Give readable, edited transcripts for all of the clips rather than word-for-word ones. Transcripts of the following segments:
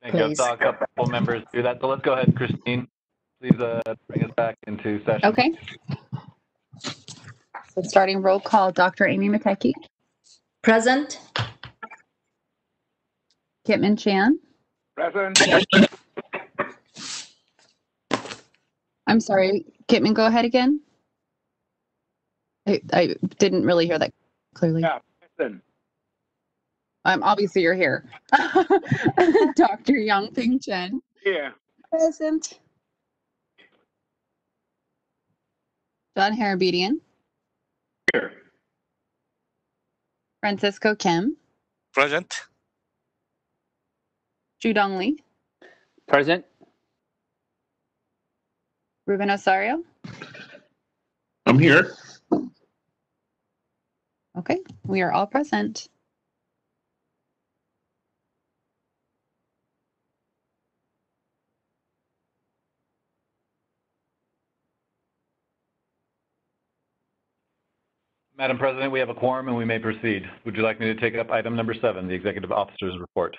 Thank you. I saw a couple members do that. So let's go ahead, Christine. Please bring us back into session. Okay. So starting roll call, Dr. Amy Matecki. Present. Kitman Chan. Present. I'm sorry, Kitman, go ahead again. I didn't really hear that clearly. Yeah, present. Obviously you're here. Dr. Yongping Chen. Here. Present. John Harabedian. Here. Francisco Kim. Present. Judong Lee. Present. Ruben Osario. I'm here. Okay, we are all present. Madam President, we have a quorum and we may proceed. Would you like me to take up item number 7, the Executive Officer's Report?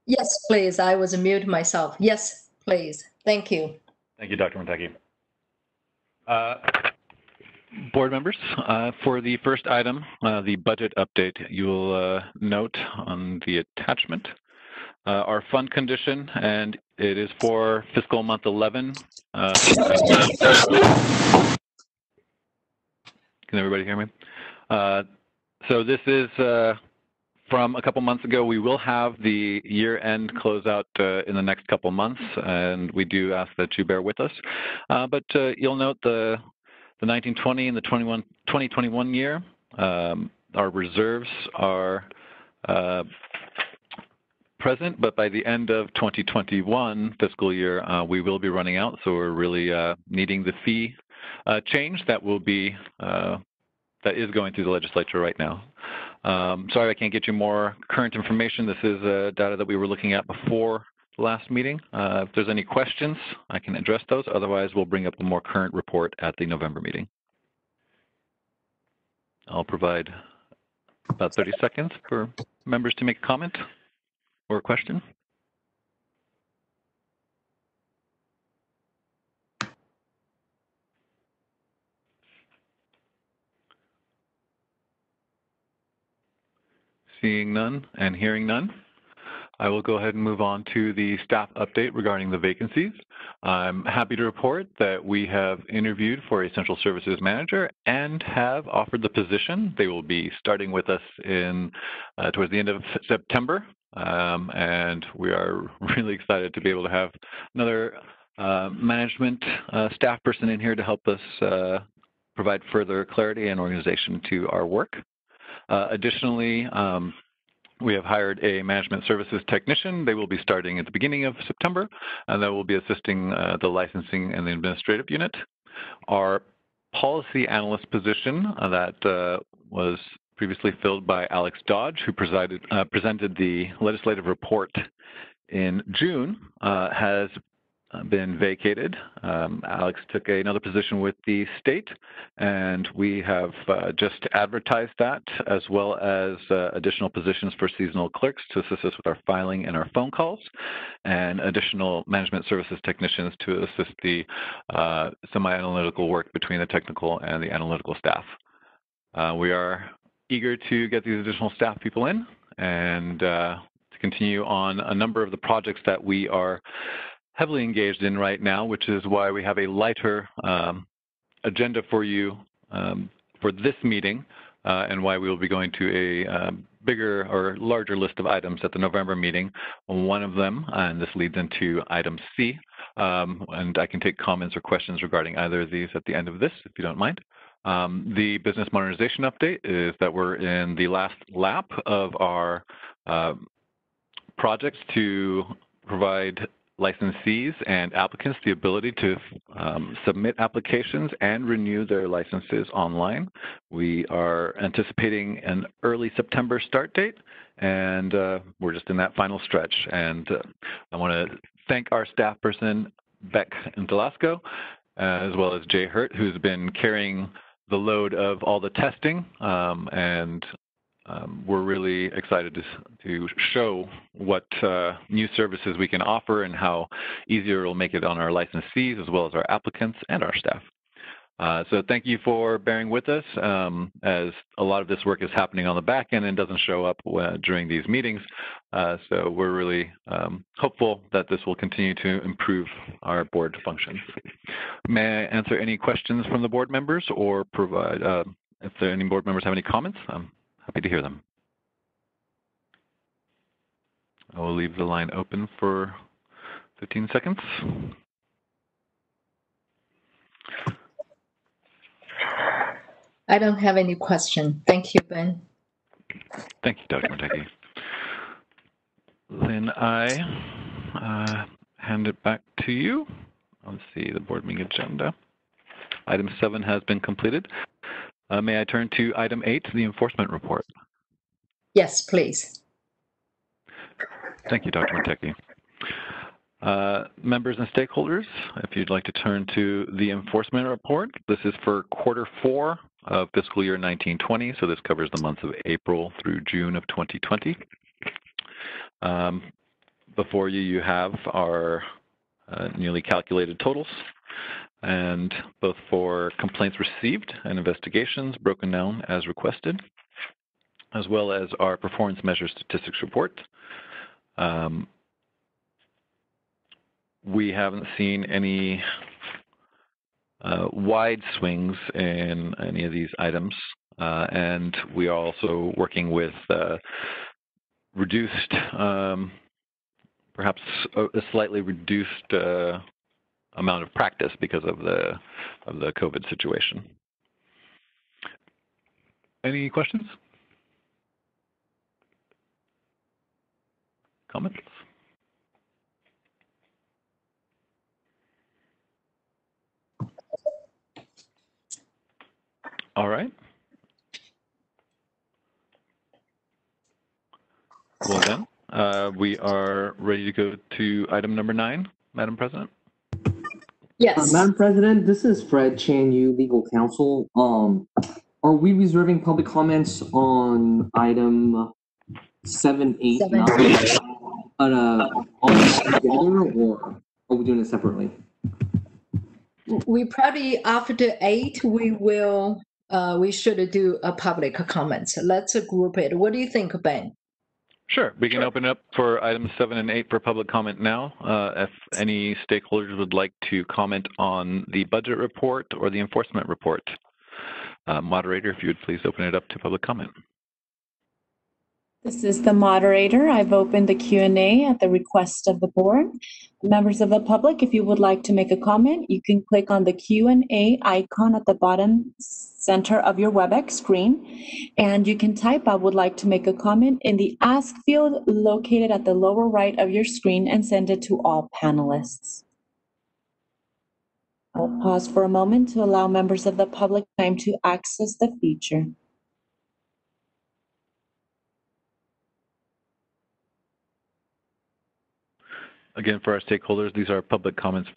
Yes, please. I was mute myself. Yes, please. Thank you. Thank you, Dr. Matecki. Board members, for the first item, the budget update, you will note on the attachment our fund condition, and it is for fiscal month 11. Can everybody hear me? So this is from a couple months ago. We will have the year-end closeout in the next couple months, and we do ask that you bear with us. But you'll note the 1920 and the 2021 year, our reserves are present, but by the end of 2021 fiscal year, we will be running out. So we're really needing the fee change that will be that is going through the legislature right now. Sorry, I can't get you more current information. This is data that we were looking at before the last meeting. If there's any questions, I can address those. Otherwise, we'll bring up a more current report at the November meeting. I'll provide about 30 seconds for members to make a comment or a question. Seeing none and hearing none, I will go ahead and move on to the staff update regarding the vacancies. I'm happy to report that we have interviewed for a central services manager and have offered the position. They will be starting with us in towards the end of September, and we are really excited to be able to have another management staff person in here to help us provide further clarity and organization to our work. Additionally, we have hired a management services technician. They will be starting at the beginning of September, and that will be assisting the licensing and the administrative unit. Our policy analyst position that was previously filled by Alex Dodge, who presented the legislative report in June, has been vacated. Alex took another position with the state, and we have just advertised that, as well as additional positions for seasonal clerks to assist us with our filing and our phone calls, and additional management services technicians to assist the semi-analytical work between the technical and the analytical staff. We are eager to get these additional staff people in and to continue on a number of the projects that we are heavily engaged in right now, which is why we have a lighter agenda for you for this meeting, and why we will be going to a bigger or larger list of items at the November meeting. One of them, and this leads into item C, and I can take comments or questions regarding either of these at the end of this, if you don't mind. The business modernization update is that we're in the last lap of our projects to provide licensees and applicants the ability to submit applications and renew their licenses online. We are anticipating an early September start date, and we're just in that final stretch. And I want to thank our staff person, Beck Intelasco, as well as Jay Hurt, who's been carrying the load of all the testing and we're really excited to show what new services we can offer and how easier it will make it on our licensees as well as our applicants and our staff. So thank you for bearing with us, as a lot of this work is happening on the back end and doesn't show up during these meetings. So we're really hopeful that this will continue to improve our board functions. May I answer any questions from the board members or provide, if there any board members have any comments, I'm happy to hear them. I will leave the line open for 15 seconds. I don't have any question. Thank you, Ben. Thank you, Dr. Mateki. Then I hand it back to you. Let's see the board meeting agenda. Item 7 has been completed. May I turn to item 8, the enforcement report? Yes, please. Thank you, Dr. Mateki. Members and stakeholders, if you'd like to turn to the enforcement report, this is for quarter 4 of fiscal year 1920, so this covers the months of April through June of 2020. Before you, you have our newly calculated totals, and both for complaints received and investigations broken down as requested, as well as our performance measure statistics report. We haven't seen any wide swings in any of these items, and we are also working with reduced, perhaps a slightly reduced amount of practice because of the COVID situation. Any questions? Comments? All right. Well then, we are ready to go to item number 9, Madam President. Yes. Madam President, this is Fred Chan Yu, legal counsel. Are we reserving public comments on item 7, 8, 9 all together, or are we doing it separately? We probably, after 8, we should do a public comments. Let's group it. What do you think, Ben? Sure. We can open up for items 7 and 8 for public comment now. If any stakeholders would like to comment on the budget report or the enforcement report. Moderator, if you would please open it up to public comment. This is the moderator. I've opened the Q&A at the request of the board. Members of the public, if you would like to make a comment, you can click on the Q&A icon at the bottom center of your WebEx screen, and you can type "I would like to make a comment" in the Ask field located at the lower right of your screen and send it to all panelists. I'll pause for a moment to allow members of the public time to access the feature. Again, for our stakeholders, these are public comments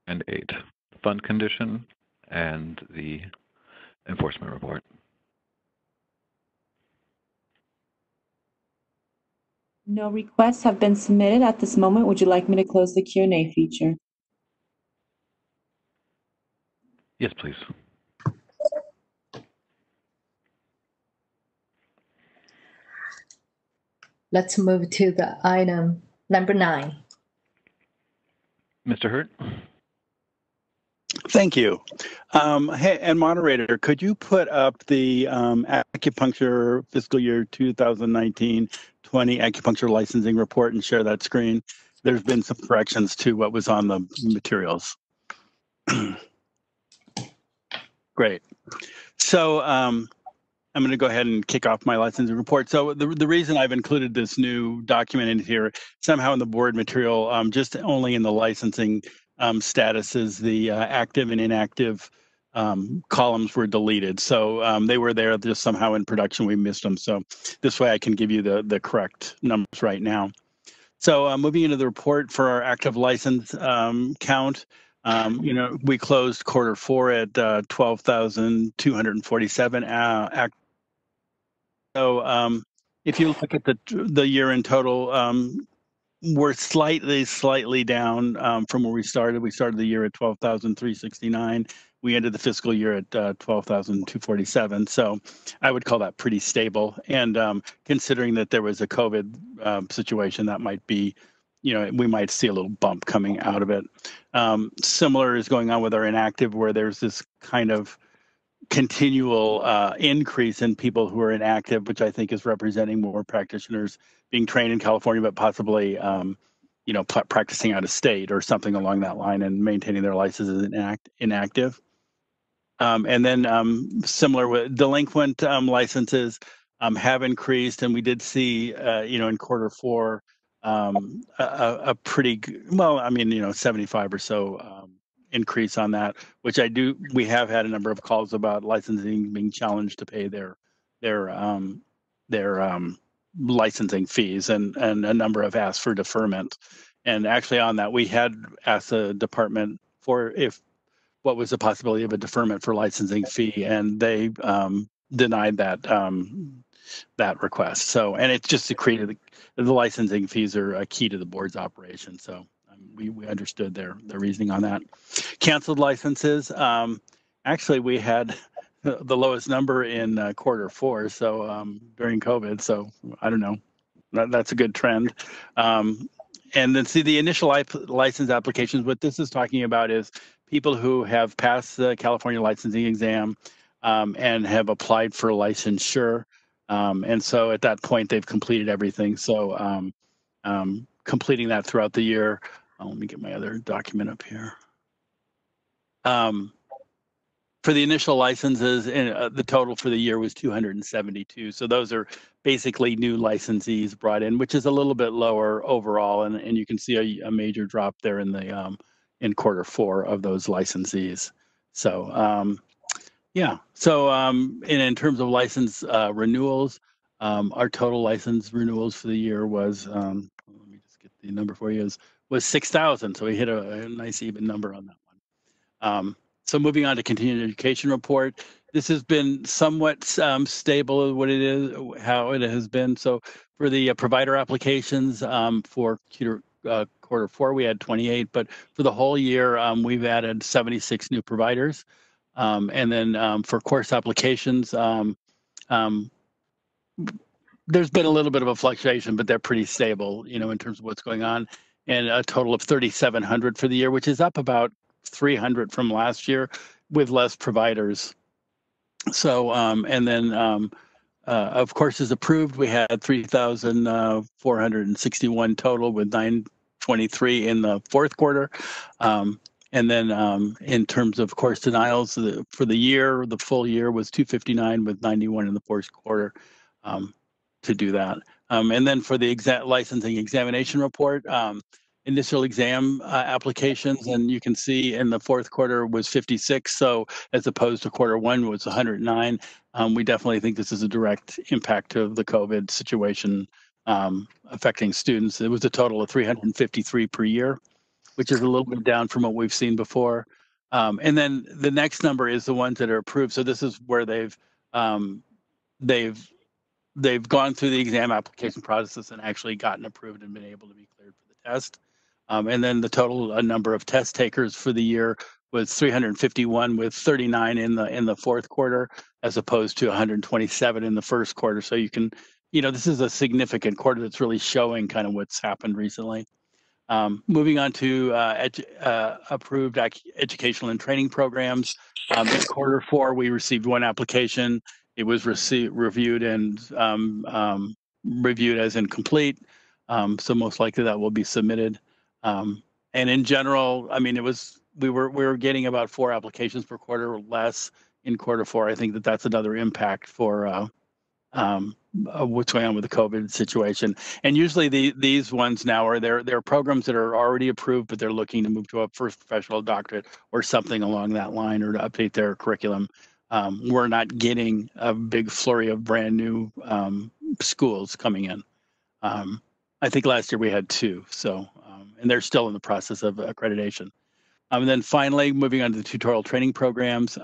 and 8, the fund condition and the enforcement report. No requests have been submitted at this moment. Would you like me to close the Q&A feature? Yes, please. Let's move to the item number 9. Mr. Hurt? Thank you. Hey, and moderator, could you put up the Acupuncture fiscal year 2019-20 Acupuncture licensing report and share that screen? There's been some corrections to what was on the materials. Great. So I'm going to go ahead and kick off my licensing report. So the reason I've included this new document in here, somehow in the board material, just only in the licensing status is the active and inactive columns were deleted. So they were there, just somehow in production we missed them. So this way I can give you the correct numbers right now. So moving into the report for our active license count, we closed quarter 4 at 12,247 active So if you look at the year in total, we're slightly down from where we started. We started the year at 12,369. We ended the fiscal year at 12,247. So I would call that pretty stable. And considering that there was a COVID situation, that might be, we might see a little bump coming out of it. Similar is going on with our inactive, where there's this kind of continual increase in people who are inactive, which I think is representing more practitioners being trained in California, but possibly, practicing out of state or something along that line and maintaining their licenses inactive. And then similar with delinquent licenses have increased, and we did see, in quarter four, a pretty, 75 or so increase on that, which we have had a number of calls about licensing being challenged to pay their licensing fees, and a number have asked for deferment. And actually on that, we had asked the department for what was the possibility of a deferment for licensing fee, and they denied that request. So, and it's just created the licensing fees are a key to the board's operation. So we understood their reasoning on that. Canceled licenses. Actually, we had the lowest number in quarter four, so during COVID. So I don't know. That's a good trend. And then see the initial license applications. What this is talking about is people who have passed the California licensing exam and have applied for licensure. And so at that point, they've completed everything. So completing that throughout the year. Let me get my other document up here. For the initial licenses, the total for the year was 272. So those are basically new licensees brought in, which is a little bit lower overall. And you can see a major drop there in quarter four of those licensees. So yeah. So in terms of license renewals, our total license renewals for the year was, let me just get the number for you, was 6,000. So we hit a nice even number on that one. So moving on to continuing education report, this has been somewhat stable what it is, how it has been. So for the provider applications for quarter four, we had 28, but for the whole year, we've added 76 new providers. And then for course applications, there's been a little bit of a fluctuation, but they're pretty stable, in terms of what's going on. And a total of 3,700 for the year, which is up about 300 from last year with less providers. So, and then of courses approved, we had 3,461 total with 923 in the fourth quarter. And then in terms of course denials for the year, the full year was 259 with 91 in the fourth quarter to do that. And then for the licensing examination report, initial exam applications, and you can see in the fourth quarter was 56. So as opposed to quarter one was 109. We definitely think this is a direct impact of the COVID situation affecting students. It was a total of 353 per year, which is a little bit down from what we've seen before. And then the next number is the ones that are approved. So this is where they've gone through the exam application process and actually gotten approved and been able to be cleared for the test. And then the total number of test takers for the year was 351 with 39 in the fourth quarter, as opposed to 127 in the first quarter. So you can, this is a significant quarter that's really showing kind of what's happened recently. Moving on to approved educational and training programs. In quarter four, we received one application. It was reviewed and reviewed as incomplete. So most likely that will be submitted. And in general, I mean, we were getting about 4 applications per quarter or less in quarter four. I think that's another impact for what's going on with the COVID situation. And usually these ones now are they're programs that are already approved, but they're looking to move to a first professional doctorate or something along that line, or to update their curriculum. We're not getting a big flurry of brand new schools coming in. I think last year we had 2, so and they're still in the process of accreditation. And then finally, moving on to the tutorial training programs.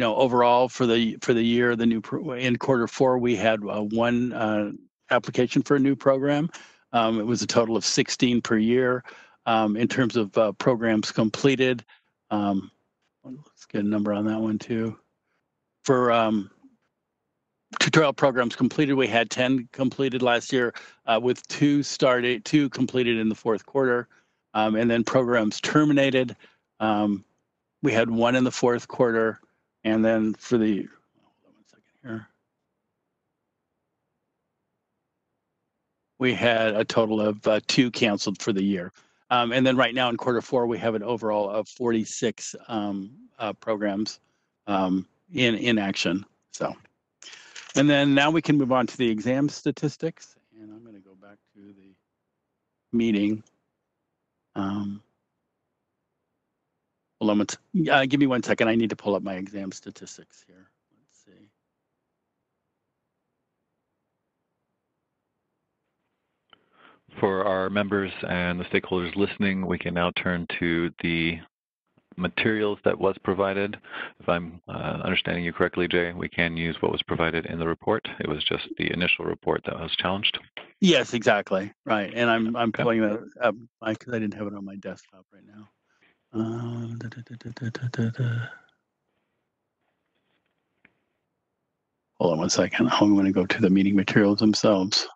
overall for the year, in Q4 we had one application for a new program. It was a total of 16 per year. In terms of programs completed, let's get a number on that one too. For tutorial programs completed, we had 10 completed last year, with two completed in the Q4, and then programs terminated. We had one in the Q4, and then for the, hold on 1 second here. We had a total of 2 canceled for the year. And then right now in Q4, we have an overall of 46 programs in action. So, and then now we can move on to the exam statistics. And I'm going to go back to the meeting. Hold on, give me 1 second. I need to pull up my exam statistics here. Let's see. For our members and the stakeholders listening, we can now turn to the materials that was provided. If I'm understanding you correctly, Jay, we can use what was provided in the report. It was just the initial report that was challenged. Yes, exactly. Right. And I'm pulling that up because I didn't have it on my desktop right now. Hold on 1 second. I'm going to go to the meeting materials themselves.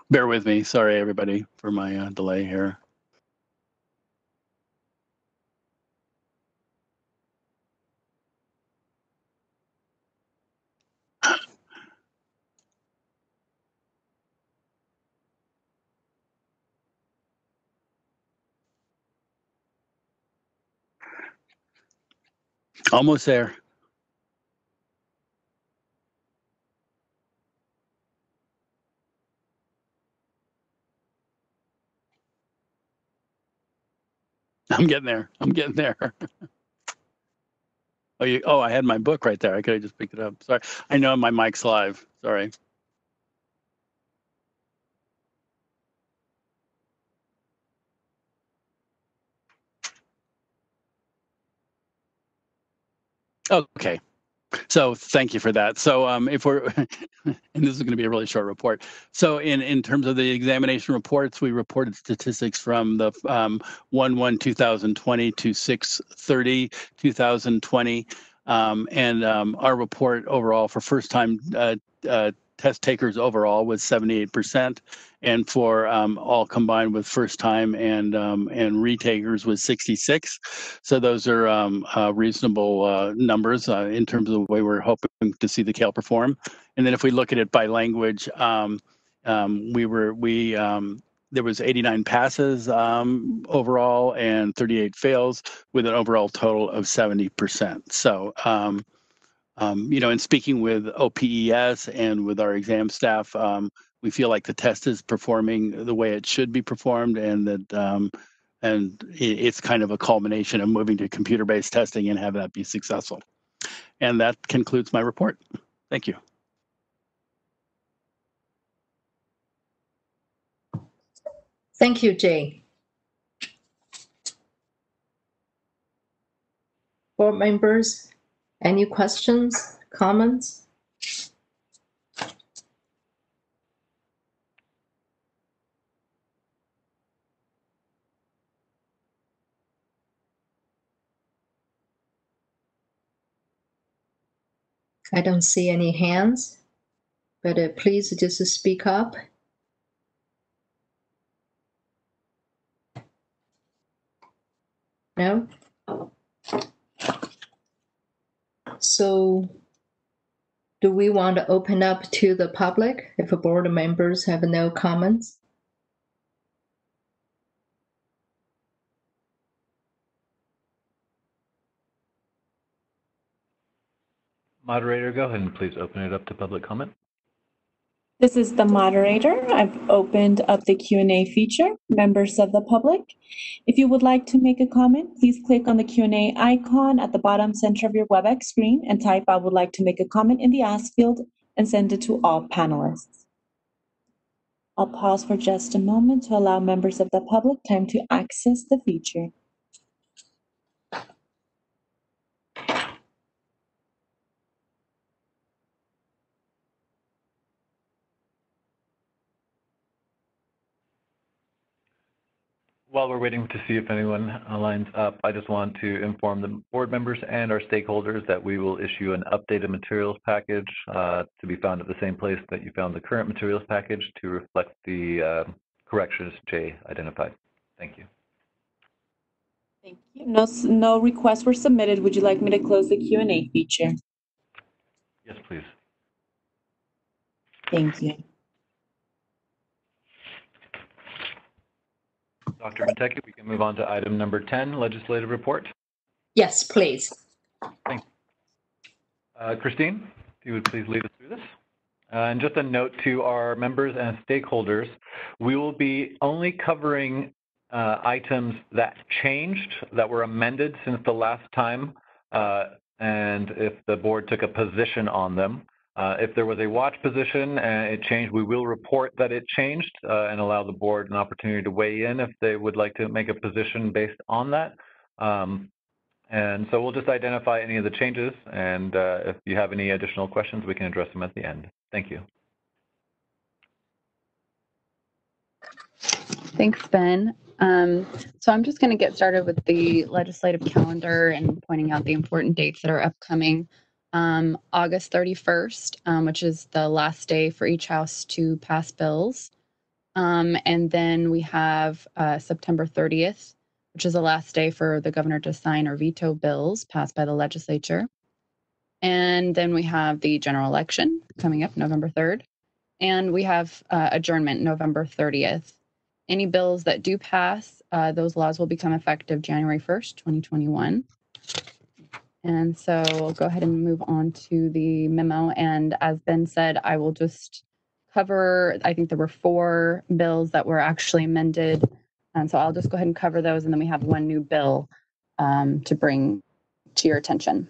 Bear with me. Sorry, everybody, for my delay here. Almost there. I'm getting there. I'm getting there. Oh, I had my book right there. I could have just picked it up. Sorry. I know my mic's live. Sorry. Okay. So thank you for that. So if we're, and this is going to be a really short report. So in terms of the examination reports, we reported statistics from the 1/1/2020 to 6/30/2020. And our report overall for first-time test takers overall was 78%, and for all combined with first-time and retakers was 66. So those are reasonable numbers in terms of the way we're hoping to see the CALE perform. And then if we look at it by language, there was 89 passes overall and 38 fails, with an overall total of 70%. So, in speaking with OPES and with our exam staff, we feel like the test is performing the way it should be performed, and that it's kind of a culmination of moving to computer-based testing and have that be successful. And that concludes my report. Thank you. Thank you, Jay. Board members, any questions, comments? I don't see any hands, but please just speak up. No? So do we want to open up to the public if board members have no comments? Moderator, go ahead and please open it up to public comment. This is the moderator. I've opened up the Q&A feature. Members of the public, if you would like to make a comment, please click on the Q&A icon at the bottom center of your WebEx screen and type "I would like to make a comment" in the Ask field and send it to all panelists. I'll pause for just a moment to allow members of the public time to access the feature. While we're waiting to see if anyone lines up, I just want to inform the board members and our stakeholders that we will issue an updated materials package to be found at the same place that you found the current materials package to reflect the corrections Jay identified. Thank you. Thank you. No requests were submitted. Would you like me to close the Q&A feature? Yes, please. Thank you. Dr. Mateki, we can move on to item number 10, legislative report. Yes, please. Thank you. Christine, if you would please lead us through this. And just a note to our members and stakeholders, we will be only covering items that changed, that were amended since the last time, and if the board took a position on them. If there was a watch position and it changed, we will report that it changed and allow the board an opportunity to weigh in if they would like to make a position based on that. And so we'll just identify any of the changes, and if you have any additional questions, we can address them at the end. Thank you. Thanks, Ben. So I'm just going to get started with the legislative calendar and pointing out the important dates that are upcoming. August 31st, which is the last day for each house to pass bills. And then we have September 30th, which is the last day for the governor to sign or veto bills passed by the legislature. And then we have the general election coming up November 3rd. And we have adjournment November 30th. Any bills that do pass, those laws will become effective January 1st, 2021. And so we'll go ahead and move on to the memo. And as Ben said, I will just cover, I think there were 4 bills that were actually amended. And so I'll just go ahead and cover those. And then we have one new bill to bring to your attention.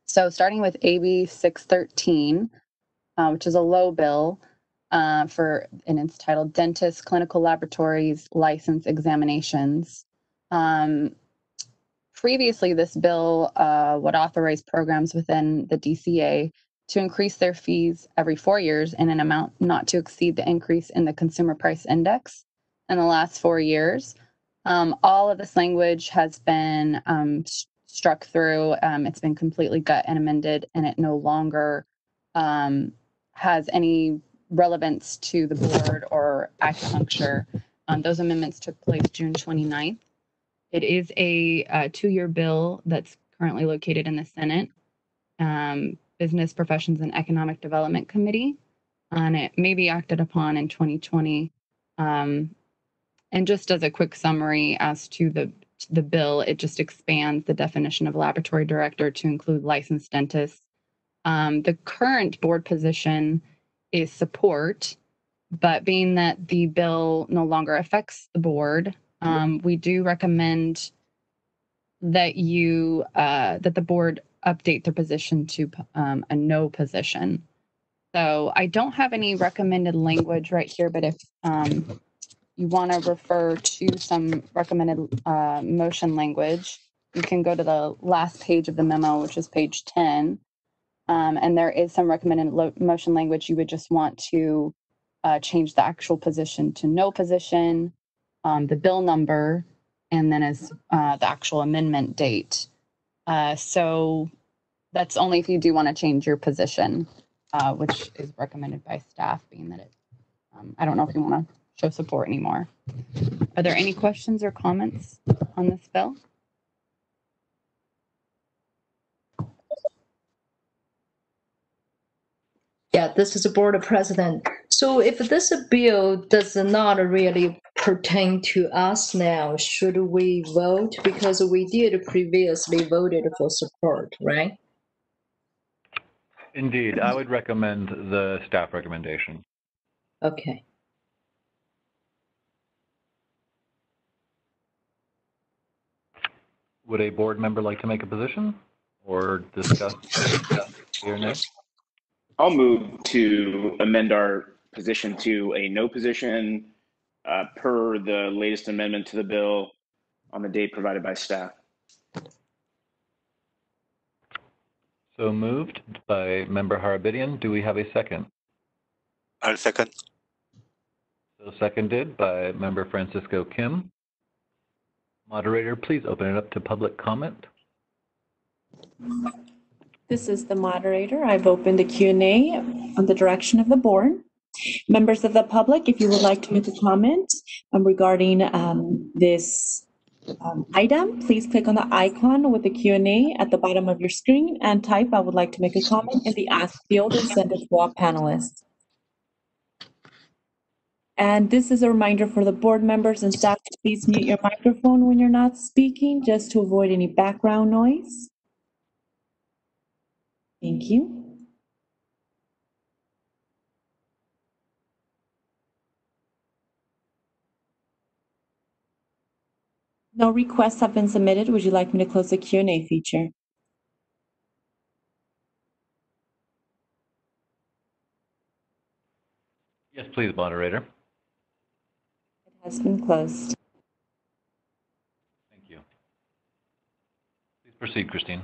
So starting with AB 613, which is a low bill and it's titled Dentist Clinical Laboratories License Examinations. Previously, this bill would authorize programs within the DCA to increase their fees every 4 years in an amount not to exceed the increase in the Consumer Price Index in the last 4 years. All of this language has been struck through. It's been completely gut and amended, and it no longer has any relevance to the board or acupuncture. Those amendments took place June 29th. It is a 2-year bill that's currently located in the Senate Business Professions and Economic Development Committee, and it may be acted upon in 2020. And just as a quick summary as to the bill, it just expands the definition of laboratory director to include licensed dentists. The current board position is support, but being that the bill no longer affects the board, we do recommend that that the board update their position to a no position. So I don't have any recommended language right here, but if you want to refer to some recommended motion language, you can go to the last page of the memo, which is page 10. And there is some recommended motion language. You would just want to change the actual position to no position, the bill number, and then as the actual amendment date. So that's only if you do want to change your position, which is recommended by staff, being that it, I don't know if you want to show support anymore. Are there any questions or comments on this bill? Yeah, this is the board president. So if this bill does not really pertain to us now, should we vote? Because we did previously voted for support, right? Indeed, I would recommend the staff recommendation. Okay. Would a board member like to make a position or discuss here and there? I'll move to amend our position to a no position per the latest amendment to the bill on the date provided by staff. So moved by member Harabidian. Do we have a second? I'll second. So seconded by member Francisco Kim. Moderator, please open it up to public comment. This is the moderator. I've opened the Q&A on the direction of the board. Members of the public, if you would like to make a comment regarding this item, please click on the icon with the Q&A at the bottom of your screen and type, "I would like to make a comment" in the Ask field and send it to all panelists. And this is a reminder for the board members and staff to please mute your microphone when you're not speaking, just to avoid any background noise. Thank you. No requests have been submitted. Would you like me to close the Q&A feature? Yes, please, moderator. It has been closed. Thank you. Please proceed, Christine.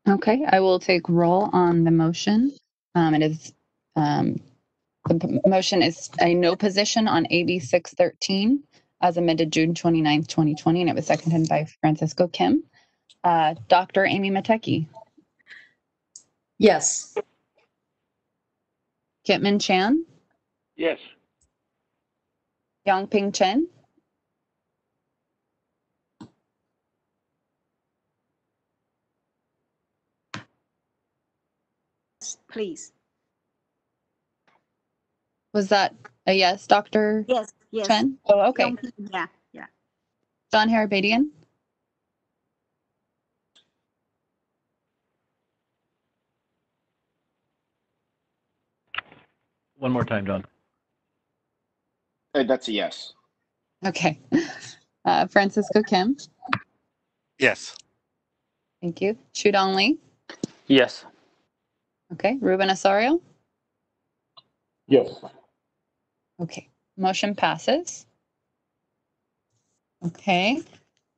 Okay, I will take roll on the motion. The motion is a no position on AB 613 as amended June 29th, 2020, and it was seconded by Francisco Kim. Dr. Amy Matecki. Yes. Kitman Chan. Yes. Yongping Chen. Please. Was that a yes, Dr. Yes, yes. Chen? Oh, okay. Yeah, yeah. John Harabadian. One more time, John. That's a yes. Okay. Francisco Kim. Yes. Thank you. Shudong Lee. Yes. Okay. Ruben Osorio. Yes. Okay. Motion passes. Okay.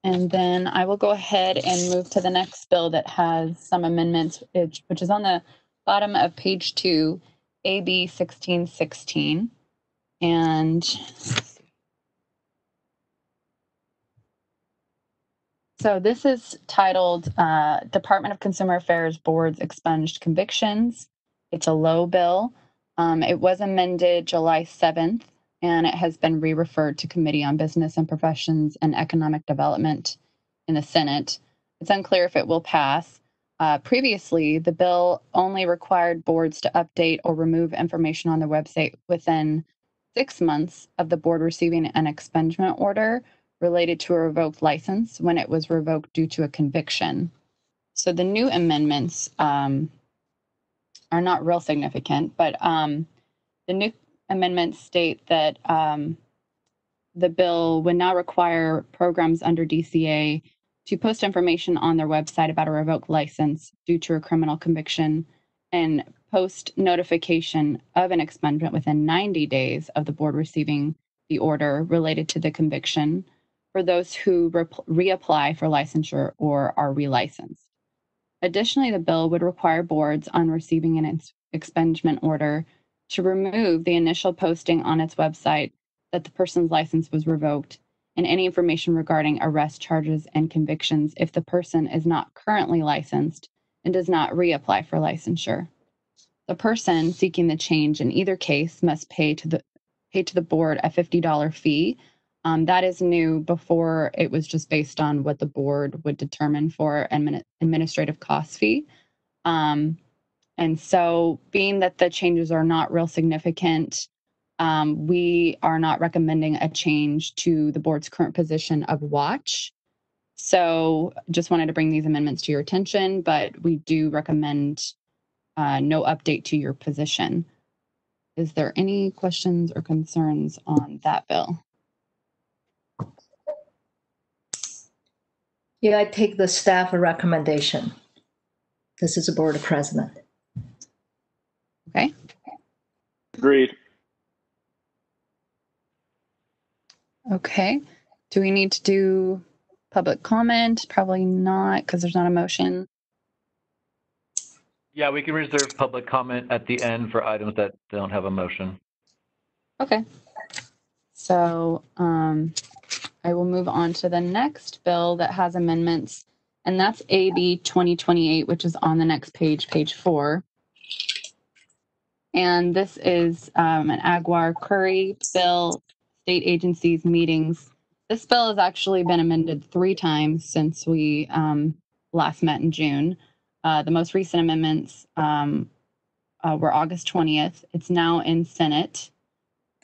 And then I will go ahead and move to the next bill that has some amendments, which is on the bottom of page 2, AB 1616. And so this is titled Department of Consumer Affairs Board's Expunged Convictions. It's a low bill. It was amended July 7th, and it has been re-referred to Committee on Business and Professions and Economic Development in the Senate. It's unclear if it will pass. Previously, the bill only required boards to update or remove information on their website within 6 months of the board receiving an expungement order related to a revoked license when it was revoked due to a conviction. So the new amendments are not real significant, but the new amendments state that the bill would now require programs under DCA to post information on their website about a revoked license due to a criminal conviction and post notification of an expungement within 90 days of the board receiving the order related to the conviction for those who reapply for licensure or are relicensed. Additionally, the bill would require boards on receiving an expungement order to remove the initial posting on its website that the person's license was revoked and any information regarding arrest charges and convictions if the person is not currently licensed and does not reapply for licensure. The person seeking the change in either case must pay to the board a $50 fee. That is new. Before, it was just based on what the board would determine for an administrative cost fee. And so being that the changes are not real significant, we are not recommending a change to the board's current position of watch. So just wanted to bring these amendments to your attention, but we do recommend no update to your position. Is there any questions or concerns on that bill? Yeah, I take the staff recommendation. This is the board president. Okay. Agreed. Okay. Do we need to do public comment? Probably not, because there's not a motion. Yeah, we can reserve public comment at the end for items that don't have a motion. Okay. So I will move on to the next bill that has amendments, and that's AB 2028, which is on the next page, page 4. And this is an Aguar Curry bill, state agencies meetings. This bill has actually been amended 3 times since we last met in June. The most recent amendments were August 20th. It's now in Senate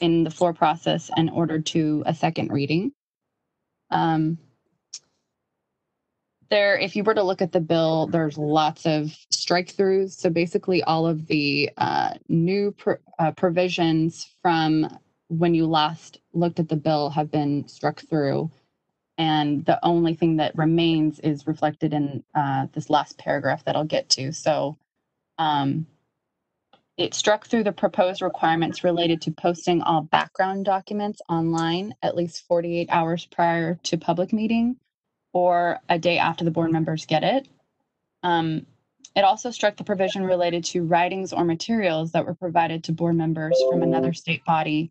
in the floor process and ordered to a second reading. If you were to look at the bill, there's lots of strike-throughs. So basically all of the new provisions from when you last looked at the bill have been struck through. And the only thing that remains is reflected in this last paragraph that I'll get to. So it struck through the proposed requirements related to posting all background documents online at least 48 hours prior to public meeting, or a day after the board members get it. It also struck the provision related to writings or materials that were provided to board members from another state body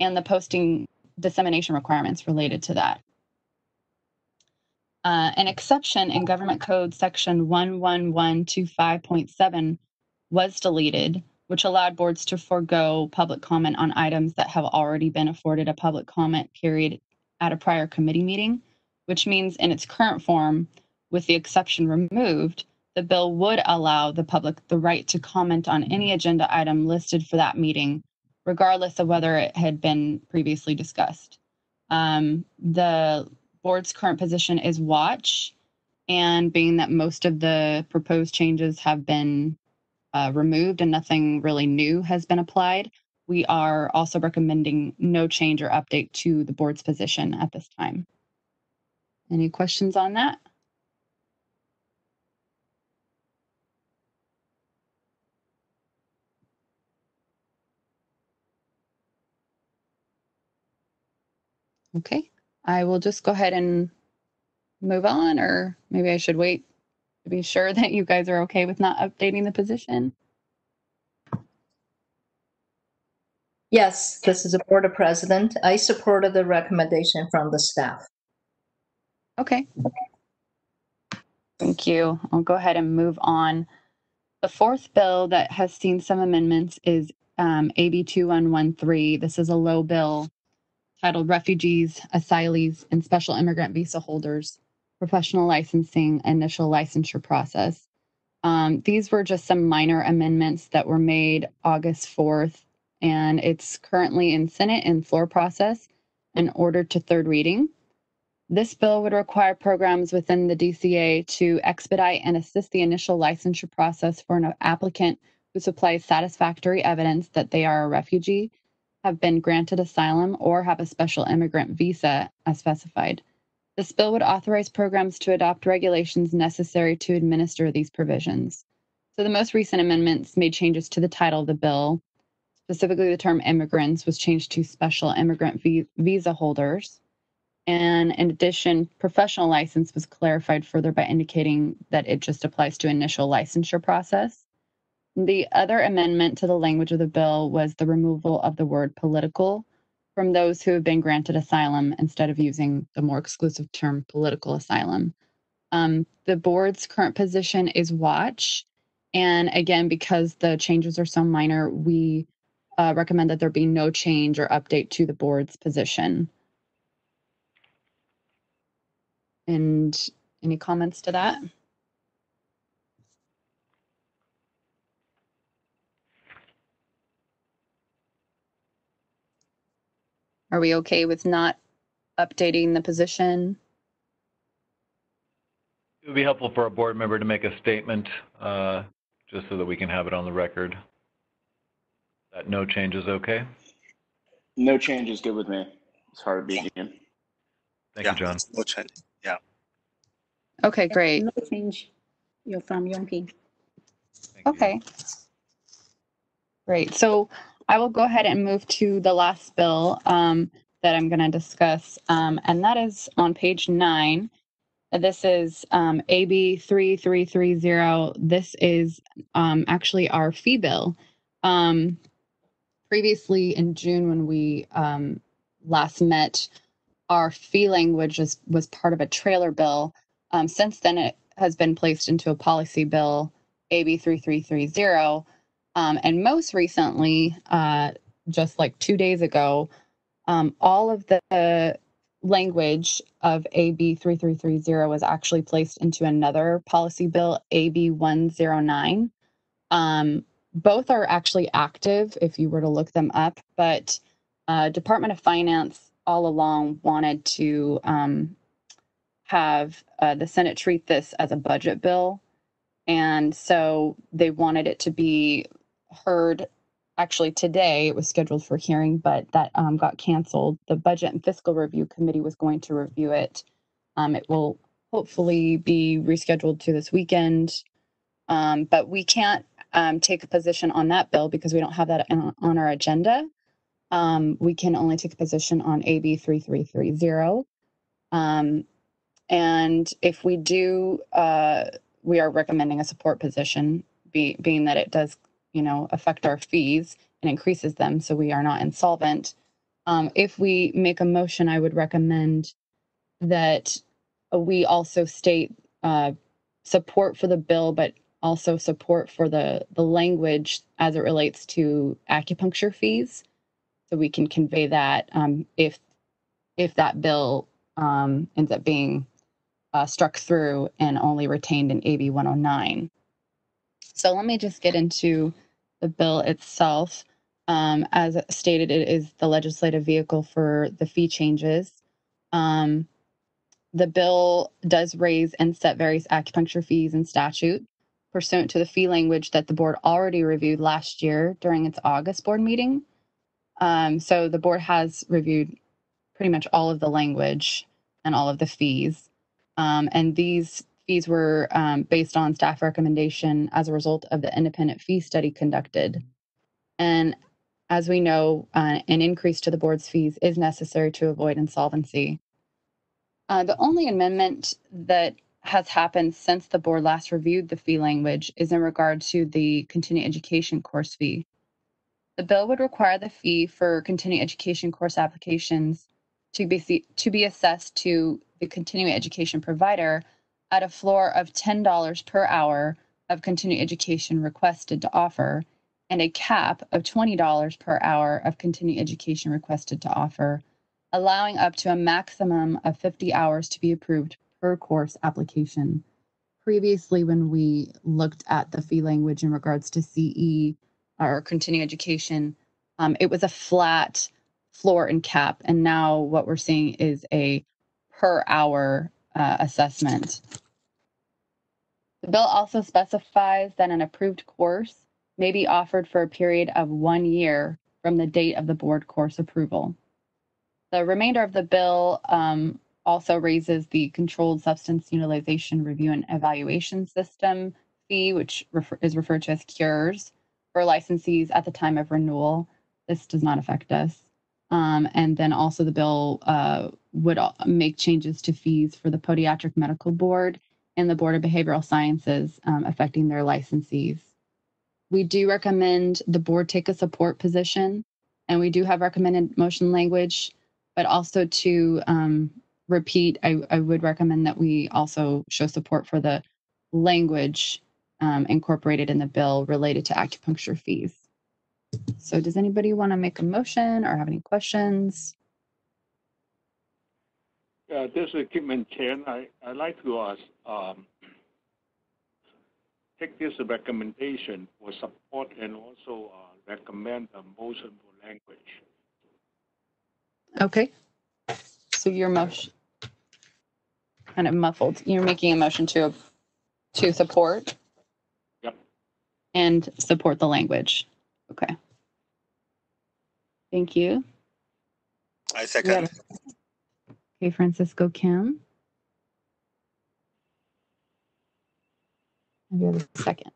and the posting dissemination requirements related to that. An exception in Government Code section 11125.7 was deleted, which allowed boards to forego public comment on items that have already been afforded a public comment period at a prior committee meeting, which means in its current form, with the exception removed, the bill would allow the public the right to comment on any agenda item listed for that meeting, regardless of whether it had been previously discussed. The board's current position is watch, and being that most of the proposed changes have been removed and nothing really new has been applied, we are also recommending no change or update to the board's position at this time. Any questions on that? Okay, I will just go ahead and move on, or maybe I should wait to be sure that you guys are okay with not updating the position. Yes, this is the board president. I supported the recommendation from the staff. Okay. Thank you. I'll go ahead and move on. The fourth bill that has seen some amendments is AB 2113. This is a low bill titled Refugees, Asylees, and Special Immigrant Visa Holders, Professional Licensing, Initial Licensure Process. These were just some minor amendments that were made August 4th, and it's currently in Senate in floor process and ordered to third reading. This bill would require programs within the DCA to expedite and assist the initial licensure process for an applicant who supplies satisfactory evidence that they are a refugee, have been granted asylum, or have a special immigrant visa as specified. This bill would authorize programs to adopt regulations necessary to administer these provisions. So the most recent amendments made changes to the title of the bill. Specifically, the term immigrants was changed to special immigrant visa holders. And in addition, professional license was clarified further by indicating that it just applies to initial licensure process. The other amendment to the language of the bill was the removal of the word political from those who have been granted asylum instead of using the more exclusive term political asylum. The board's current position is watch. And again, because the changes are so minor, we recommend that there be no change or update to the board's position. And any comments to that? Are we okay with not updating the position? It would be helpful for a board member to make a statement just so that we can have it on the record. That no change is okay? No change is good with me. It's hard to beat you. Thank you, John. No change. Yeah. Okay, great. No change. You're from Yongping. Okay. Great. So I will go ahead and move to the last bill that I'm going to discuss, and that is on page 9. This is AB 3330. This is actually our fee bill. Previously in June when we last met, our fee language was part of a trailer bill. Since then, it has been placed into a policy bill, AB 3330. And most recently, just like 2 days ago, all of the language of AB 3330 was actually placed into another policy bill, AB 109. Both are actually active if you were to look them up, but Department of Finance all along wanted to have the Senate treat this as a budget bill. And so they wanted it to be heard. Actually, today it was scheduled for hearing, but that got canceled. The Budget and Fiscal Review Committee was going to review it. It will hopefully be rescheduled to this weekend. But we can't take a position on that bill because we don't have that on our agenda. We can only take a position on AB 3330. And if we do, we are recommending a support position, being that it does, affect our fees and increases them, so we are not insolvent. If we make a motion, I would recommend that we also state support for the bill, but also support for the language as it relates to acupuncture fees, so we can convey that if that bill ends up being struck through and only retained in AB 109. So let me just get into the bill itself. As stated, it is the legislative vehicle for the fee changes. The bill does raise and set various acupuncture fees in statute pursuant to the fee language that the board already reviewed last year during its August board meeting. So the board has reviewed pretty much all of the language and all of the fees. And these fees were based on staff recommendation as a result of the independent fee study conducted. And as we know, an increase to the board's fees is necessary to avoid insolvency. The only amendment that has happened since the board last reviewed the fee language is in regard to the continuing education course fee. The bill would require the fee for continuing education course applications to be assessed to the continuing education provider at a floor of $10 per hour of continuing education requested to offer and a cap of $20 per hour of continuing education requested to offer, allowing up to a maximum of 50 hours to be approved per course application. Previously, when we looked at the fee language in regards to CE or continuing education, it was a flat floor and cap, and now what we're seeing is a per hour assessment. The bill also specifies that an approved course may be offered for a period of 1 year from the date of the board course approval. The remainder of the bill also raises the Controlled Substance Utilization Review and Evaluation System fee, which is referred to as CURES, for licensees at the time of renewal. This does not affect us. And then also the bill would make changes to fees for the Podiatric Medical Board and the Board of Behavioral Sciences, affecting their licensees. We do recommend the board take a support position, and we do have recommended motion language, but also to repeat, I would recommend that we also show support for the language incorporated in the bill related to acupuncture fees. So does anybody want to make a motion or have any questions? This is Kipman Chen. I'd like to take this recommendation for support and also recommend a motion for language. Okay. So your motion kind of muffled. You're making a motion to support? Yep. And support the language. Okay. Thank you. I second. Okay, Francisco Kim. And you have a second.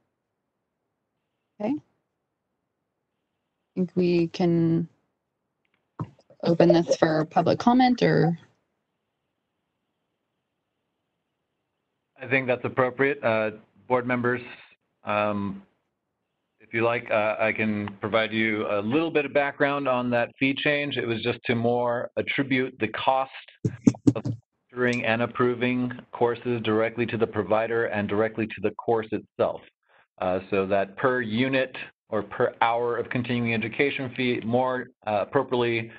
Okay. I think we can open this for public comment, or? I think that's appropriate. Board members, if If you like, I can provide you a little bit of background on that fee change. It was just to more attribute the cost of sponsoring and approving courses directly to the provider and directly to the course itself. So that per unit or per hour of continuing education fee more appropriately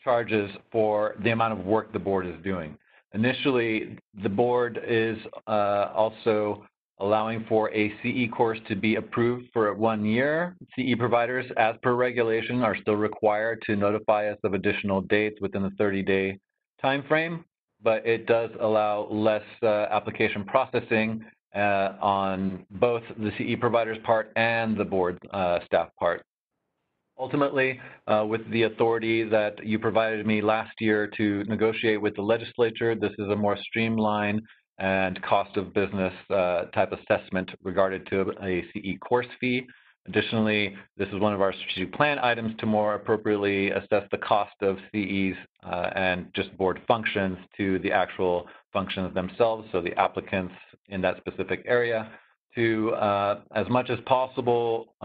charges for the amount of work the board is doing. Initially, the board is also allowing for a CE course to be approved for 1 year. CE providers, as per regulation, are still required to notify us of additional dates within the 30-day time frame, but it does allow less application processing on both the CE provider's part and the board staff part. Ultimately, with the authority that you provided me last year to negotiate with the legislature, this is a more streamlined and cost of business type assessment regarding to a CE course fee. Additionally, this is one of our strategic plan items to more appropriately assess the cost of CEs and just board functions to the actual functions themselves, so the applicants in that specific area, to as much as possible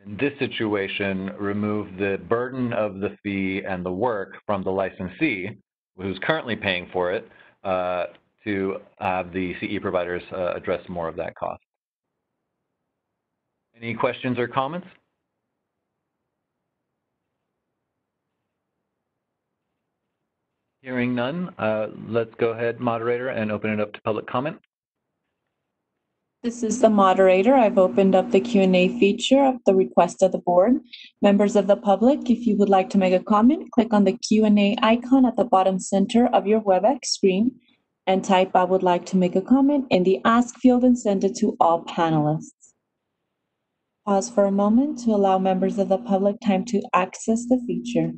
in this situation, remove the burden of the fee and the work from the licensee, who's currently paying for it, to have the CE providers address more of that cost. Any questions or comments? Hearing none, let's go ahead, moderator, and open it up to public comment. This is the moderator. I've opened up the Q&A feature of the request of the board. Members of the public, if you would like to make a comment, click on the Q&A icon at the bottom center of your WebEx screen and type "I would like to make a comment" in the Ask field and send it to all panelists. Pause for a moment to allow members of the public time to access the feature.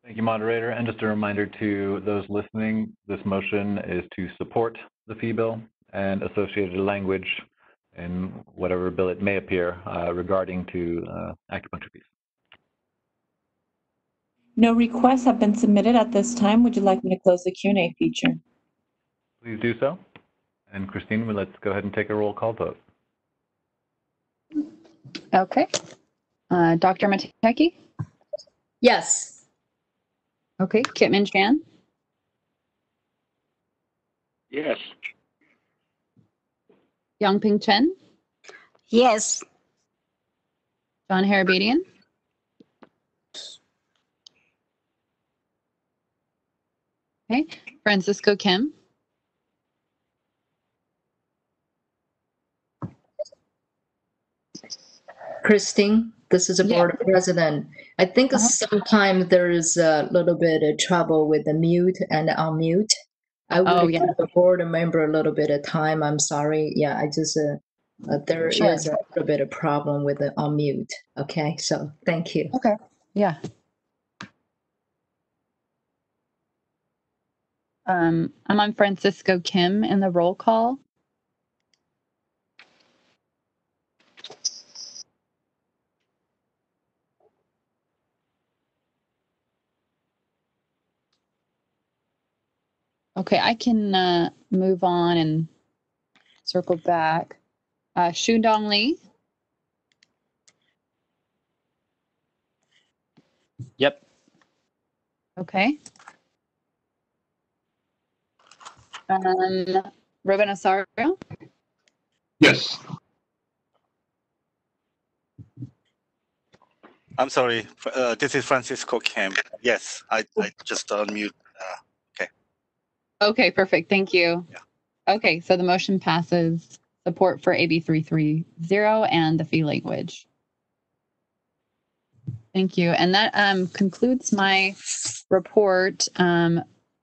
Thank you, moderator. And just a reminder to those listening, this motion is to support the fee bill and associated language in whatever bill it may appear regarding to acupuncture fees. No requests have been submitted at this time. Would you like me to close the Q&A feature? Please do so. And Christine, let's go ahead and take a roll call vote. Okay. Dr. Mateki? Yes. Okay. Kitman Chan? Yes. Yongping Chen? Yes. John Harabedian? Okay. Francisco Kim? Christine, this is a Yeah. board president. I think sometimes there is a little bit of trouble with the mute and unmute. I would give the board member a little bit of time. I'm sorry. Yeah, I just, there is a little bit of problem with the unmute. Okay, so thank you. Okay. Yeah. I'm on Francisco Kim in the roll call. Okay, I can move on and circle back. Shudong Lee? Yep. Okay. Ruben Osorio? Yes. I'm sorry. This is Francisco Kim. Yes, I just unmute. Okay. Okay, perfect. Thank you. Yeah. Okay, so the motion passes. Support for AB 330 and the fee language. Thank you. And that concludes my report.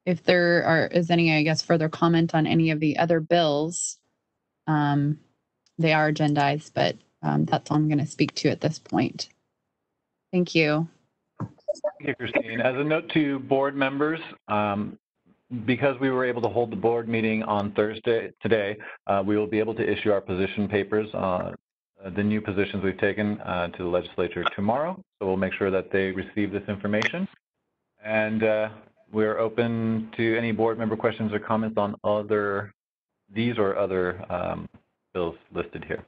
If there is any, I guess, further comment on any of the other bills, they are agendized, but that's all I'm going to speak to at this point. Thank you. Thank you, Christine. As a note to board members, because we were able to hold the board meeting on Thursday today, we will be able to issue our position papers on the new positions we've taken to the legislature tomorrow. So we'll make sure that they receive this information. And we're open to any board member questions or comments on other these or other bills listed here.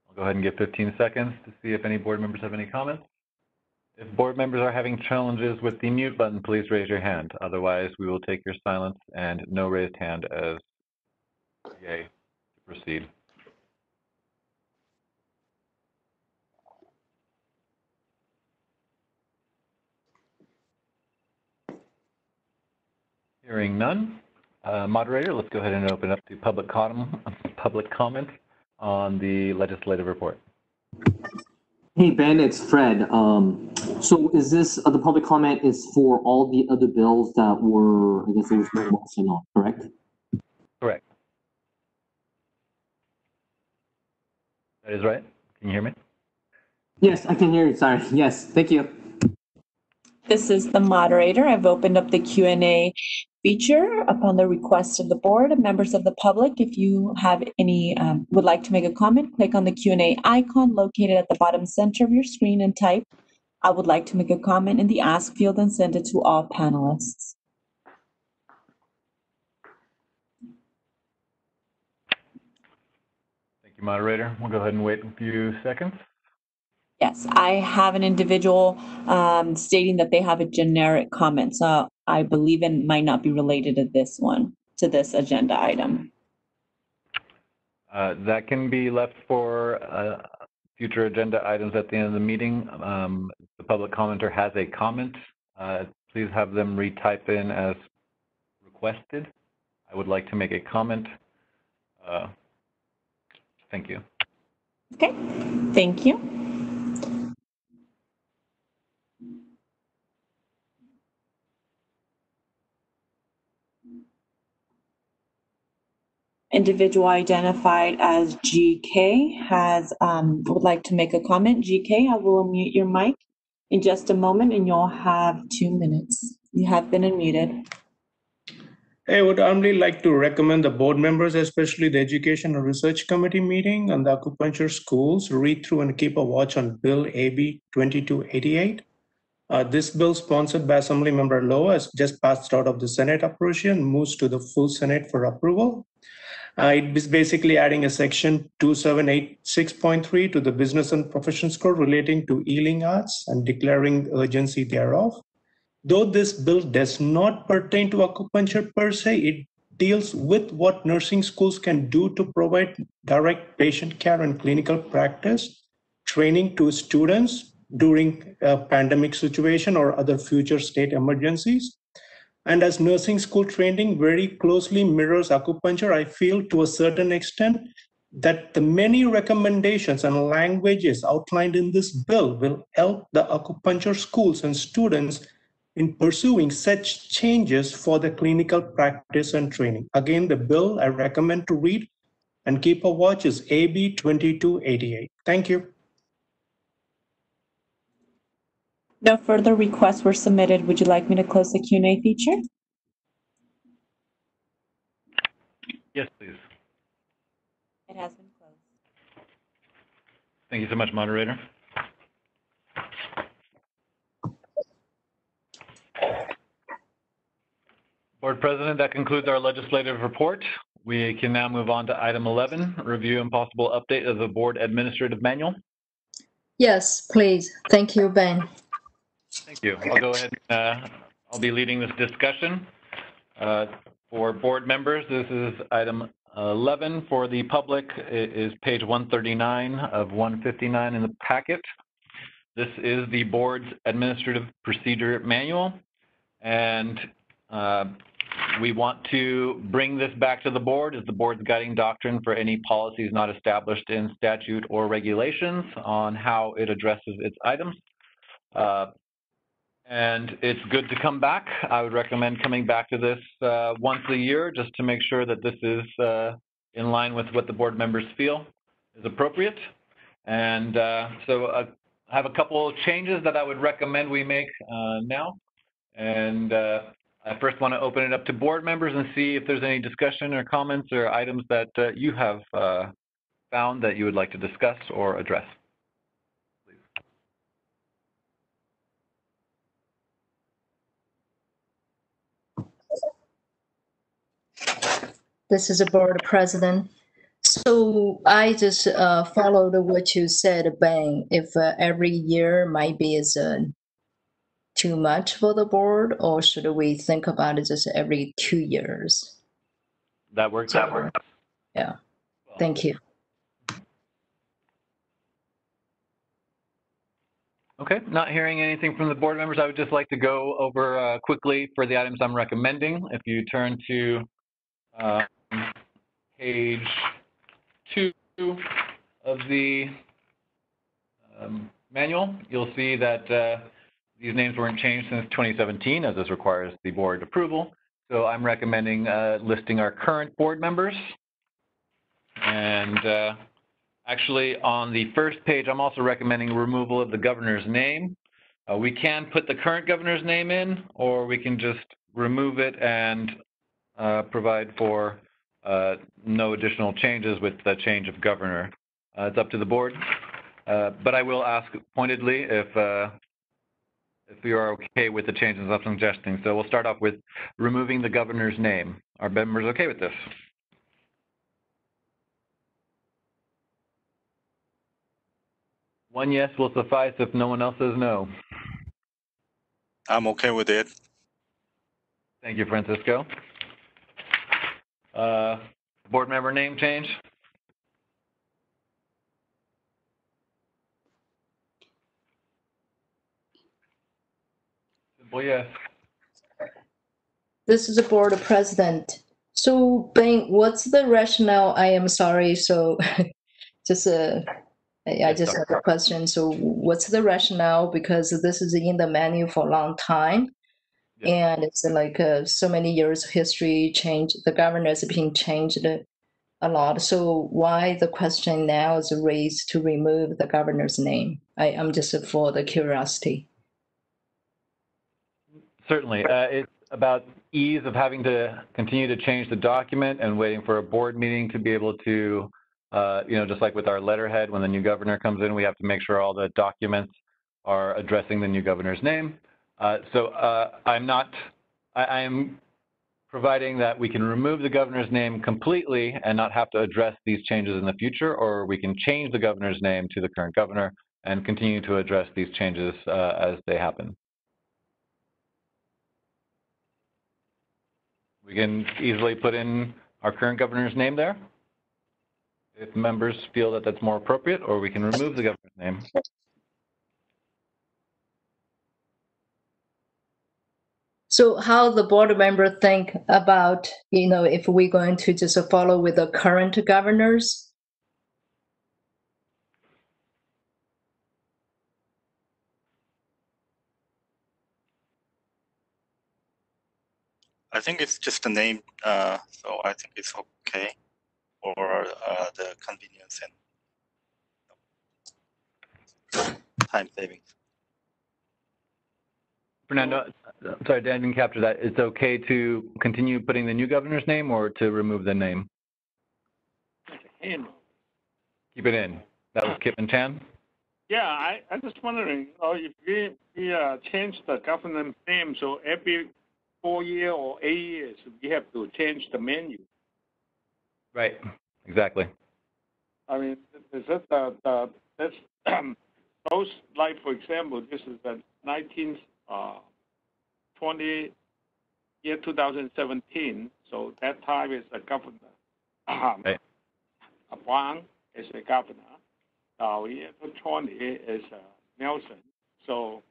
I'll go ahead and give 15 seconds to see if any board members have any comments. If board members are having challenges with the mute button, please raise your hand. Otherwise, we will take your silence and no raised hand as yay to proceed. Hearing none, moderator, let's go ahead and open up to public comment on the legislative report. Hey Ben, it's Fred. So is this the public comment is for all the other bills that were, I guess it was no motion on, correct? Correct. That is right. Can you hear me? Yes, I can hear you. Sorry. Yes, thank you. This is the moderator. I've opened up the Q&A feature upon the request of the board. Members of the public, if you have any, would like to make a comment, click on the Q&A icon located at the bottom center of your screen and type, I would like to make a comment in the ask field and send it to all panelists. Thank you, moderator. We'll go ahead and wait a few seconds. Yes, I have an individual stating that they have a generic comment, so I believe it might not be related to this one, to this agenda item. That can be left for future agenda items at the end of the meeting. The public commenter has a comment. Please have them retype in as requested. I would like to make a comment. Thank you. Okay, thank you. Individual identified as GK has would like to make a comment. GK, I will unmute your mic in just a moment and you'll have 2 minutes. You have been unmuted. I would only like to recommend the board members, especially the Education and Research Committee meeting on the acupuncture schools, read through and keep a watch on Bill AB 2288. This bill, sponsored by Assemblymember Lowe, has just passed out of the Senate appropriation and moves to the full Senate for approval. It is basically adding a section 2786.3 to the Business and Professions Code relating to healing arts and declaring urgency thereof. Though this bill does not pertain to acupuncture per se, it deals with what nursing schools can do to provide direct patient care and clinical practice training to students during a pandemic situation or other future state emergencies. And as nursing school training very closely mirrors acupuncture, I feel to a certain extent that the many recommendations and languages outlined in this bill will help the acupuncture schools and students in pursuing such changes for the clinical practice and training. Again, the bill I recommend to read and keep a watch is AB 2288. Thank you. No further requests were submitted. Would you like me to close the Q&A feature? Yes, please. It has been closed. Thank you so much, moderator. Board President, that concludes our legislative report. We can now move on to item 11, review and possible update of the board administrative manual. Yes, please. Thank you, Ben. Thank you. I'll go ahead and I'll be leading this discussion. For board members, this is item 11. For the public, it is page 139 of 159 in the packet. This is the board's administrative procedure manual, and we want to bring this back to the board as the board's guiding doctrine for any policies not established in statute or regulations on how it addresses its items. And it's good to come back. I would recommend coming back to this once a year just to make sure that this is in line with what the board members feel is appropriate. And so I have a couple of changes that I would recommend we make now. And I first want to open it up to board members and see if there's any discussion or comments or items that you have found that you would like to discuss or address. This is a board president. So I just followed what you said, Ben. If every year might be is too much for the board, or should we think about it just every 2 years? That works. Yeah. Thank you. Okay, not hearing anything from the board members, I would just like to go over quickly for the items I'm recommending. If you turn to page 2 of the manual, you'll see that these names weren't changed since 2017, as this requires the board approval. So I'm recommending listing our current board members. And actually, on the first page, I'm also recommending removal of the governor's name. We can put the current governor's name in, or we can just remove it and provide for no additional changes with the change of governor. It's up to the board. But I will ask pointedly if you are okay with the changes I'm suggesting. So we'll start off with removing the governor's name. Are members okay with this? One yes will suffice if no one else says no. I'm okay with it. Thank you, Francisco. Board member name change? Simple yes. This is a board president. So Ben, what's the rationale? I am sorry. So just I just have a question. So what's the rationale? Because this is in the menu for a long time. Yeah. And it's like so many years of history change. The governors have been changed a lot. So why the question now is raised to remove the governor's name? I'm just for the curiosity. Certainly. It's about ease of having to continue to change the document and waiting for a board meeting to be able to, just like with our letterhead, when the new governor comes in, we have to make sure all the documents are addressing the new governor's name. I am providing that we can remove the governor's name completely and not have to address these changes in the future, or we can change the governor's name to the current governor and continue to address these changes as they happen. We can easily put in our current governor's name there if members feel that that's more appropriate, or we can remove the governor's name. So how the board member think about, if we're going to just follow with the current governors? I think it's just a name, so I think it's okay for the convenience and time savings. Fernando, sorry, I didn't capture that. It's okay to continue putting the new governor's name or to remove the name? Keep it in. That was Kip and Chan? Yeah, I'm just wondering, if we change the governor's name, so every 4 years or 8 years, we have to change the menu. Right, exactly. I mean, is that that's those, like, for example, this is the 2017, so that time is the governor. Right. Brown is the governor. Year 20 is Nelson. So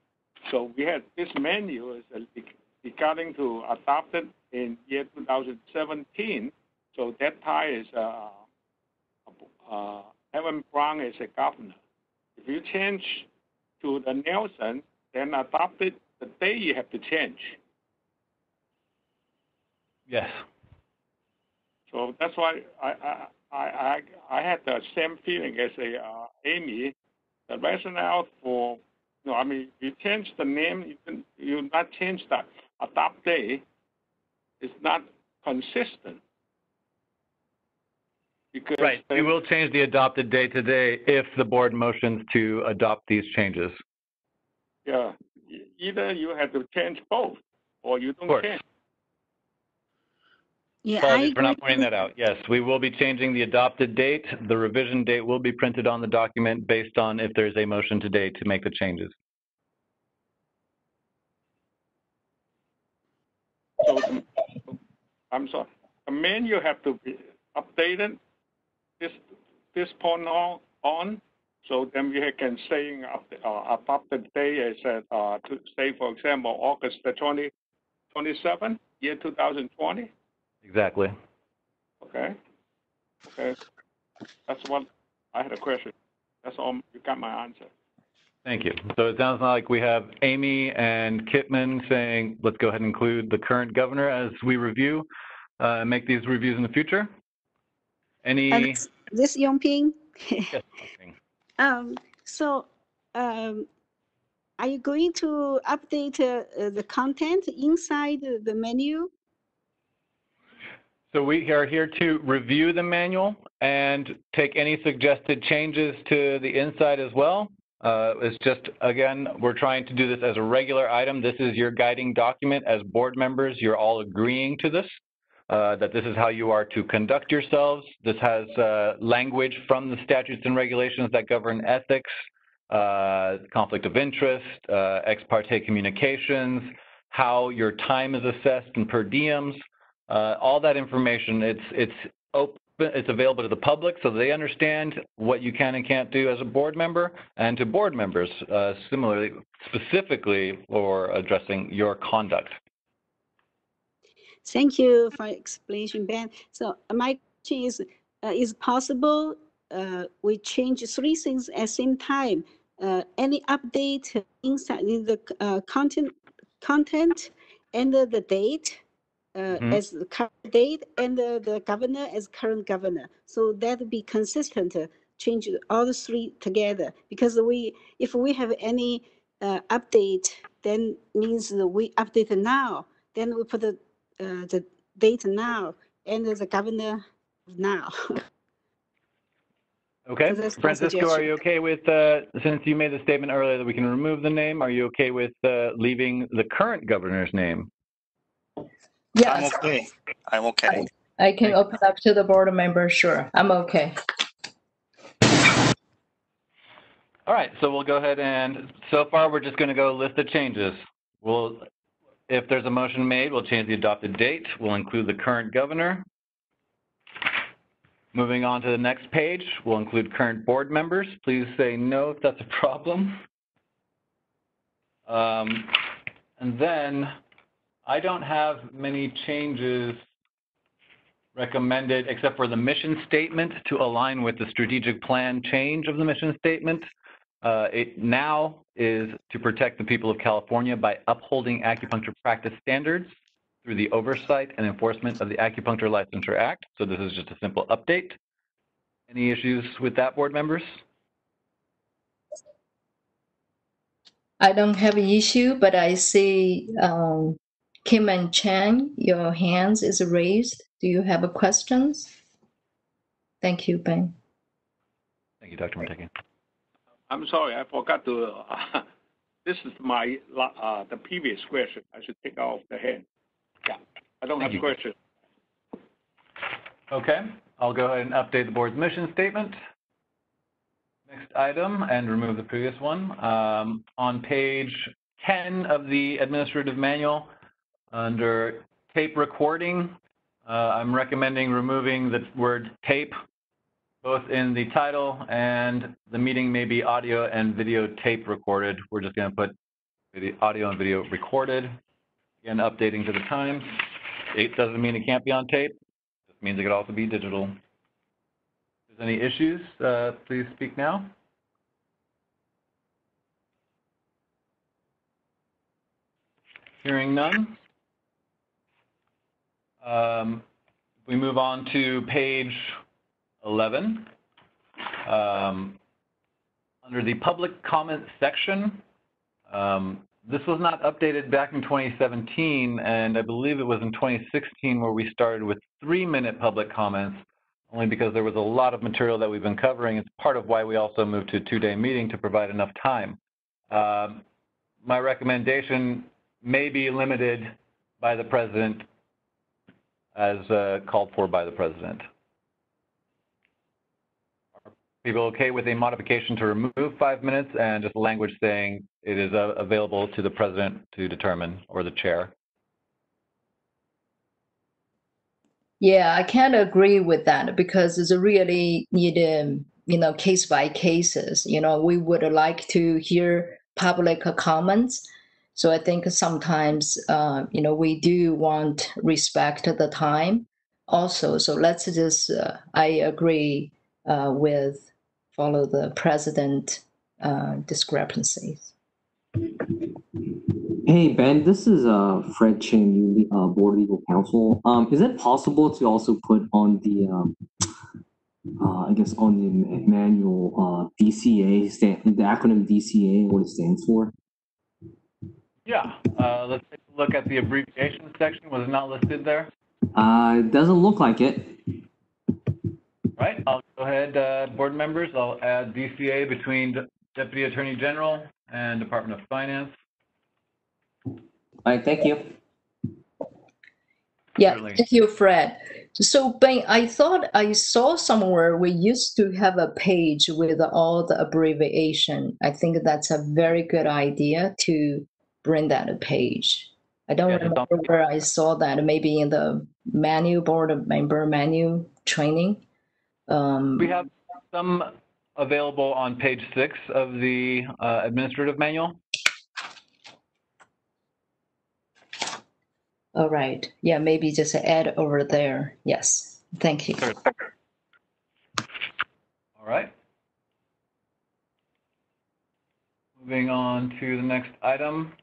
we had this menu is regarding to adopted in year 2017. So that time is Evan Brown is a governor. If you change to the Nelson, then adopted the day you have to change. Yes. So that's why I had the same feeling as Amy. The rationale for, you change the name, you not change the adopt day. It's not consistent. Because right. We will change the adopted day today if the board motions to adopt these changes. Yeah. Either you have to change both or you don't change. Yeah, Apologies for not pointing that out. Yes, we will be changing the adopted date. The revision date will be printed on the document based on if there's a motion today to make the changes. So I'm sorry. The menu have to be updated this point on. So then we can say about the day is to say, for example, August the 27th, year 2020. Exactly. Okay. Okay. That's what I had a question. That's all. You got my answer. Thank you. So it sounds like we have Amy and Kitman saying, let's go ahead and include the current governor as we review, make these reviews in the future. Any? This Yongping. Yes. So, are you going to update the content inside the menu? So we are here to review the manual and take any suggested changes to the inside as well. It's just, again, we're trying to do this as a regular item. This is your guiding document. As board members, you're all agreeing to this, that this is how you are to conduct yourselves. This has language from the statutes and regulations that govern ethics, conflict of interest, ex-parte communications, how your time is assessed and per diems. All that information, it's open, it's available to the public so they understand what you can and can't do as a board member, and to board members similarly, specifically for addressing your conduct. Thank you for explanation, Ben. So my question is possible we change three things at the same time? Any update inside the content and the date as the current date and the governor as current governor. So that would be consistent, change all the three together. Because if we have any update, then means that we update now. Then we put the date now and the governor now. Okay, So Francisco, are you okay with, since you made the statement earlier that we can remove the name, are you okay with leaving the current governor's name? Yes. I'm okay. I'm okay. I can open up to the board member, sure. I'm okay. All right, so we'll go ahead and, so far we're just going to go list the changes. If there's a motion made, we'll change the adopted date. We'll include the current governor. Moving on to the next page, we'll include current board members. Please say no if that's a problem. And then I don't have many changes recommended except for the mission statement to align with the strategic plan change of the mission statement. It now is to protect the people of California by upholding acupuncture practice standards through the oversight and enforcement of the Acupuncture Licensure Act. So this is just a simple update. Any issues with that, board members? I don't have an issue, but I see Kim and Chan, your hands is raised. Do you have a questions? Thank you, Ben. Thank you, Dr. Mateki. I'm sorry, I forgot to. This is my the previous question. I should take off the hand. Yeah, I don't have a question. Okay, I'll go ahead and update the board's mission statement. Next item, and remove the previous one. On page 10 of the administrative manual, under tape recording, I'm recommending removing the word tape, both in the title and the meeting may be audio and video tape recorded. We're just going to put the audio and video recorded. Again, updating to the times. It doesn't mean it can't be on tape. It just means it could also be digital. If there's any issues, please speak now. Hearing none. We move on to page 11. Under the public comment section, this was not updated back in 2017, and I believe it was in 2016 where we started with 3-minute public comments, only because there was a lot of material that we've been covering. It's part of why we also moved to a 2-day meeting to provide enough time. My recommendation may be limited by the president as called for by the president. Are people okay with a modification to remove 5 minutes and just language saying it is available to the president to determine, or the chair? Yeah, I can't agree with that because it's really need, case by cases. We would like to hear public comments. So I think sometimes, we do want respect the time also. So let's just, I agree with follow the president discrepancies. Hey, Ben, this is Fred Chen, Board Legal Counsel. Is it possible to also put on the, I guess, on the manual DCA, the acronym DCA, what it stands for? Yeah, let's take a look at the abbreviation section. Was it not listed there? It doesn't look like it. Right, I'll go ahead, board members. I'll add DCA between Deputy Attorney General and Department of Finance. All right, thank you. Yeah, Certainly. thank you, Fred. So, Ben, I thought I saw somewhere we used to have a page with all the abbreviation. I think that's a very good idea to bring that page. I don't remember where I saw that, maybe in the manual, board member manual training. We have some available on page 6 of the administrative manual. All right. Yeah, maybe just add over there. Yes. Thank you. Sure. All right. Moving on to the next item.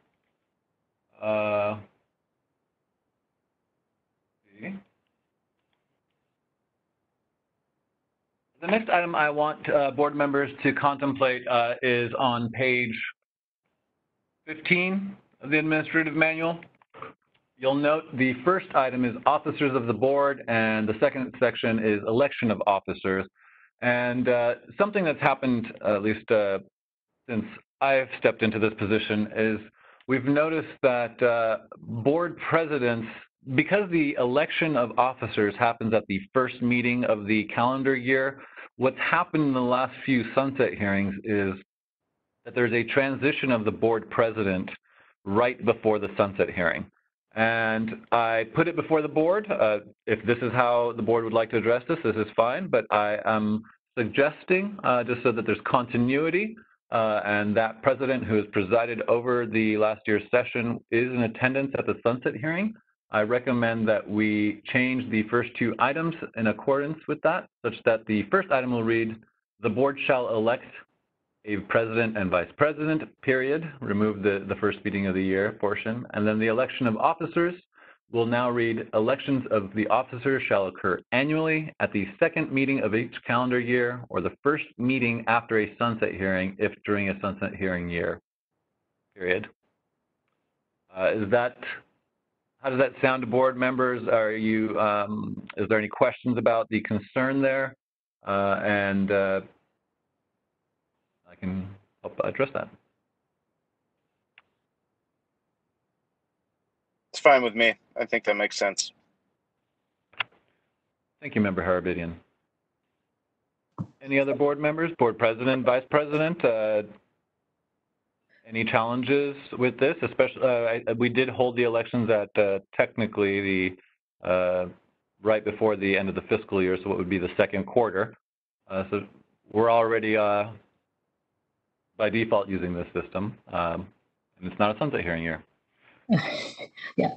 The next item I want board members to contemplate is on page 15 of the administrative manual. You'll note the first item is officers of the board, and the second section is election of officers. And something that's happened, at least since I've stepped into this position, is we've noticed that board presidents, because the election of officers happens at the first meeting of the calendar year, what's happened in the last few sunset hearings is that there's a transition of the board president right before the sunset hearing. And I put it before the board. If this is how the board would like to address this, this is fine, but I am suggesting, just so that there's continuity, and that president who has presided over the last year's session is in attendance at the sunset hearing, I recommend that we change the first 2 items in accordance with that, such that the first item will read, the board shall elect a president and vice president, period, remove the first meeting of the year portion, and then the election of officers will now read, elections of the officers shall occur annually at the second meeting of each calendar year or the first meeting after a sunset hearing if during a sunset hearing year, period. How does that sound to board members? Are you, is there any questions about the concern there? I can help address that. It's fine with me. I think that makes sense. Thank you, Member Harabidian. Any other board members, board president, vice president? Any challenges with this? Especially, we did hold the elections at technically the right before the end of the fiscal year, so it would be the second quarter. So we're already by default using this system, and it's not a sunset hearing year. Yeah.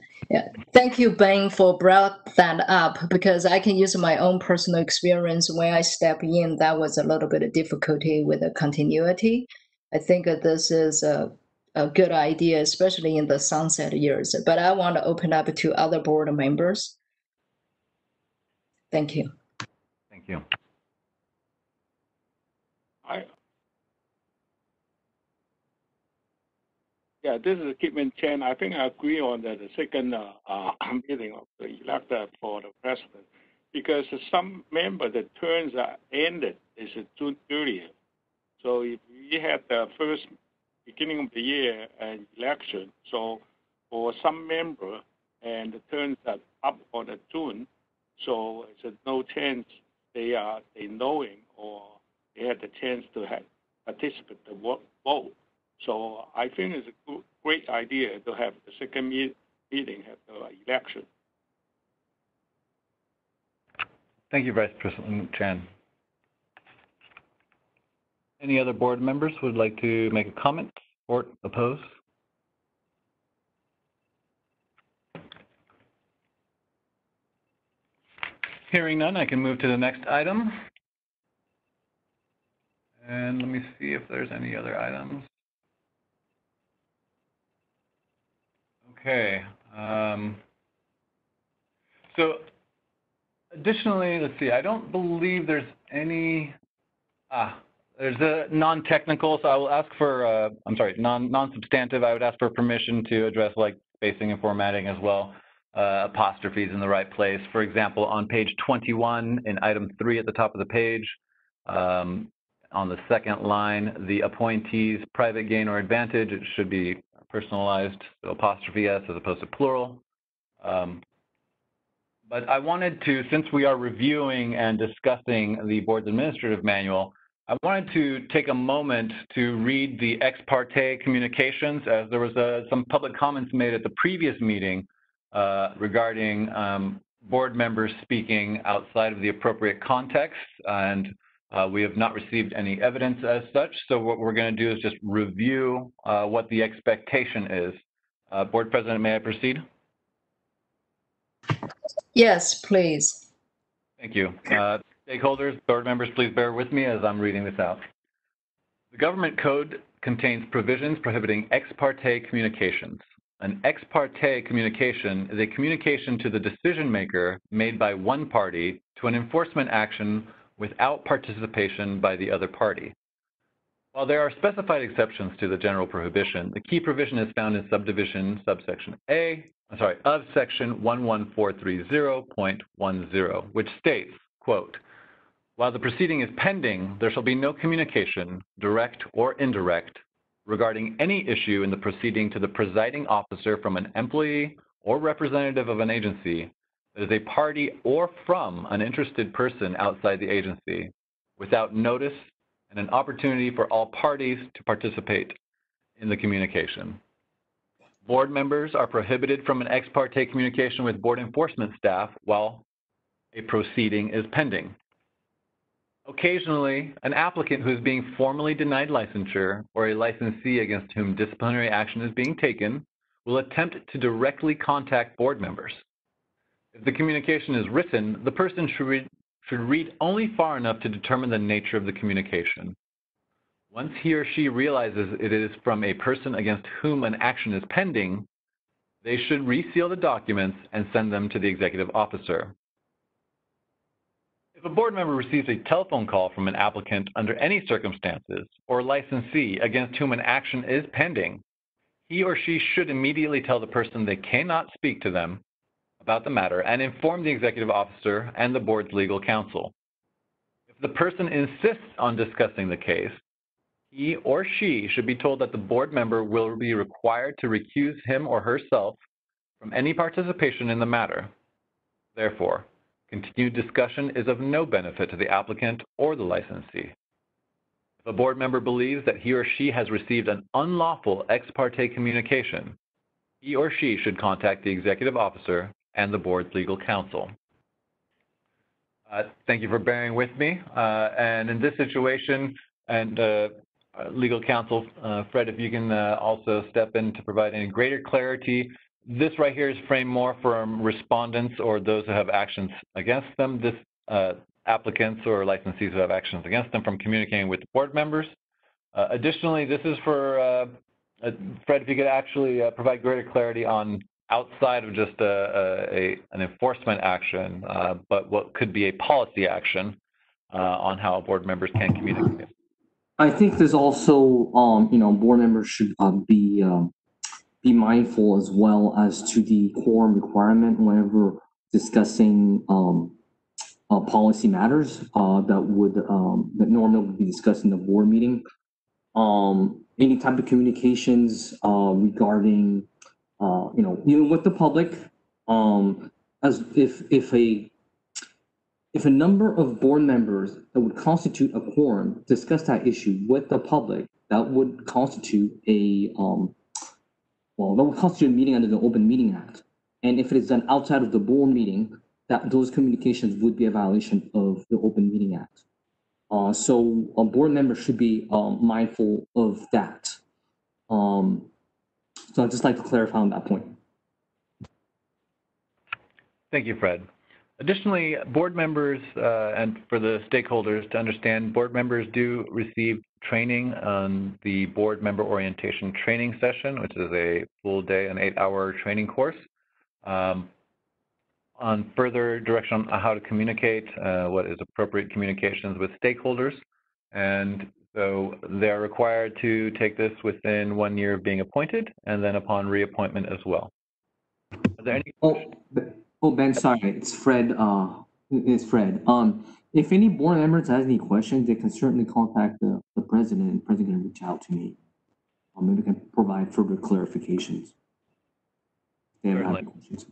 Thank you, Ben, for brought that up, because I can use my own personal experience. When I step in, that was a little bit of difficulty with the continuity. I think this is a good idea, especially in the sunset years. But I want to open up to other board members. Thank you. Thank you. Yeah, this is Kipman Chen. I think I agree on the second meeting of the elected for the president, because some member the terms are ended is June 30th. So if we had the first beginning of the year election, so for some member and the terms that up on the June, so it's no chance they knowing or they had the chance to have participate the vote. So I think it's a great idea to have the second meeting at the election. Thank you, Vice President Chan. Any other board members would like to make a comment or oppose? Hearing none, I can move to the next item. And let me see if there's any other items. Okay. So additionally, let's see, I don't believe there's any, there's a non-technical, so I will ask for, I'm sorry, non-substantive, I would ask for permission to address like spacing and formatting as well, apostrophes in the right place. For example, on page 21 in item 3 at the top of the page, on the second line, the appointee's private gain or advantage, it should be personalized, so apostrophe S as opposed to plural. But I wanted to, since we are reviewing and discussing the board's administrative manual, I wanted to take a moment to read the ex-parte communications, as there was some public comments made at the previous meeting regarding board members speaking outside of the appropriate context, and we have not received any evidence as such. So what we're going to do is just review what the expectation is. Board President, may I proceed? Yes, please. Thank you. Stakeholders, board members, please bear with me as I'm reading this out. The government code contains provisions prohibiting ex parte communications. An ex parte communication is a communication to the decision maker made by one party to an enforcement action without participation by the other party. While there are specified exceptions to the general prohibition, the key provision is found in subdivision subsection A, of section 11430.10, which states, quote, while the proceeding is pending, there shall be no communication, direct or indirect, regarding any issue in the proceeding to the presiding officer from an employee or representative of an agency that is a party or from an interested person outside the agency, without notice and an opportunity for all parties to participate in the communication. Board members are prohibited from an ex parte communication with board enforcement staff while a proceeding is pending. Occasionally, an applicant who is being formally denied licensure or a licensee against whom disciplinary action is being taken will attempt to directly contact board members. If the communication is written, the person should read only far enough to determine the nature of the communication. Once he or she realizes it is from a person against whom an action is pending, they should reseal the documents and send them to the executive officer. If a board member receives a telephone call from an applicant under any circumstances or licensee against whom an action is pending, he or she should immediately tell the person they cannot speak to them about the matter and inform the executive officer and the board's legal counsel. If the person insists on discussing the case, he or she should be told that the board member will be required to recuse him or herself from any participation in the matter. Therefore, continued discussion is of no benefit to the applicant or the licensee. If a board member believes that he or she has received an unlawful ex parte communication, he or she should contact the executive officer and the board's legal counsel. Thank you for bearing with me. And in this situation, and legal counsel, Fred, if you can also step in to provide any greater clarity. This right here is framed more from respondents or those who have actions against them. This applicants or licensees who have actions against them from communicating with the board members. Additionally, this is for, Fred, if you could actually provide greater clarity on outside of just an enforcement action, but what could be a policy action on how board members can communicate. I think there's also, board members should be mindful as well as to the quorum requirement whenever discussing policy matters that normally would be discussed in the board meeting. Any type of communications regarding, even with the public, as if a number of board members that would constitute a quorum discuss that issue with the public, that would constitute a meeting under the Open Meeting Act. And if it is done outside of the board meeting, that those communications would be a violation of the Open Meeting Act. So a board member should be mindful of that. So I'd just like to clarify on that point. Thank you, Fred. Additionally, board members and for the stakeholders to understand, board members do receive training on the board member orientation training session, which is a full day, an 8-hour training course. On further direction on how to communicate, what is appropriate communications with stakeholders. And so they're required to take this within 1 year of being appointed and then upon reappointment as well. Are there any Oh, Ben, sorry, it's Fred. It's Fred. If any board members has any questions, they can certainly contact the president. The president can reach out to me. Maybe can provide further clarifications. They have any questions.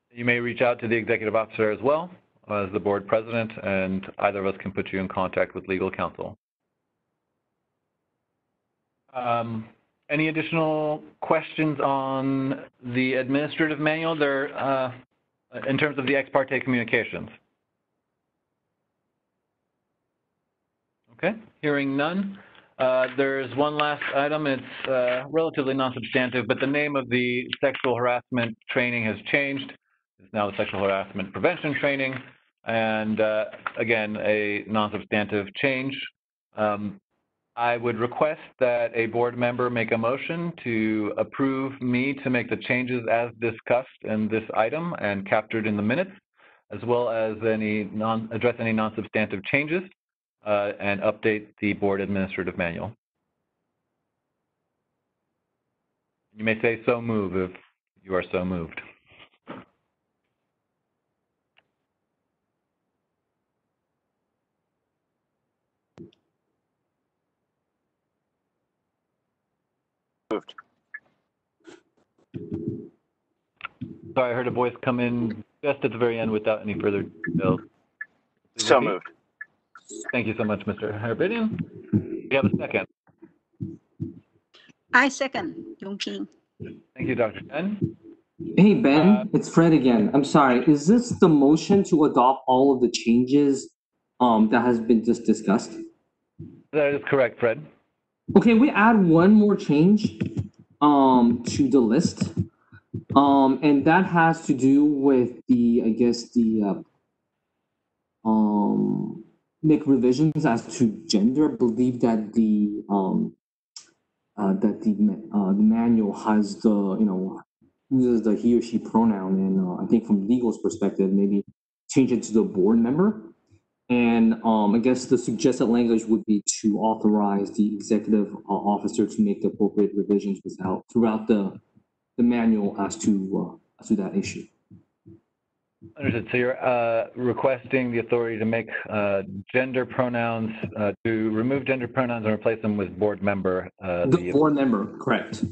You may reach out to the executive officer as well as the board president, and either of us can put you in contact with legal counsel. Any additional questions on the administrative manual there in terms of the ex-parte communications? Okay, hearing none. There's one last item. It's relatively non-substantive, but the name of the sexual harassment training has changed. It's now the sexual harassment prevention training, and again, a non-substantive change. I would request that a board member make a motion to approve me to make the changes as discussed in this item and captured in the minutes, as well as address any non-substantive changes and update the board administrative manual. You may say so move if you are so moved. Moved. Sorry, I heard a voice come in just at the very end without any further details. So moved. Thank you so much, Mr. Herbedian. We have a second. I second, Yongping. Thank you, Dr. Chen. Hey, Ben, it's Fred again. I'm sorry. Is this the motion to adopt all of the changes that has been just discussed? That is correct, Fred. Okay, we add one more change to the list. And that has to do with make revisions as to gender. I believe that the manual has uses the he or she pronoun, and I think from legal's perspective, maybe change it to the board member. And I guess the suggested language would be to authorize the executive officer to make the appropriate revisions throughout the manual as to that issue. Understood. So you're requesting the authority to make gender pronouns, to remove gender pronouns and replace them with board member. The board member, correct.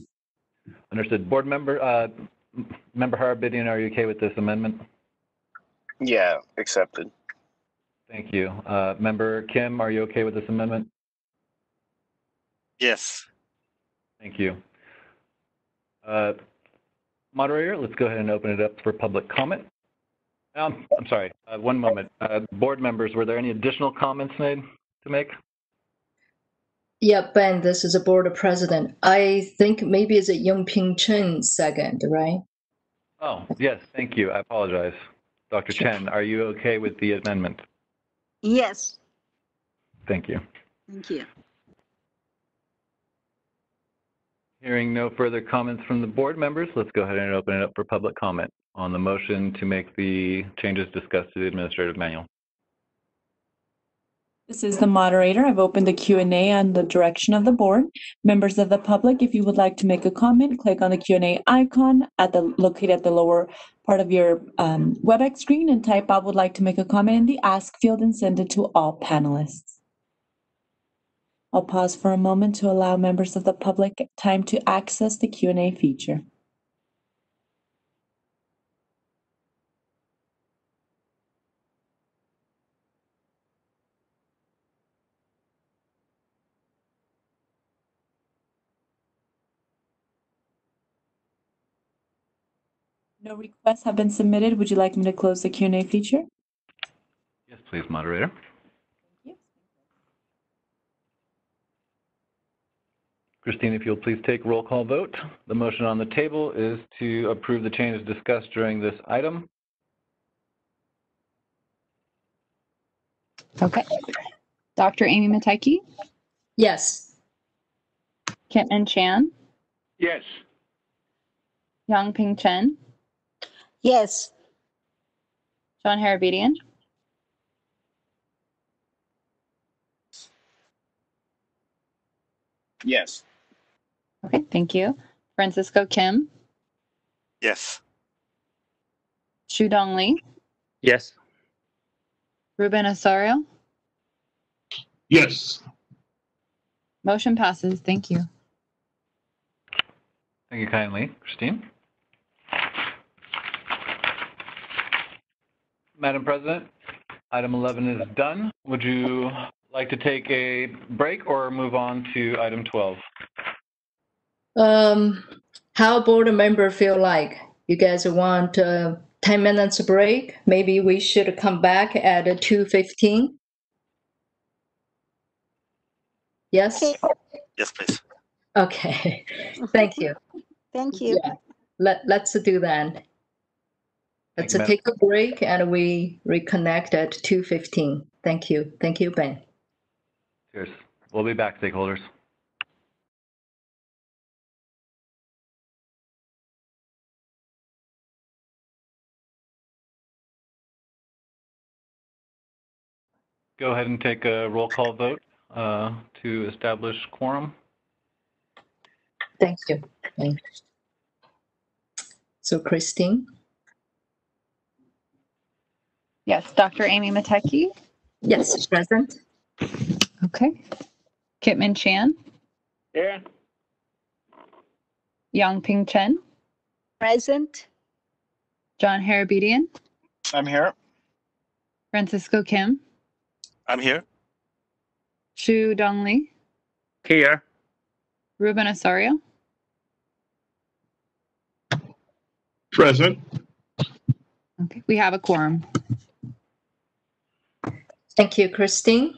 Understood. Board member, Member Harabidian, are you okay with this amendment? Yeah, accepted. Thank you. Member Kim, are you okay with this amendment? Yes. Thank you. Moderator, let's go ahead and open it up for public comment. I'm sorry, one moment. Board members, were there any additional comments made to make? Yeah, Ben, this is a board president. I think maybe it's a Yongping Chen second, right? Oh, yes, thank you. I apologize. Dr. Chen, are you okay with the amendment? Yes. Thank you. Thank you. Hearing no further comments from the board members, let's go ahead and open it up for public comment on the motion to make the changes discussed to the administrative manual. This is the moderator. I've opened the Q&A on the direction of the board. Members of the public, if you would like to make a comment, click on the Q&A icon located at the lower part of your WebEx screen and type "I would like to make a comment" in the Ask field and send it to all panelists. I'll pause for a moment to allow members of the public time to access the Q&A feature. No requests have been submitted. Would you like me to close the Q&A feature? Yes, please, moderator. Thank you. Christine, if you'll please take roll call vote. The motion on the table is to approve the changes discussed during this item. Okay. Dr. Amy Matejki, Yes. Kitman Chan, Yes. Yangping Chen, Yes. John Harabedian, Yes. okay, thank you. Francisco Kim, Yes. Shudong Lee, Yes. Ruben Osorio. Yes. Motion passes. Thank you. Thank you kindly, Christine. Madam President, item 11 is done. Would you like to take a break or move on to item 12? How board member feel like? You guys want 10 minutes break? Maybe we should come back at 2:15. Yes? Okay. Yes, please. Okay. Thank you. Thank you. Yeah. Let's do that. Let's Thank you, take a break and we reconnect at 2:15. Thank you. Thank you, Ben. Cheers. We'll be back, stakeholders. Go ahead and take a roll call vote to establish quorum. Thank you. So Christine? Yes, Dr. Amy Matejki. Yes, present. Okay. Kitman Chan, Yeah. Yangping Chen, Present. John Harabedian, I'm here. Francisco Kim, I'm here. Shudong Lee, Here. Ruben Osorio. Present. Okay, we have a quorum. Thank you, Christine.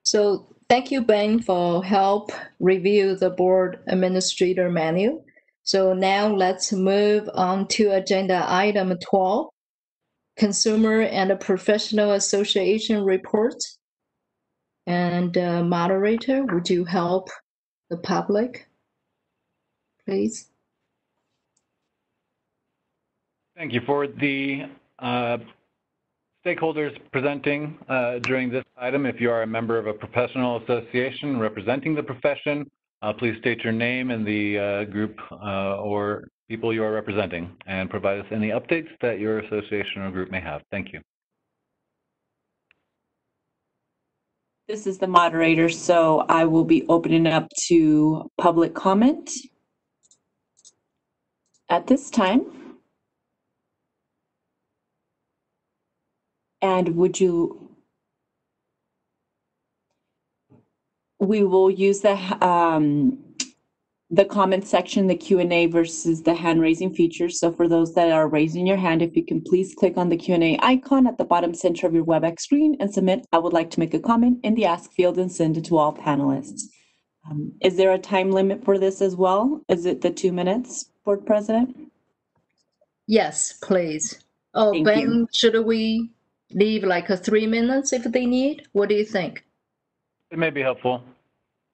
So thank you, Ben, for help review the board administrator manual. So now let's move on to agenda item 12, Consumer and Professional Association reports. And moderator, would you help the public, please? Thank you. For the stakeholders presenting during this item, if you are a member of a professional association representing the profession, please state your name and the group or people you are representing and provide us any updates that your association or group may have. Thank you. This is the moderator, so I will be opening up to public comment at this time. And we will use the comment section, the Q&A versus the hand raising feature. So for those that are raising your hand, if you can please click on the Q&A icon at the bottom center of your WebEx screen and submit, I would like to make a comment in the ask field and send it to all panelists. Is there a time limit for this as well? Is it the 2 minutes, Board President? Yes, please. Oh, Thank Ben, you. should we leave like 3 minutes if they need? What do you think? It may be helpful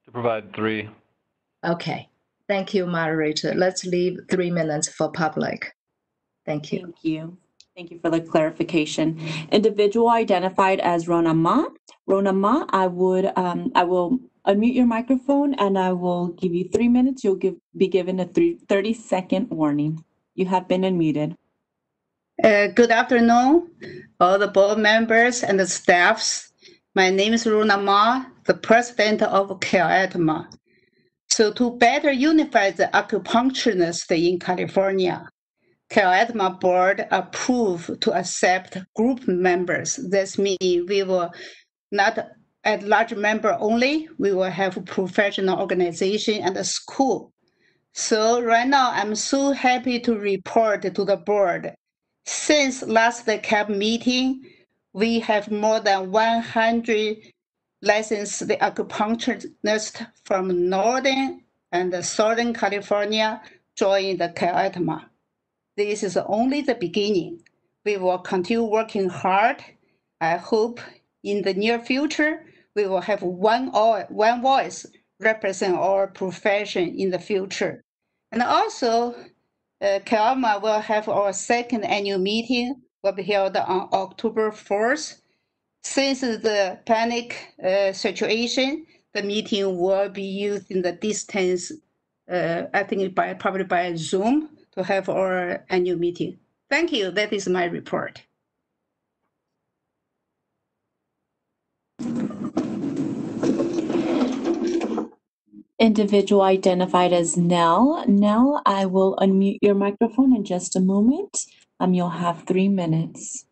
to provide 3. Okay. Thank you, moderator. Let's leave 3 minutes for public. Thank you. Thank you. Thank you for the clarification. Individual identified as Rona Ma. Rona Ma, I will unmute your microphone and I will give you 3 minutes. You'll be given a 30-second warning. You have been unmuted. Good afternoon, all the board members and the staffs. My name is Rona Ma, the president of CAETMA. So to better unify the acupuncturists in California, CAETMA board approved to accept group members. This means we will not at large member only, we will have professional organization and a school. So right now, I'm so happy to report to the board. Since last CAP meeting, we have more than 100 licensed acupuncturists from Northern and Southern California join the CAETMA. This is only the beginning. We will continue working hard. I hope in the near future, we will have one voice represent our profession in the future. And also, CAETMA will have our second annual meeting, will be held on October 4th. Since the panic situation, the meeting will be used in the distance, I think probably by Zoom to have our annual meeting. Thank you. That is my report. Individual identified as Nell. Nell, I will unmute your microphone in just a moment. You'll have 3 minutes.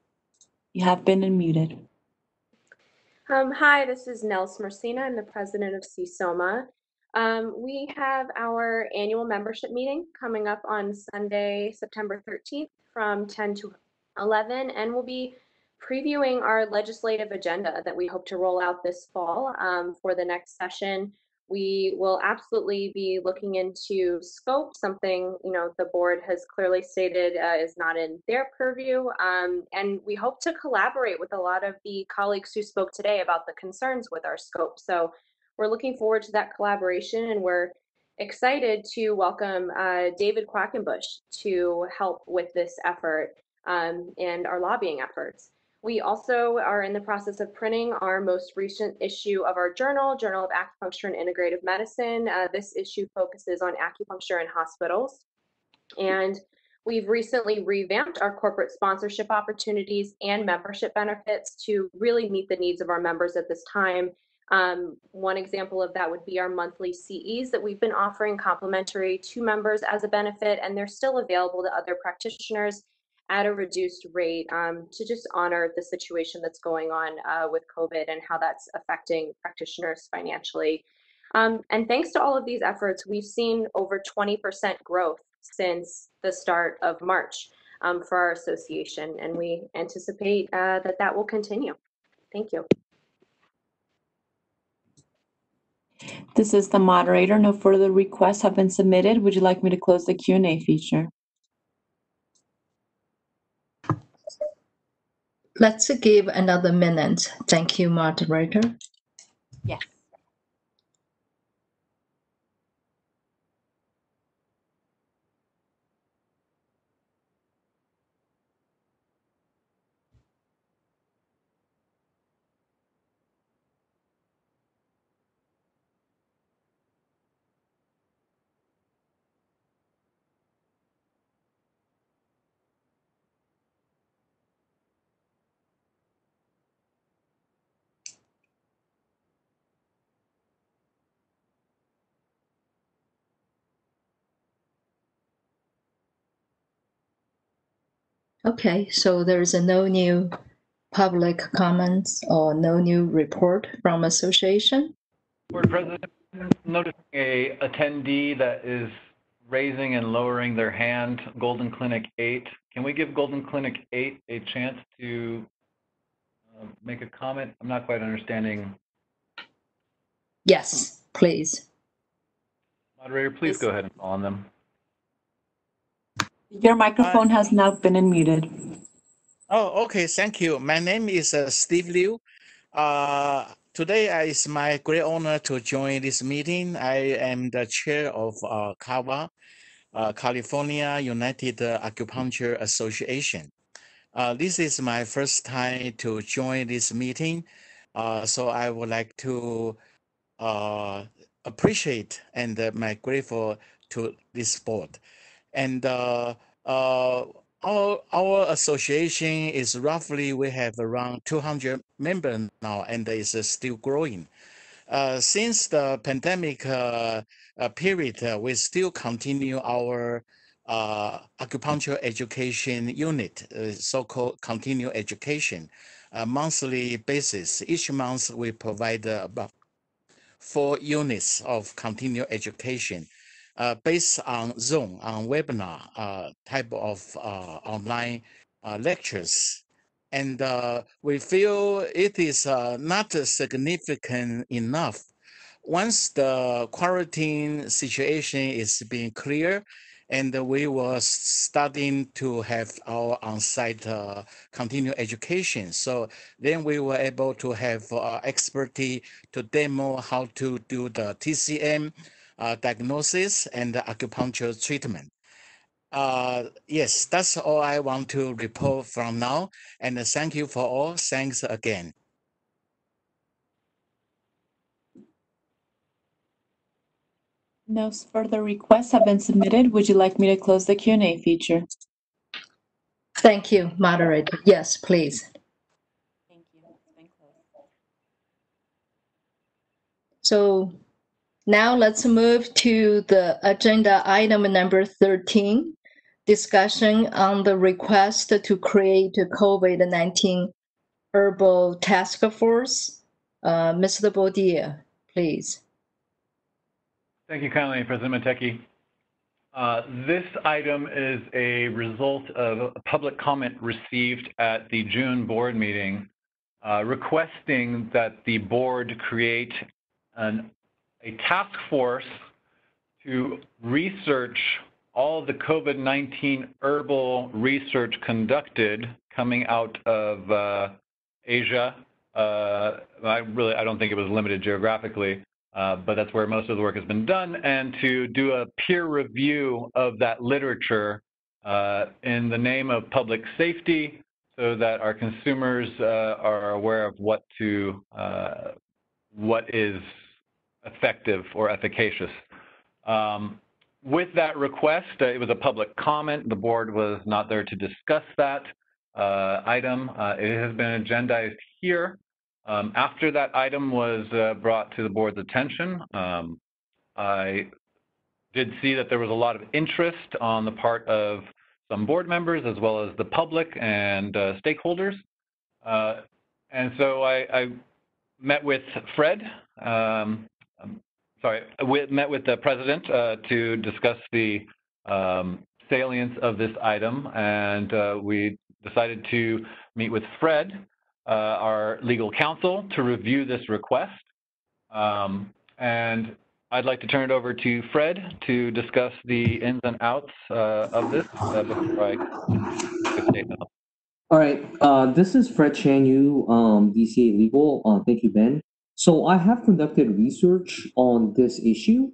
You have been unmuted. Hi, this is Nels Mercina. I'm the president of CSOMA. We have our annual membership meeting coming up on Sunday, September 13th from 10 to 11, and we'll be previewing our legislative agenda that we hope to roll out this fall for the next session. We will absolutely be looking into scope, something the board has clearly stated is not in their purview, and we hope to collaborate with a lot of the colleagues who spoke today about the concerns with our scope. So we're looking forward to that collaboration, and we're excited to welcome David Quackenbush to help with this effort and our lobbying efforts. We also are in the process of printing our most recent issue of our journal, Journal of Acupuncture and Integrative Medicine. This issue focuses on acupuncture in hospitals. And we've recently revamped our corporate sponsorship opportunities and membership benefits to really meet the needs of our members at this time. One example of that would be our monthly CEs that we've been offering complimentary to members as a benefit, and they're still available to other practitioners at a reduced rate to just honor the situation that's going on with COVID and how that's affecting practitioners financially. And thanks to all of these efforts, we've seen over 20% growth since the start of March for our association, and we anticipate that will continue. Thank you. This is the moderator. No further requests have been submitted. Would you like me to close the Q&A feature? Let's give another minute. Thank you, moderator. Yes. Okay, so there's no new public comments or no new report from association? Board President, noticing a attendee that is raising and lowering their hand, Golden Clinic 8. Can we give Golden Clinic 8 a chance to make a comment? I'm not quite understanding. Yes, please. Moderator, please go ahead and call on them. Your microphone has now been unmuted. Oh, okay. Thank you. My name is Steve Liu. Today is my great honor to join this meeting. I am the chair of CAVA, California United Acupuncture Association. This is my first time to join this meeting, so I would like to appreciate and my grateful to this board. And our association is roughly, we have around 200 members now, and is still growing. Since the pandemic period, we still continue our acupuncture education unit, so-called continue education, monthly basis. Each month we provide about 4 units of continuing education. based on Zoom, on webinar type of online lectures. And we feel it is not significant enough. Once the quarantine situation is being clear, and we were starting to have our on-site continuing education. So then we were able to have Ex-Parte to demo how to do the TCM diagnosis and the acupuncture treatment. Yes, that's all I want to report from now. And thank you for all. Thanks again. No further requests have been submitted. Would you like me to close the Q&A feature? Thank you, moderator. Yes, please. Thank you. It's been closed. So now let's move to the agenda item number 13, discussion on the request to create a COVID-19 Herbal Task Force. Mr. Baudier, please. Thank you kindly, President Mateki. This item is a result of a public comment received at the June board meeting requesting that the board create a task force to research all of the COVID-19 herbal research conducted coming out of Asia. I don't think it was limited geographically, but that's where most of the work has been done, and to do a peer review of that literature in the name of public safety so that our consumers are aware of what is effective or efficacious. With that request, it was a public comment. The board was not there to discuss that item. It has been agendized here. After that item was brought to the board's attention, I did see that there was a lot of interest on the part of some board members as well as the public and stakeholders. And so I met with Fred, met with the president to discuss the salience of this item, and we decided to meet with Fred, our legal counsel, to review this request. And I'd like to turn it over to Fred to discuss the ins and outs of this before I make a statement. All right, this is Fred Chanyu, DCA Legal. Thank you, Ben. So I have conducted research on this issue,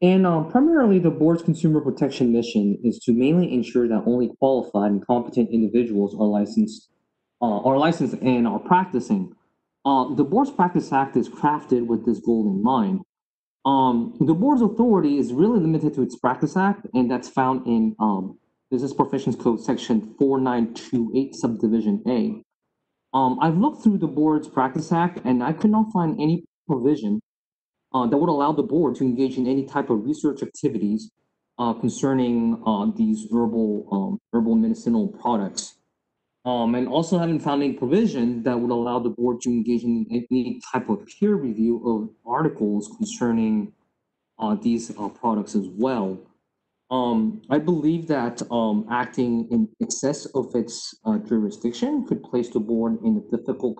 and primarily the board's consumer protection mission is to mainly ensure that only qualified and competent individuals are licensed and are practicing. The board's Practice Act is crafted with this goal in mind. The board's authority is really limited to its Practice Act, and that's found in Business Professions Code section 4928 subdivision A. I've looked through the board's Practice Act, and I could not find any provision that would allow the board to engage in any type of research activities concerning these herbal medicinal products. And also haven't found any provision that would allow the board to engage in any type of peer review of articles concerning these products as well. I believe that acting in excess of its jurisdiction could place the board in a difficult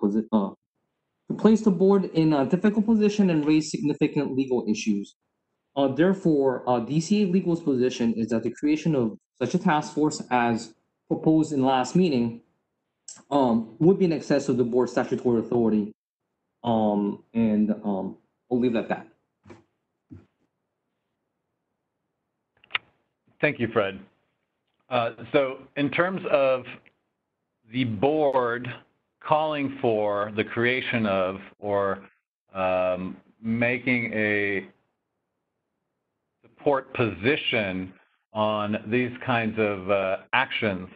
position. And raise significant legal issues. Therefore, DCA Legal's position is that the creation of such a task force as proposed in last meeting would be in excess of the board's statutory authority. We'll leave it at that. Thank you, Fred. So in terms of the board calling for the creation of or making a support position on these kinds of actions,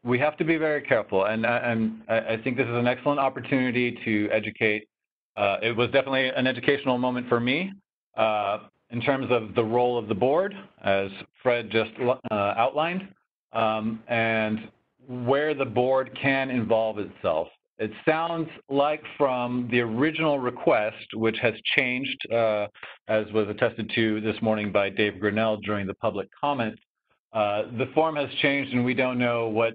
we have to be very careful. And I think this is an excellent opportunity to educate. It was definitely an educational moment for me. In terms of the role of the board, as Fred just outlined, and where the board can involve itself. It sounds like from the original request, which has changed, as was attested to this morning by Dave Grinnell during the public comment, the form has changed and we don't know what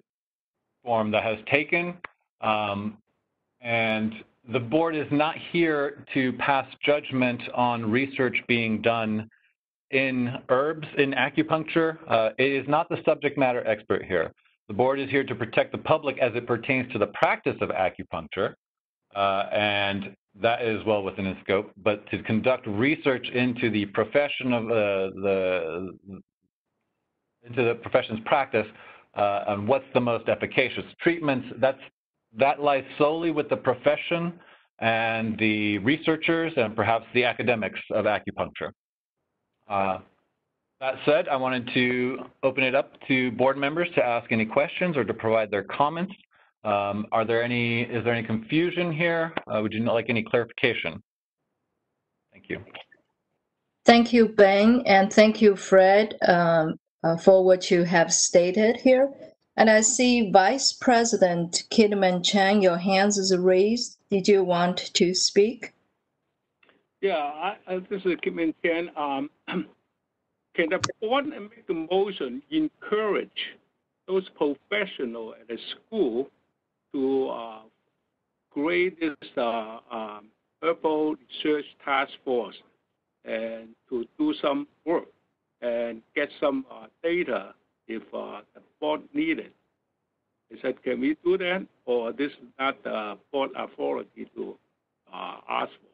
form that has taken. And the board is not here to pass judgment on research being done in herbs, in acupuncture. It is not the subject matter expert here. The board is here to protect the public as it pertains to the practice of acupuncture, and that is well within its scope, but to conduct research into the profession of into the profession's practice on what's the most efficacious treatments, that lies solely with the profession and the researchers and perhaps the academics of acupuncture. That said, I wanted to open it up to board members to ask any questions or to provide their comments. Is there any confusion here? Would you like any clarification? Thank you. Thank you, Ben, and thank you, Fred, for what you have stated here. And I see Vice President Kidman Chang, your hands is raised. Did you want to speak? Yeah, this is Kidman Chang. Can the board make a motion encourage those professionals at the school to create this herbal research task force and to do some work and get some data if the board needed? Is that, can we do that, or this is not the board authority to ask for?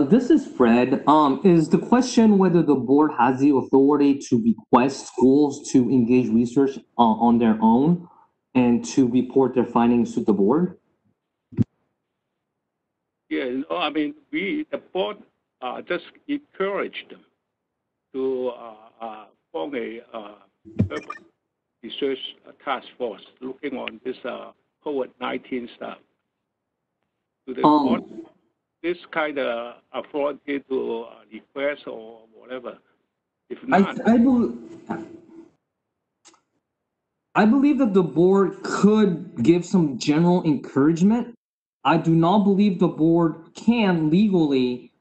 This is Fred. Is the question whether the board has the authority to request schools to engage research on their own and to report their findings to the board? Yeah, no, I mean, the board just encouraged them to form a research task force looking on this COVID-19 stuff. Do the board this kind of authority to request or whatever? If not, I believe that the board could give some general encouragement. I do not believe the board can legally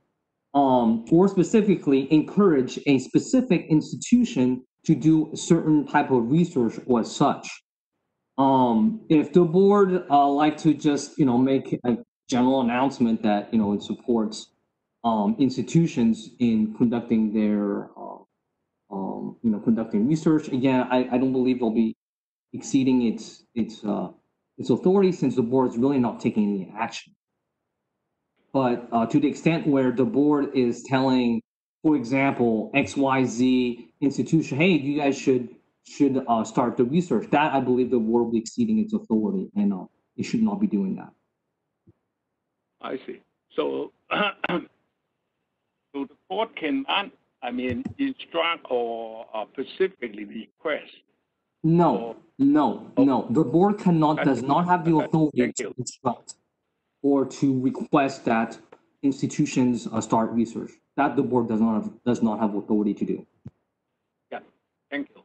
or specifically encourage a specific institution to do a certain type of research or such. If the board like to just make a general announcement that it supports institutions in conducting their conducting research, again, I don't believe they'll be exceeding its authority, since the board is really not taking any action. But to the extent where the board is telling, for example, XYZ institution, hey, you guys should start the research, that I believe the board will be exceeding its authority, and it should not be doing that. I see. So, so the board cannot, I mean, instruct or specifically request. No. The board does not have the authority to instruct or to request that institutions start research. That the board does not have authority to do. Yeah. Thank you.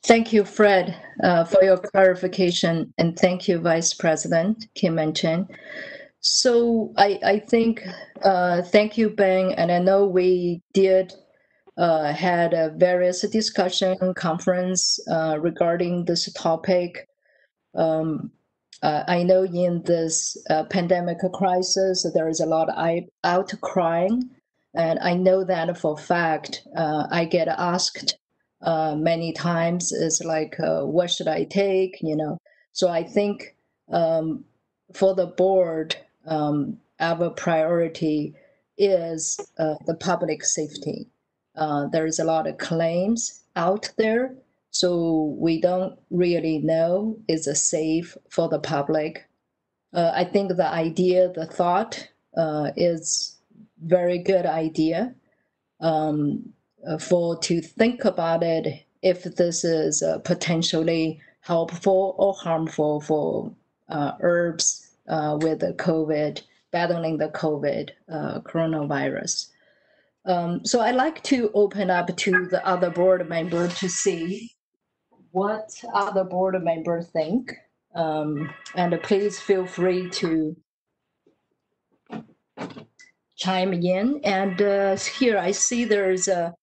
Thank you, Fred, for your clarification, and thank you, Vice President Kim and Chen. So I think, thank you, Ben, and I know we did had a various discussion conference regarding this topic. I know in this pandemic crisis, there is a lot of outcrying, and I know that for a fact. I get asked many times, is like, what should I take? So I think for the board, our priority is the public safety. There is a lot of claims out there, so we don't really know is it safe for the public. I think the idea, the thought is very good idea to think about it, if this is potentially helpful or harmful for herbs with the COVID, battling the COVID coronavirus. So I'd like to open up to the other board member to see what other board members think. And please feel free to chime in. And here I see there's a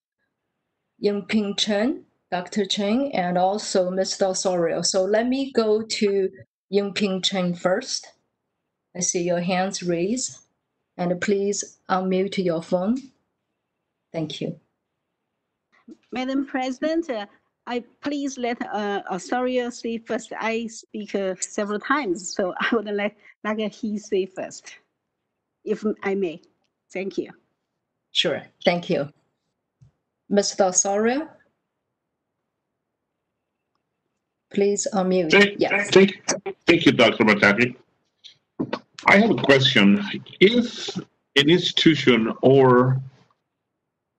Yingping Chen, Dr. Chen, and also Mr. Osorio. So let me go to Yingping Chen first. I see your hands raised. And please unmute your phone. Thank you. Madam President, I please let Osorio say first. I speak several times, so I would like he say first, if I may. Thank you. Sure, thank you. Mr. Osorio, please unmute. Yes. Thank you, Dr. Bataki. I have a question. If an institution or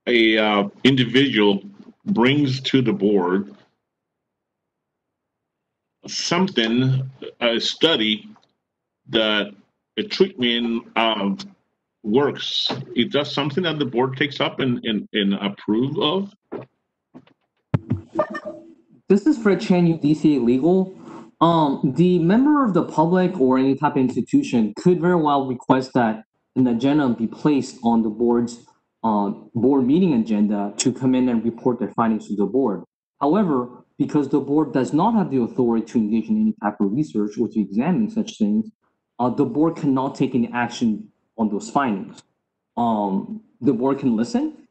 a individual brings to the board something, a study that a treatment works, is that something that the board takes up and approve of? This is Fred Chan, DCA Legal. The member of the public or any type of institution could very well request that an agenda be placed on the board's board meeting agenda to come in and report their findings to the board. However, because the board does not have the authority to engage in any type of research or to examine such things, the board cannot take any action on those findings. The board can listen,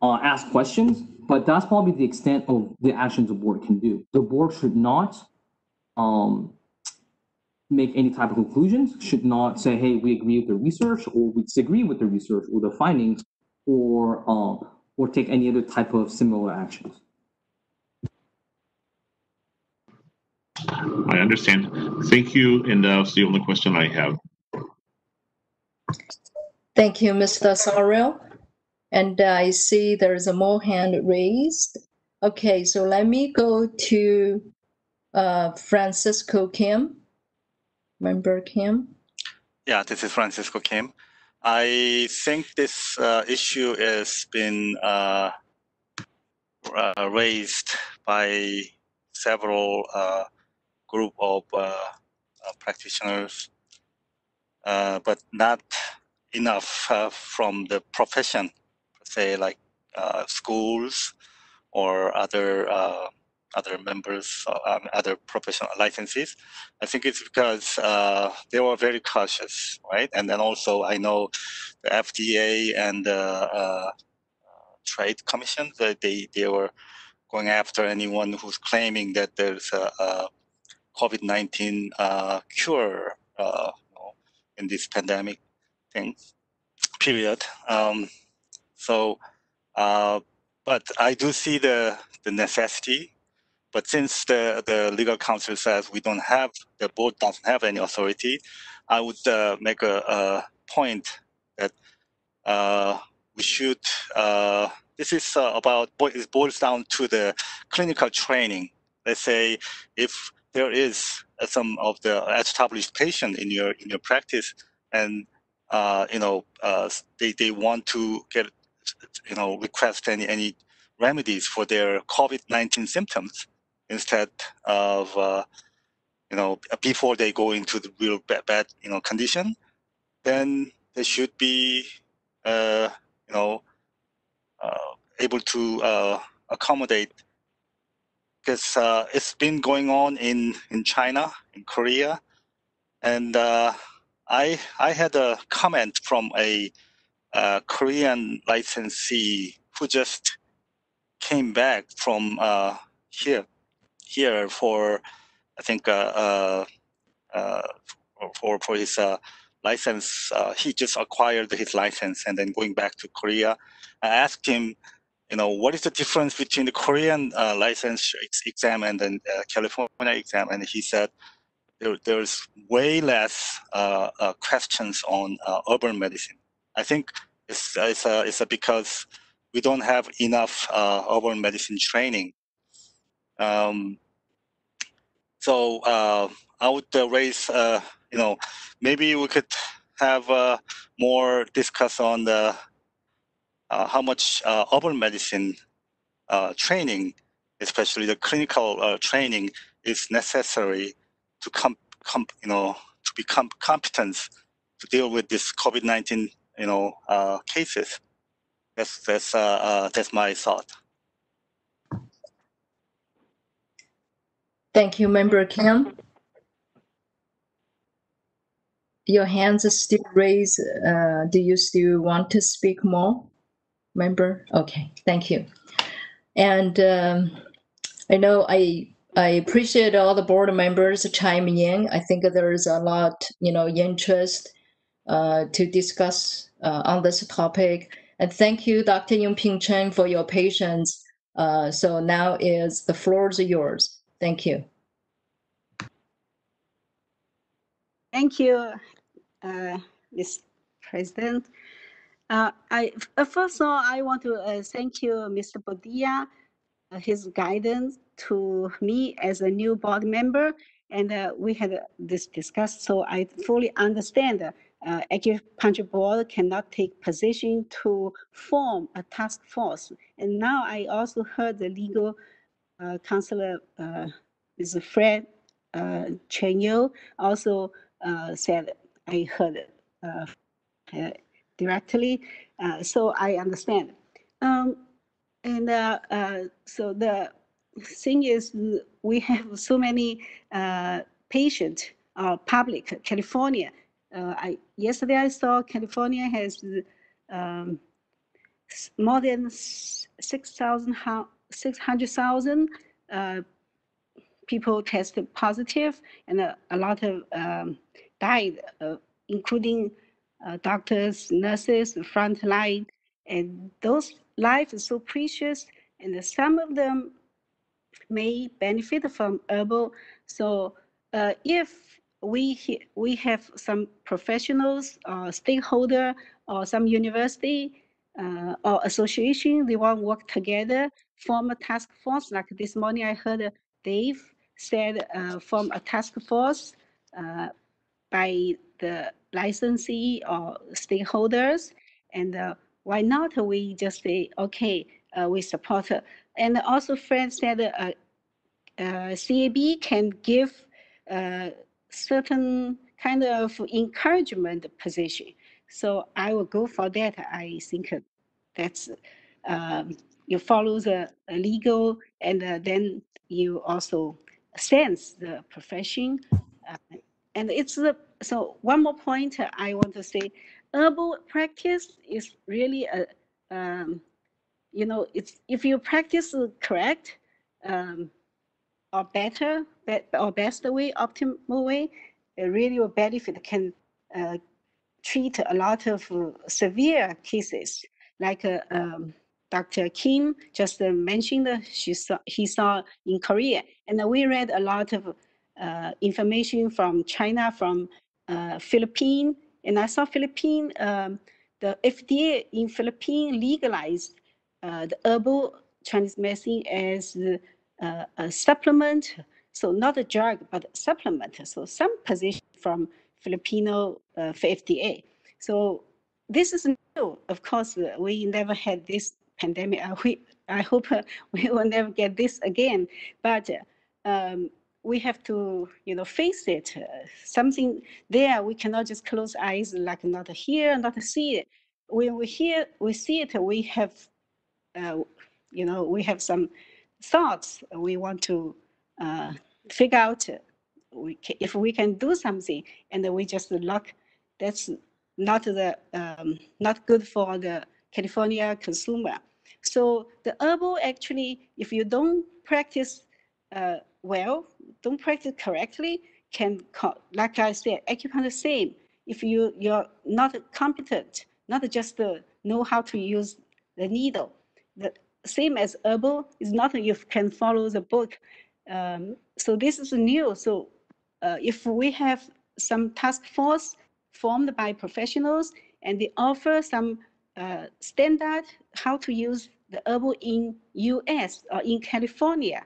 ask questions, but that's probably the extent of the actions the board can do. The board should not make any type of conclusions, should not say, hey, we agree with the research or we disagree with the research or the findings, or take any other type of similar actions. I understand. Thank you, and that's the only question I have. Thank you, Mr. Sorrell. And I see there's a more hand raised. Okay, so let me go to Francisco Kim. Member Kim. Yeah, this is Francisco Kim. I think this issue has been raised by several group of practitioners, but not enough from the profession, say like schools or other members, other professional licensees. I think it's because they were very cautious, right? And then also I know the FDA and the Trade Commission, they were going after anyone who's claiming that there's a COVID-19 cure in this pandemic period. But I do see the necessity. But since the legal counsel says we don't have, the board doesn't have any authority, I would make a point that we should, this is about, it boils down to the clinical training. Let's say if there is some of the established patient in your practice and they want to get, request any remedies for their COVID-19 symptoms instead of, before they go into the real bad condition, then they should be, able to accommodate, because it's been going on in China, in Korea, and I had a comment from a Korean licensee who just came back from here for, I think, for his license. He just acquired his license and then going back to Korea. I asked him, what is the difference between the Korean license exam and the California exam? And he said there's way less questions on urban medicine. I think it's because we don't have enough urban medicine training. So I would raise, maybe we could have more discuss on the how much herbal medicine training, especially the clinical training, is necessary to to become competent to deal with this COVID-19 cases. That's my thought. Thank you, Member Kim. Your hands are still raised. Do you still want to speak more, Member? Okay, thank you. And I know I appreciate all the board members chiming in. I think there is a lot, interest to discuss on this topic. And thank you, Dr. Yingping Chen, for your patience. So now the floor is yours. Thank you. Thank you, Ms. President. First of all, I want to thank you, Mr. Bodilla, his guidance to me as a new board member, and we had this discussed. So I fully understand Acupuncture Board cannot take position to form a task force. And now I also heard the legal counselor, Mr. Fred Chenyo, also said, I heard it directly, so I understand. So the thing is, we have so many patients, public, California. Yesterday I saw California has more than 600,000 people tested positive, and a lot of died, including doctors, nurses, frontline, and those lives are so precious, and some of them may benefit from herbal. So if we have some professionals or stakeholder or some university or association, they want to work together, form a task force. Like this morning I heard Dave said form a task force by the licensee or stakeholders, and why not we just say, okay, we support her. And also Fred said CAB can give certain kind of encouragement position. So I will go for that. I think that's, you follow the legal, and then you also sense the profession. And it's so one more point I want to say, herbal practice is really a, it's, if you practice correct, or better, or best way, optimal way, it really will benefit, can treat a lot of severe cases, like Dr. Kim just mentioned, he saw in Korea, and we read a lot of information from China, from Philippines, and I saw Philippines, the FDA in Philippines legalized the herbal Chinese medicine as a supplement, so not a drug, but a supplement. So some position from Filipino for FDA. So this is new. Of course, we never had this pandemic. I hope we will never get this again. But we have to, face it. Something there, we cannot just close eyes, like not hear, not see it. When we hear, we see it, we have, we have some thoughts. We want to figure out if we can do something, and we just look. That's not not good for the California consumer. So the herbal, actually, if you don't practice well, don't practice correctly, can, like I said, acupuncture same. If you're not competent, not just know how to use the needle, the same as herbal is not, you can follow the book. So this is new. So if we have some task force formed by professionals, and they offer some standard how to use the herbal in US or in California,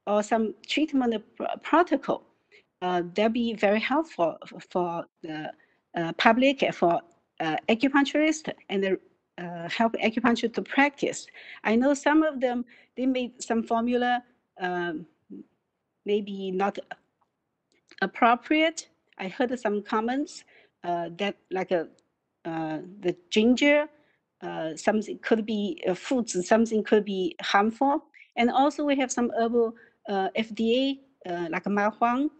or some treatment protocol, they'll be very helpful for the public, for acupuncturists, and help acupuncture to practice. I know some of them, they made some formula, maybe not appropriate. I heard some comments that like the ginger, something could be foods, something could be harmful. And also we have some herbal FDA, like ma huang,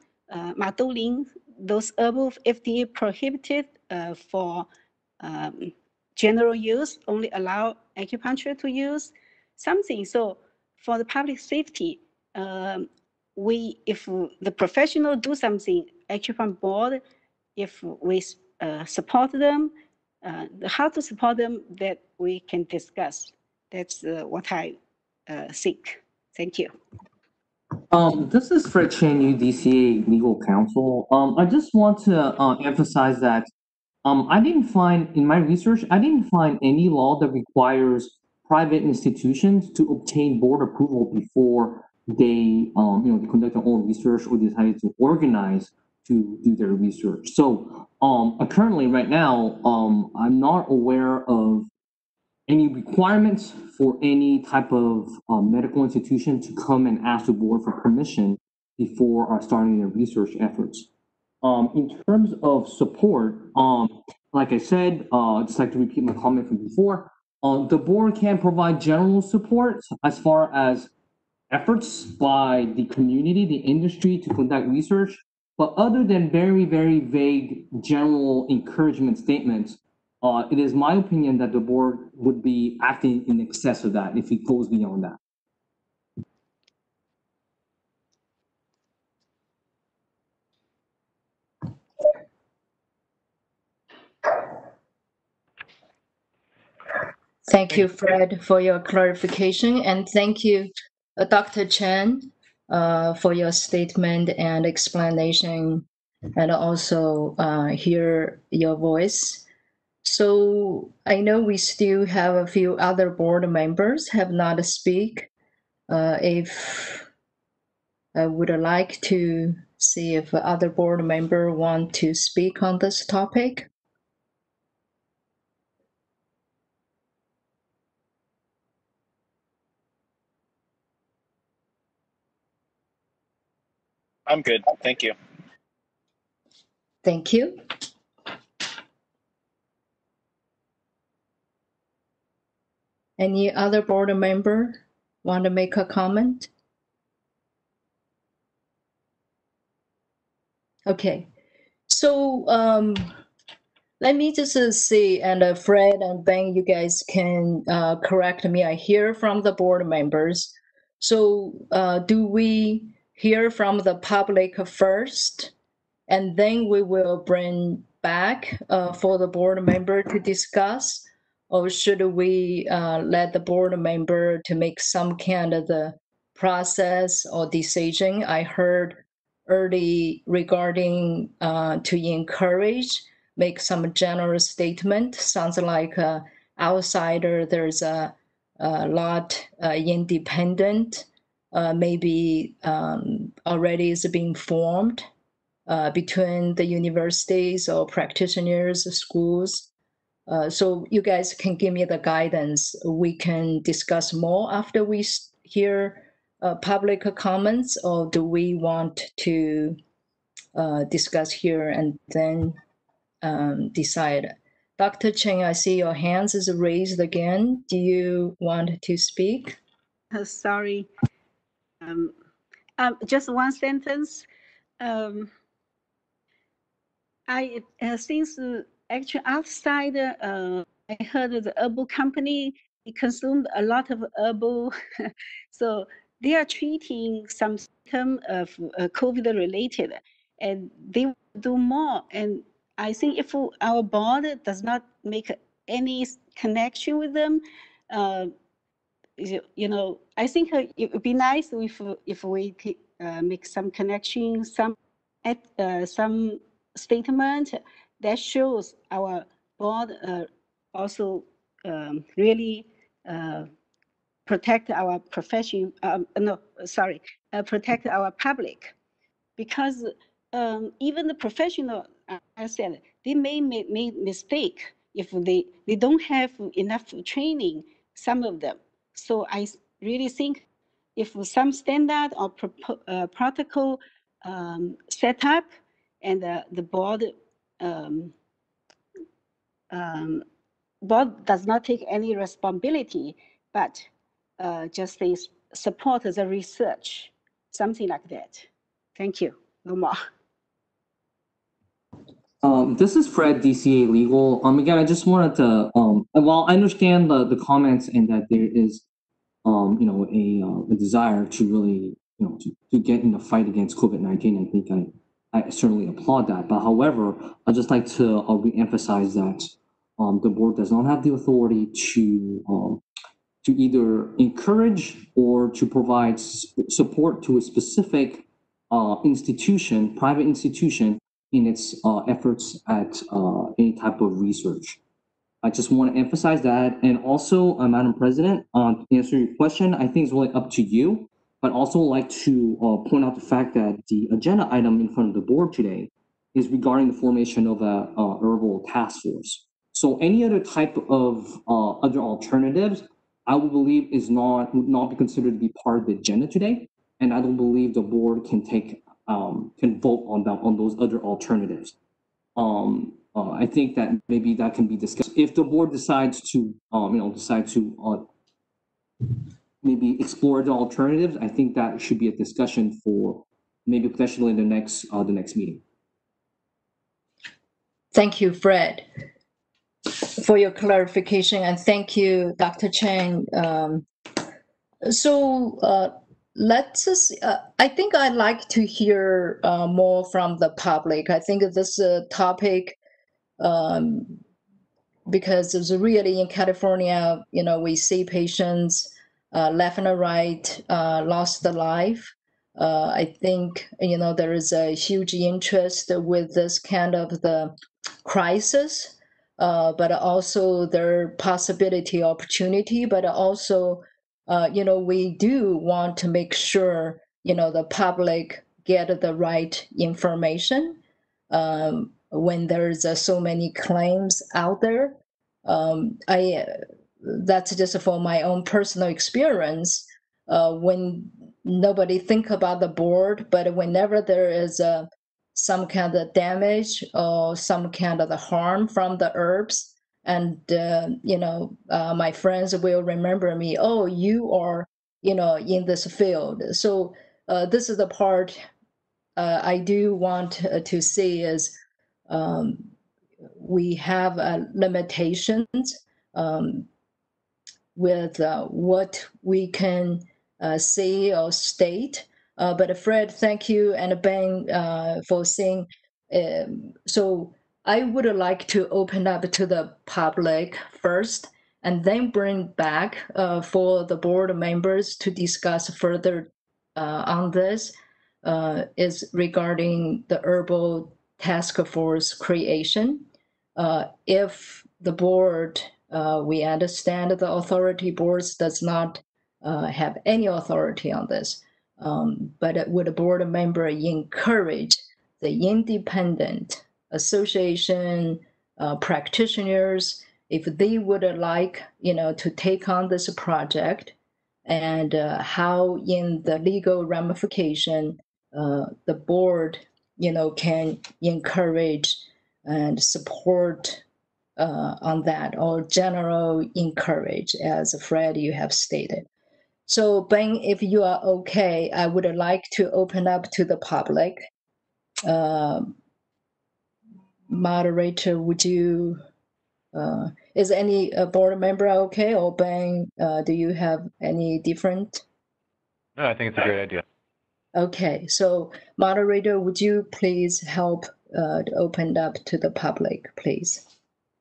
ma douling, those herbal FDA prohibited for general use, only allow acupuncture to use something. So for the public safety, if the professional do something, acupuncture board, if we support them, how to support them, that we can discuss. That's what I think. Thank you. This is Fred Chen, UDCA Legal Counsel. I just want to emphasize that I didn't find, in my research, I didn't find any law that requires private institutions to obtain board approval before they, they conduct their own research or decided to organize to do their research. So currently, right now, I'm not aware of any requirements for any type of medical institution to come and ask the board for permission before starting their research efforts. In terms of support, like I said, I'd just like to repeat my comment from before. The board can provide general support as far as efforts by the community, the industry to conduct research, but other than very, very vague general encouragement statements, it is my opinion that the board would be acting in excess of that if it goes beyond that. Thank you, Fred, for your clarification, and thank you, Dr. Chen, for your statement and explanation, and also hear your voice. So I know we still have a few other board members have not speak. If I would like to see if other board member want to speak on this topic. I'm good. Thank you. Thank you. Any other board member want to make a comment? Okay, so let me just see, and Fred and Ben, you guys can correct me. I hear from the board members. So do we hear from the public first, and then we will bring back for the board member to discuss? Or should we let the board member to make some kind of the process or decision? I heard early regarding to encourage, make some general statement. Sounds like outsider, there's a lot independent, maybe already is being formed between the universities or practitioners, schools. So you guys can give me the guidance. We can discuss more after we hear public comments, or do we want to discuss here and then decide? Dr. Cheng, I see your hands is raised again. Do you want to speak? Sorry. Just one sentence. I since actually outside, I heard the herbal company, it consumed a lot of herbal, so they are treating some symptom of COVID related, and they do more. And I think if our board does not make any connection with them, I think it would be nice if we make some connection, some statement that shows our board also really protect our profession. Protect our public, because even the professional, I said, they may make mistake. if they don't have enough training, some of them. So I really think if some standard or protocol set up and the board board does not take any responsibility, but just support the research, something like that. Thank you. No more. This is Fred, DCA Legal. Again, I just wanted to, well, I understand the comments and that there is, you know, a desire to really, you know, to get in the fight against COVID-19. I think I certainly applaud that. But however, I'd just like to reemphasize that the board does not have the authority to either encourage or to provide support to a specific institution, private institution, in its efforts at any type of research. I just want to emphasize that. And also, Madam President, to answer your question, I think it's really up to you, but also like to point out the fact that the agenda item in front of the board today is regarding the formation of a herbal task force. So any other type of other alternatives, I would believe would not be considered to be part of the agenda today. And I don't believe the board can can vote on those other alternatives. I think that maybe that can be discussed if the board decides to, maybe explore the alternatives. I think that should be a discussion for maybe potentially the next meeting. Thank you, Fred, for your clarification, and thank you, Dr. Chang. Let's just, I think I'd like to hear more from the public. I think this topic, because it's really in California, you know, we see patients left and right lost their life. I think, you know, there is a huge interest with this kind of the crisis, but also their possibility, opportunity, but also you know, we do want to make sure, you know, the public get the right information when there's so many claims out there. That's just for my own personal experience. When nobody think about the board, but whenever there is some kind of damage or some kind of the harm from the herbs, and you know, my friends will remember me. Oh, you are, you know, in this field. So this is the part I do want to see is we have limitations with what we can say or state. But Fred, thank you, and Ben for saying. So I would like to open up to the public first, and then bring back for the board members to discuss further on this. Is regarding the herbal task force creation. If the board, we understand the authority boards does not have any authority on this, but would a board member encourage the independent association practitioners, if they would like, you know, to take on this project, and how in the legal ramification the board, you know, can encourage and support on that, or general encourage, as Fred, you have stated. So Ben, if you are okay, I would like to open up to the public. Moderator, would you, is any board member okay? Or Ben, do you have any different? No, I think it's a great idea. Okay, so moderator, would you please help to open up to the public, please?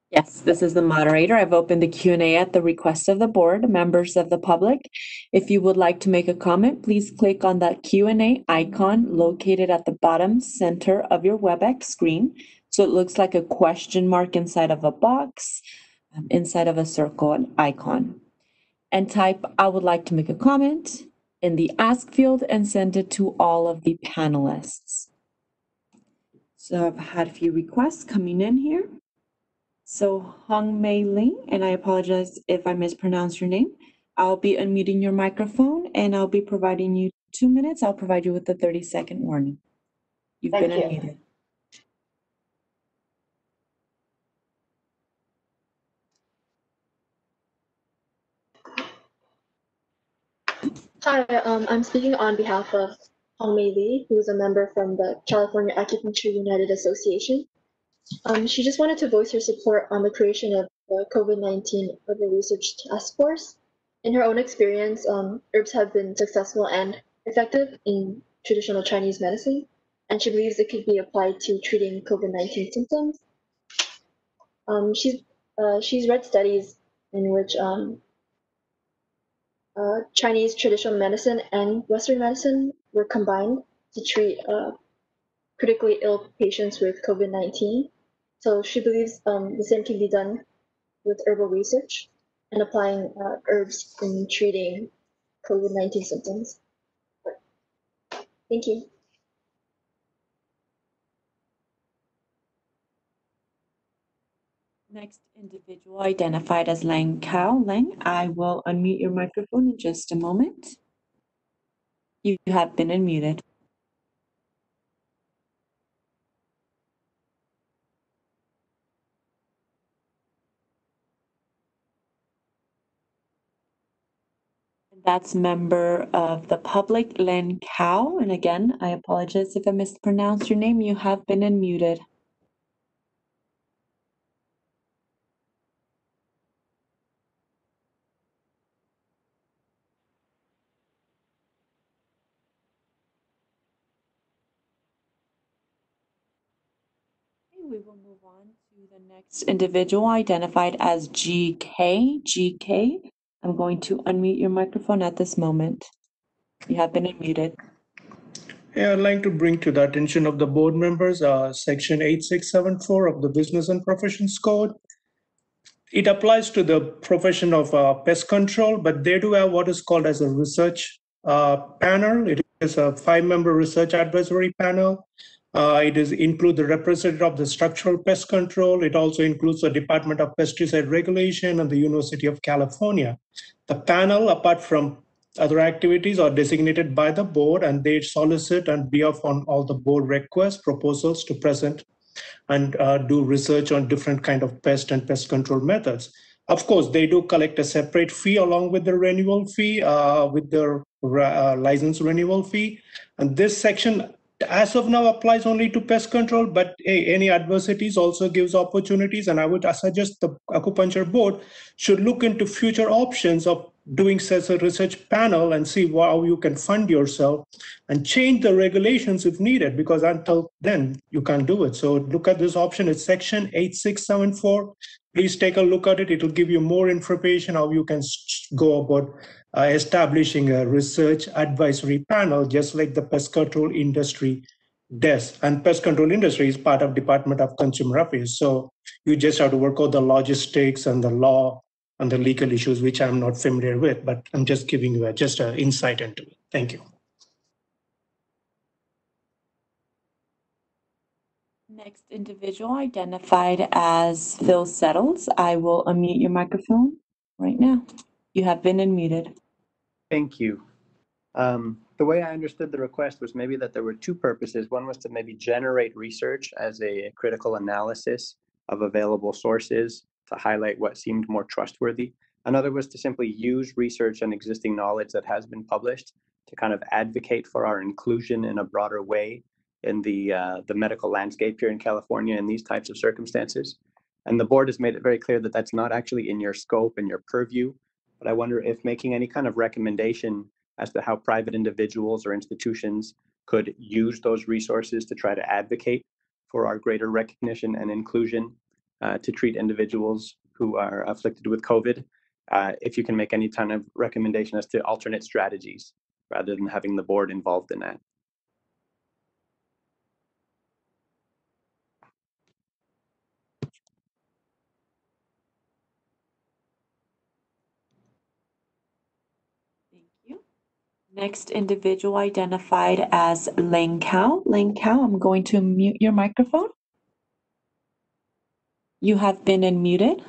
Yes, this is the moderator. I've opened the Q&A at the request of the board, members of the public. If you would like to make a comment, please click on that Q&A icon located at the bottom center of your WebEx screen. So it looks like a question mark inside of a box, inside of a circle icon. And type, I would like to make a comment in the ask field and send it to all of the panelists. So I've had a few requests coming in here. So Hong Mei Ling, and I apologize if I mispronounce your name. I'll be unmuting your microphone and I'll be providing you 2 minutes. I'll provide you with a 30-second warning. You've been unmuted. Hi, I'm speaking on behalf of Hong Mei Lee, who is a member from the California Acupuncture United Association. She just wanted to voice her support on the creation of the COVID-19 Herbal Research Task Force. In her own experience, herbs have been successful and effective in traditional Chinese medicine, and she believes it could be applied to treating COVID-19 symptoms. She's read studies in which Chinese traditional medicine and Western medicine were combined to treat critically ill patients with COVID-19. So she believes the same can be done with herbal research and applying herbs in treating COVID-19 symptoms. Thank you. Next individual identified as Lang Kao. Lang, I will unmute your microphone in just a moment. You have been unmuted. That's member of the public, Len Kao. And again, I apologize if I mispronounced your name. You have been unmuted. We will move on to the next individual identified as GK. GK, I'm going to unmute your microphone at this moment. You have been unmuted. Yeah, I'd like to bring to the attention of the board members, Section 8674 of the Business and Professions Code. It applies to the profession of pest control, but they do have what is called as a research panel. It is a 5-member research advisory panel. It includes the representative of the structural pest control. It also includes the Department of Pesticide Regulation and the University of California. The panel, apart from other activities, are designated by the board, and they solicit and brief on all the board requests, proposals to present and do research on different kind of pest and pest control methods. Of course, they do collect a separate fee along with the renewal fee, with their license renewal fee. And this section, as of now, applies only to pest control, but any adversities also gives opportunities. And I would suggest the acupuncture board should look into future options of doing such a research panel and see how you can fund yourself and change the regulations if needed, because until then you can't do it. So look at this option. It's section 8674. Please take a look at it. It will give you more information how you can go about establishing a research advisory panel, just like the pest control industry does. And pest control industry is part of Department of Consumer Affairs. So you just have to work out the logistics and the law and the legal issues, which I'm not familiar with, but I'm just giving you just an insight into it. Thank you. Next individual identified as Phil Settles. I will unmute your microphone right now. You have been unmuted. Thank you. The way I understood the request was maybe that there were two purposes. One was to maybe generate research as a critical analysis of available sources to highlight what seemed more trustworthy. Another was to simply use research and existing knowledge that has been published to kind of advocate for our inclusion in a broader way in the medical landscape here in California in these types of circumstances. And the board has made it very clear that that's not actually in your scope and your purview, but I wonder if making any kind of recommendation as to how private individuals or institutions could use those resources to try to advocate for our greater recognition and inclusion to treat individuals who are afflicted with COVID. If you can make any kind of recommendation as to alternate strategies rather than having the board involved in that. Thank you. Next individual identified as Lang Kao. Lang Kao, I'm going to mute your microphone. You have been unmuted.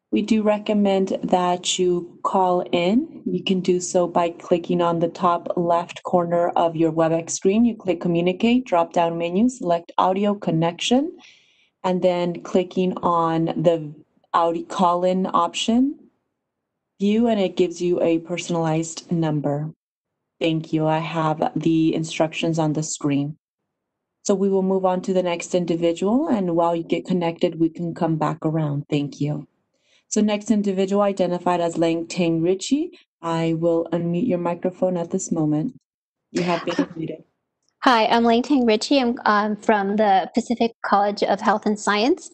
We do recommend that you call in. You can do so by clicking on the top left corner of your WebEx screen. You click Communicate, drop-down menu, select Audio Connection, and then clicking on the audio call-in option, view, and it gives you a personalized number. Thank you. I have the instructions on the screen. So we will move on to the next individual, and while you get connected, we can come back around. Thank you. So next individual identified as Lang Tang Ritchie. I will unmute your microphone at this moment. You have been unmuted. Hi, I'm Lang Tang Ritchie. I'm from the Pacific College of Health and Science.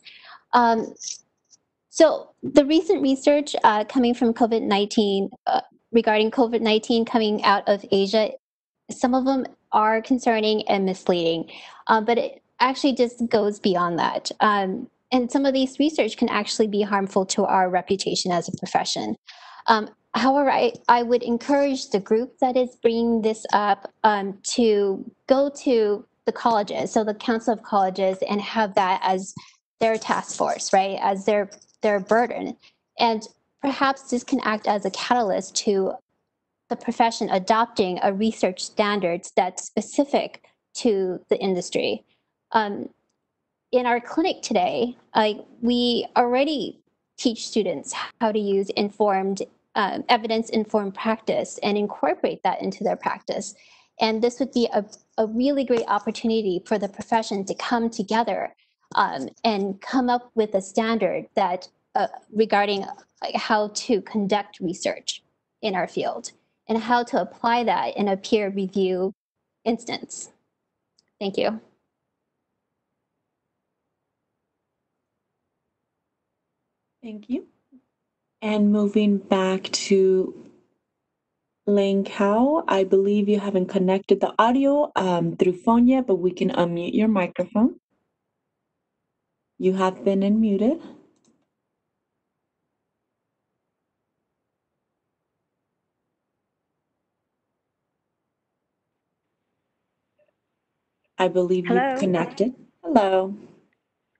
So the recent research coming from COVID-19, regarding COVID-19 coming out of Asia, some of them are concerning and misleading, but it actually just goes beyond that. And some of these research can actually be harmful to our reputation as a profession. However, I would encourage the group that is bringing this up to go to the colleges, so the Council of Colleges, and have that as their task force, right, as their burden. And perhaps this can act as a catalyst to the profession adopting a research standards that's specific to the industry. In our clinic today, we already teach students how to use evidence-informed practice and incorporate that into their practice. And this would be a really great opportunity for the profession to come together and come up with a standard that regarding how to conduct research in our field and how to apply that in a peer review instance. Thank you. Thank you. And moving back to Lang Kao, I believe you haven't connected the audio through phone yet, but we can unmute your microphone. You have been unmuted. I believe Hello? you've connected. Hello.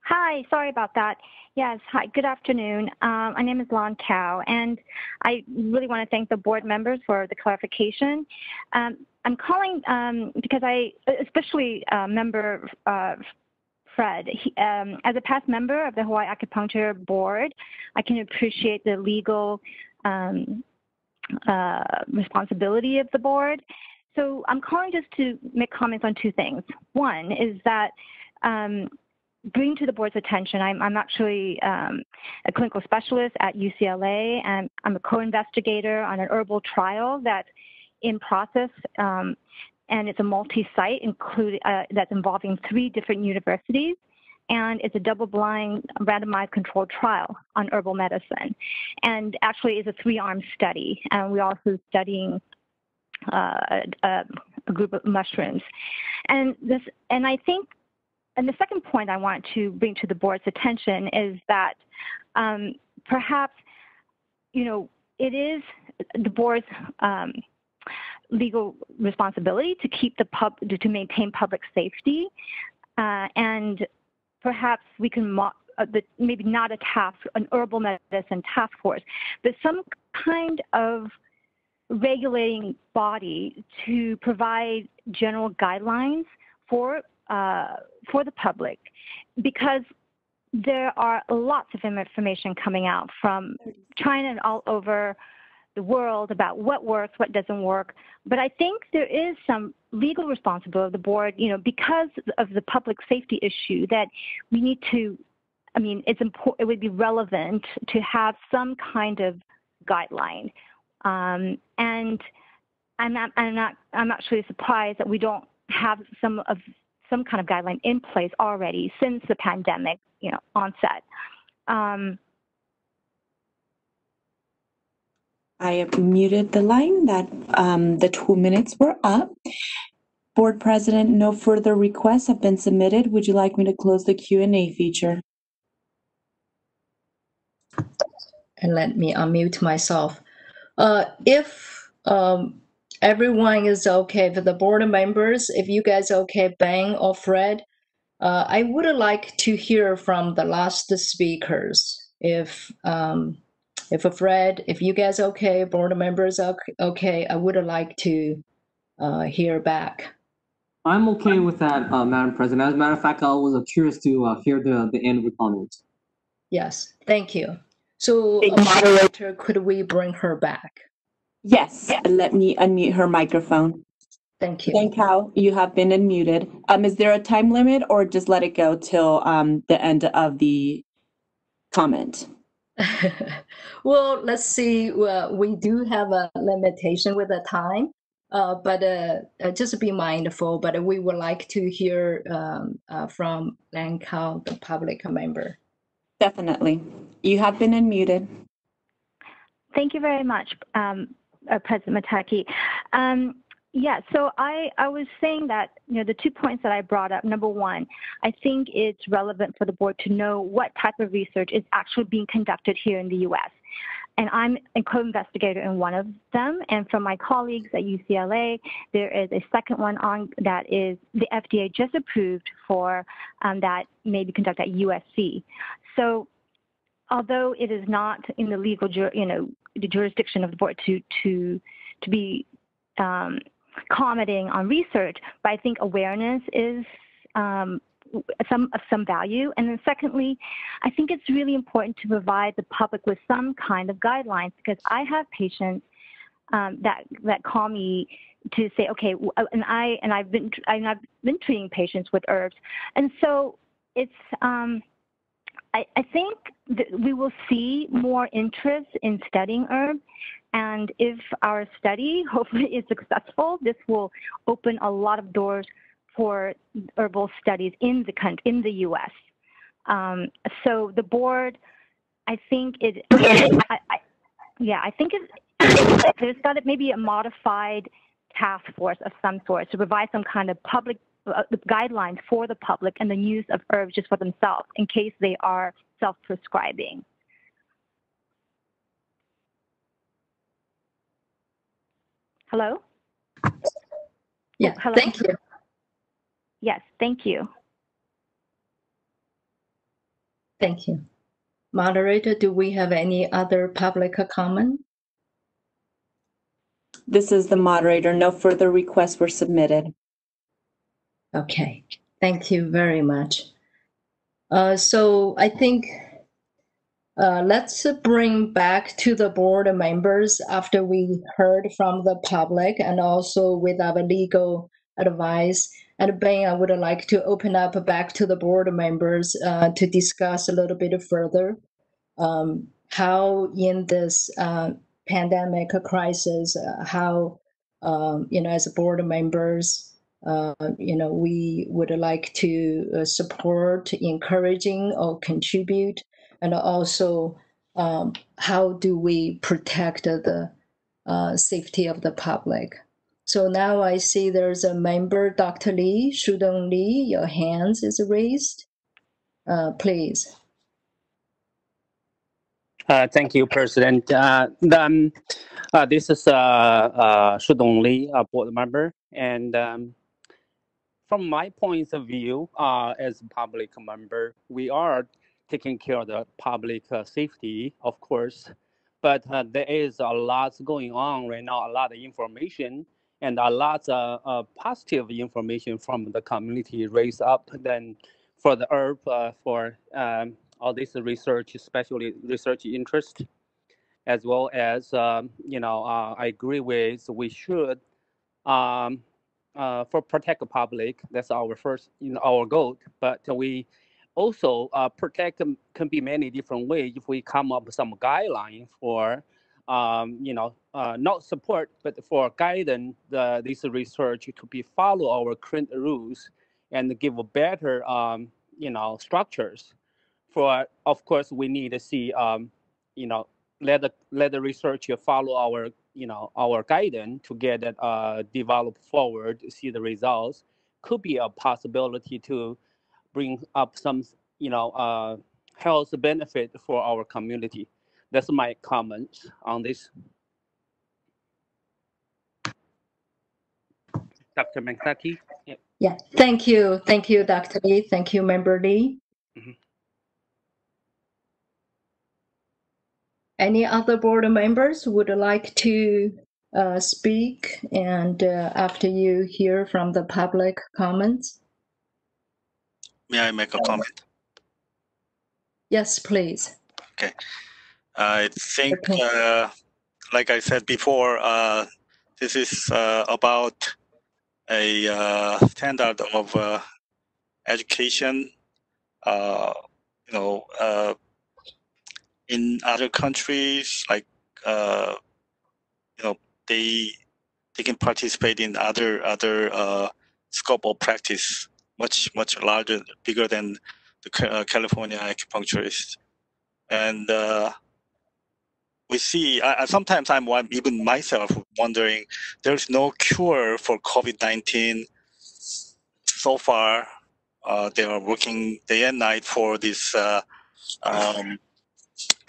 Hi, sorry about that. Yes, hi, good afternoon. My name is Lan Kao, and I really want to thank the board members for the clarification. I'm calling because especially member Fred, as a past member of the Hawaii Acupuncture Board, I can appreciate the legal responsibility of the board. So I'm calling just to make comments on two things. One is that bring to the board's attention, I'm actually a clinical specialist at UCLA, and I'm a co-investigator on an herbal trial that's in process, and it's a multi-site that's involving 3 different universities, and it's a double-blind randomized controlled trial on herbal medicine. And actually it's a 3-arm study, and we're also studying a group of mushrooms. And I think, and the second point I want to bring to the board's attention is that perhaps, it is the board's legal responsibility to keep to maintain public safety, and perhaps we can maybe not an herbal medicine task force, but some kind of regulating body to provide general guidelines for the public, because there are lots of information coming out from China and all over the world about what works, what doesn't work. But I think there is some legal responsibility of the board, because of the public safety issue, that we need to, it's important, it would be relevant to have some kind of guideline. And I'm actually surprised that we don't have some kind of guideline in place already since the pandemic, onset. I have muted the line. That the 2 minutes were up. Board President, no further requests have been submitted. Would you like me to close the Q&A feature? And let me unmute myself. If everyone is okay, for the board members, if you guys okay, Ben or Fred, I would like to hear from the last speakers. If Fred, if you guys okay, board members okay, I would like to hear back. I'm okay with that, Madam President. As a matter of fact, I was curious to hear the end of the comments. Yes, thank you. So, moderator, could we bring her back? Yes, let me unmute her microphone. Thank you. Thank you. You have been unmuted. Is there a time limit or just let it go till the end of the comment? Well, let's see. We do have a limitation with the time, but just be mindful. But we would like to hear from Lancal, the public member. Definitely. You have been unmuted. Thank you very much, President Mataki. Yeah, so I was saying that, the 2 points that I brought up, number one, I think it's relevant for the board to know what type of research is actually being conducted here in the U.S. And I'm a co-investigator in one of them. And from my colleagues at UCLA, there is a second one on that is the FDA just approved for that may be conducted at USC. So although it is not in the legal, the jurisdiction of the board to be commenting on research, but I think awareness is of some value. And then secondly, I think it's really important to provide the public with some kind of guidelines, because I have patients that call me to say, okay, and I've been treating patients with herbs, and so it's I think that we will see more interest in studying herbs. And if our study hopefully is successful, this will open a lot of doors for herbal studies in the U.S. So the board, I think I think there's got to maybe a modified task force of some sort to provide some kind of public guidelines for the public and the use of herbs just for themselves in case they are self-prescribing. Hello? Yeah, hello? Thank you. Yes, thank you. Thank you. Moderator, do we have any other public comment? This is the moderator. No further requests were submitted. Okay, thank you very much. So I think let's bring back to the board members after we heard from the public and also with our legal advice. And Ben, I would like to open up back to the board members to discuss a little bit further how in this pandemic crisis, how, as board members, we would like to support, encouraging, or contribute, and also how do we protect the safety of the public. So now I see there's a member, Dr. Lee, Shudong Lee, your hands is raised. Please. Thank you, President. This is Shudong Lee, a board member, and from my point of view, as a public member, we are taking care of the public safety, of course, but there is a lot going on right now, a lot of information and a lot of positive information from the community raised up then for the herb, for all this research, especially research interest, as well as, I agree with we should, for protect the public, that's our first, our goal. But we also protect can be many different ways if we come up with some guidelines for, not support, but for guidance this research to be follow our current rules and give a better, structures. For of course we need to see, let the researcher follow our our guidance to get it developed forward, see the results. Could be a possibility to bring up some health benefit for our community. That's my comments on this. Dr. McSaki. Yeah. Yeah, thank you. Thank you, Dr. Lee. Thank you, Member Lee. Mhm. Any other board members would like to speak and after you hear from the public comments? May I make a comment? Yes, please. Okay. I think, like I said before, this is about a standard of education. You know, in other countries, like you know, they can participate in other scope of practice, much larger, bigger than the California acupuncturist, and we see. Sometimes I'm even myself wondering. There's no cure for COVID-19 so far. They are working day and night for this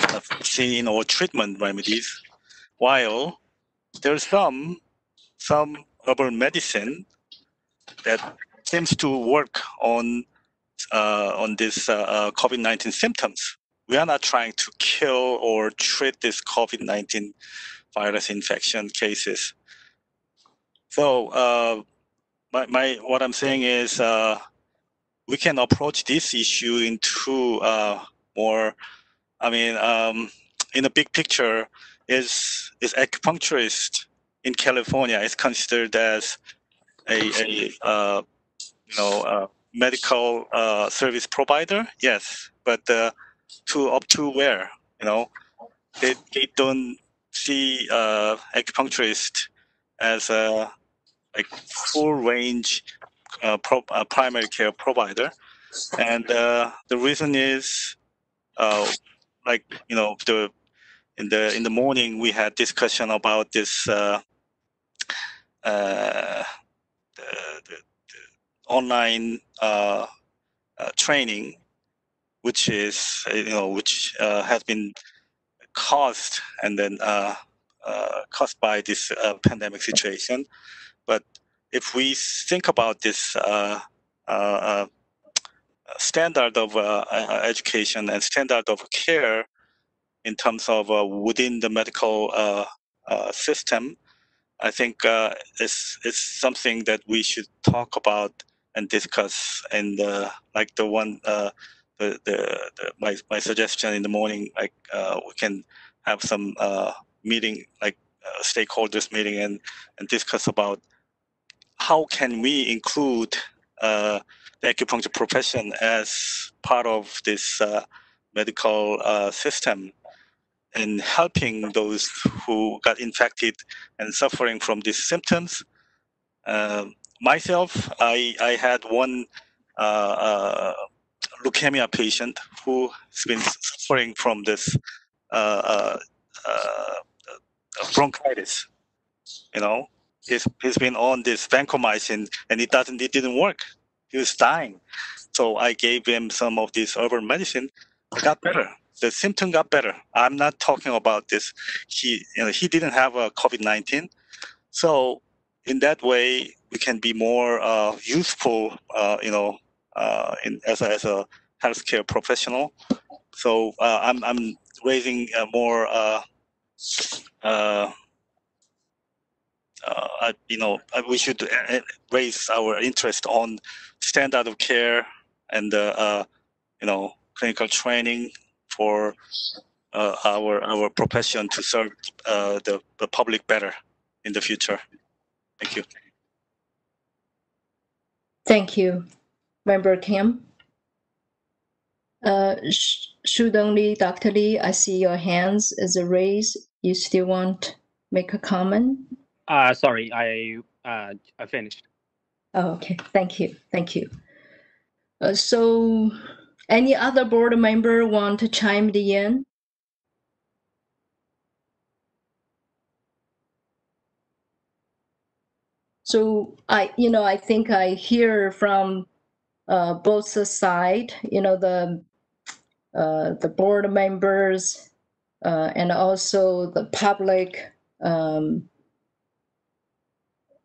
vaccine or treatment remedies, while there's some herbal medicine that seems to work on this COVID-19 symptoms. We are not trying to kill or treat this COVID-19 virus infection cases. So what I'm saying is we can approach this issue into more. I mean, in the big picture, is acupuncturist in California is considered as a medical service provider? Yes, but up to where? They don't see acupuncturist as a full range primary care provider, and the reason is in the morning we had discussion about this the online training, which is which has been caused and then caused by this pandemic situation. But if we think about this standard of education and standard of care in terms of within the medical system, I think it's something that we should talk about and discuss. And like the one, my suggestion in the morning, like we can have some meeting, like stakeholders meeting, and discuss about how can we include the acupuncture profession as part of this medical system, and helping those who got infected and suffering from these symptoms. Myself, I had one leukemia patient who's been suffering from this bronchitis. He's been on this vancomycin and it didn't work. He was dying. So I gave him some of this herbal medicine. It got better. The symptom got better. I'm not talking about this. He didn't have a COVID-19. So in that way, we can be more useful, as a healthcare professional. So I'm raising more. We should raise our interest on standard of care and clinical training for our profession to serve the public better in the future. Thank you. Thank you, Member Kim. Should only Dr. Lee, I see your hands is raised. You still want to make a comment? Sorry, I finished. Oh, okay, thank you. So any other board member want to chime in? So I think I hear from both sides, the board members and also the public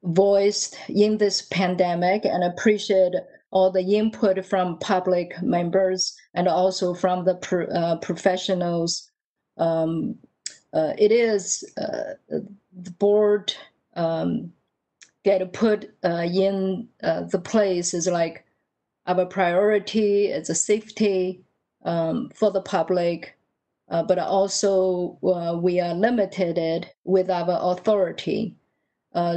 voiced in this pandemic, and appreciate all the input from public members and also from the professionals. It is the board get put in the place is like our priority is a safety for the public, but also we are limited with our authority.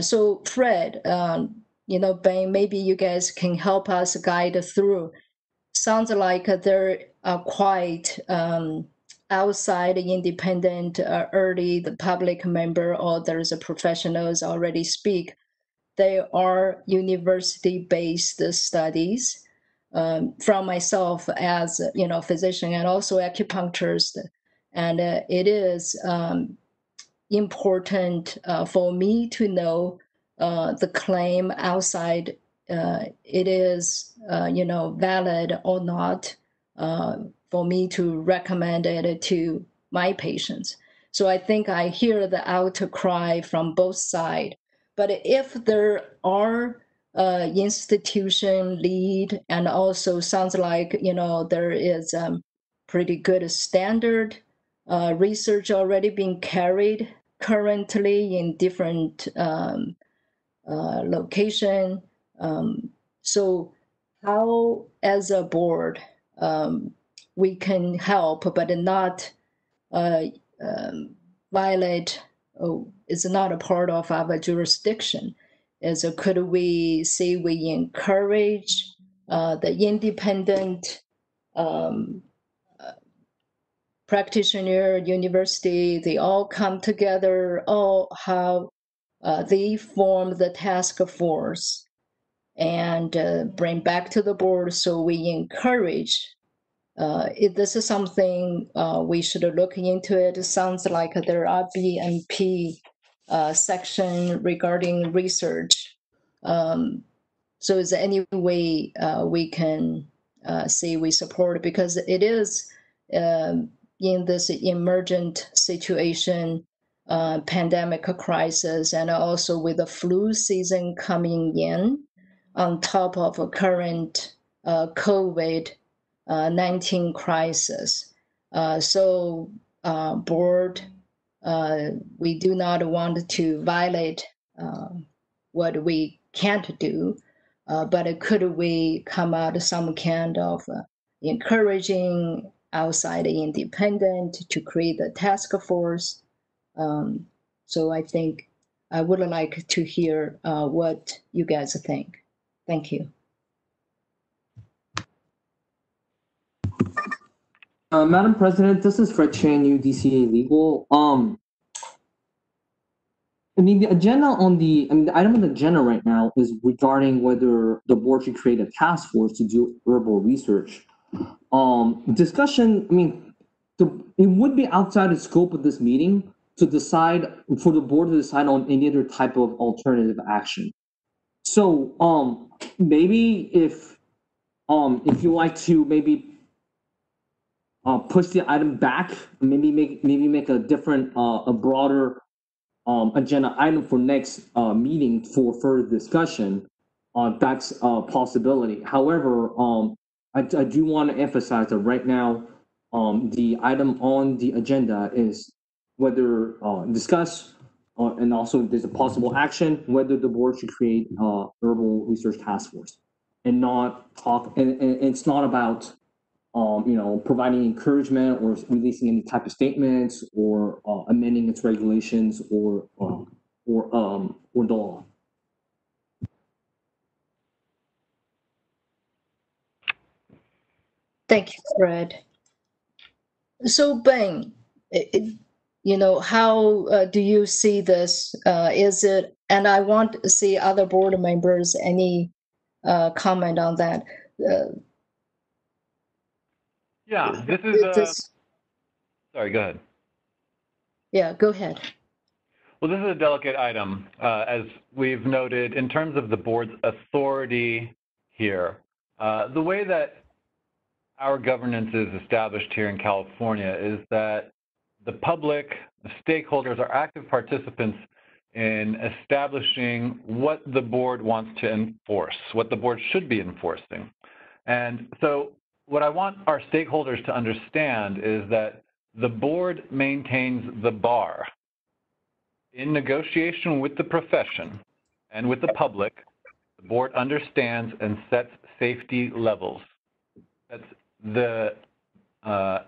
So Fred, Ben, maybe you guys can help us guide through. Sounds like there are quite outside independent early the public member, or there's a professionals already speak. They are university-based studies. From myself as physician and also acupuncturist, and it is important for me to know the claim outside it is valid or not, for me to recommend it to my patients. So I think I hear the outcry from both sides. But if there are institution lead, and also sounds like there is pretty good standard research already being carried currently in different location. So how, as a board, we can help, but not violate, it's not a part of our jurisdiction. Could we say we encourage the independent practitioner, university, they all come together, all how they form the task force and bring back to the board. So we encourage, if this is something we should look into it. It sounds like there are BMP section regarding research. So is there any way we can say we support it? Because it is in this emergent situation, pandemic crisis, and also with the flu season coming in on top of a current COVID-19 crisis. So board, we do not want to violate what we can't do, but could we come out some kind of encouraging outside independent to create a task force? So I think I would like to hear what you guys think. Thank you. Madam President, this is Fred Chan, UDCA Legal. The agenda the item on the agenda right now is regarding whether the board should create a task force to do herbal research. Discussion, it would be outside the scope of this meeting to decide, for the board to decide on any other type of alternative action. So maybe if you like to push the item back, maybe make a different a broader agenda item for next meeting for further discussion, that's a possibility. However, I do want to emphasize that right now, the item on the agenda is whether discuss, and also there's a possible action, whether the board should create a herbal research task force, and not talk, and it's not about providing encouragement or releasing any type of statements or amending its regulations or the law. Thank you, Fred. So Ben, how do you see this? Is it, and I want to see other board members, any comment on that? Yeah, this is sorry, go ahead. Yeah, go ahead. Well, this is a delicate item, as we've noted, in terms of the board's authority here. The way that our governance is established here in California is that the public, the stakeholders, are active participants in establishing what the board wants to enforce, what the board should be enforcing. And so what I want our stakeholders to understand is that the board maintains the bar in negotiation with the profession and with the public. The board understands and sets safety levels. That's the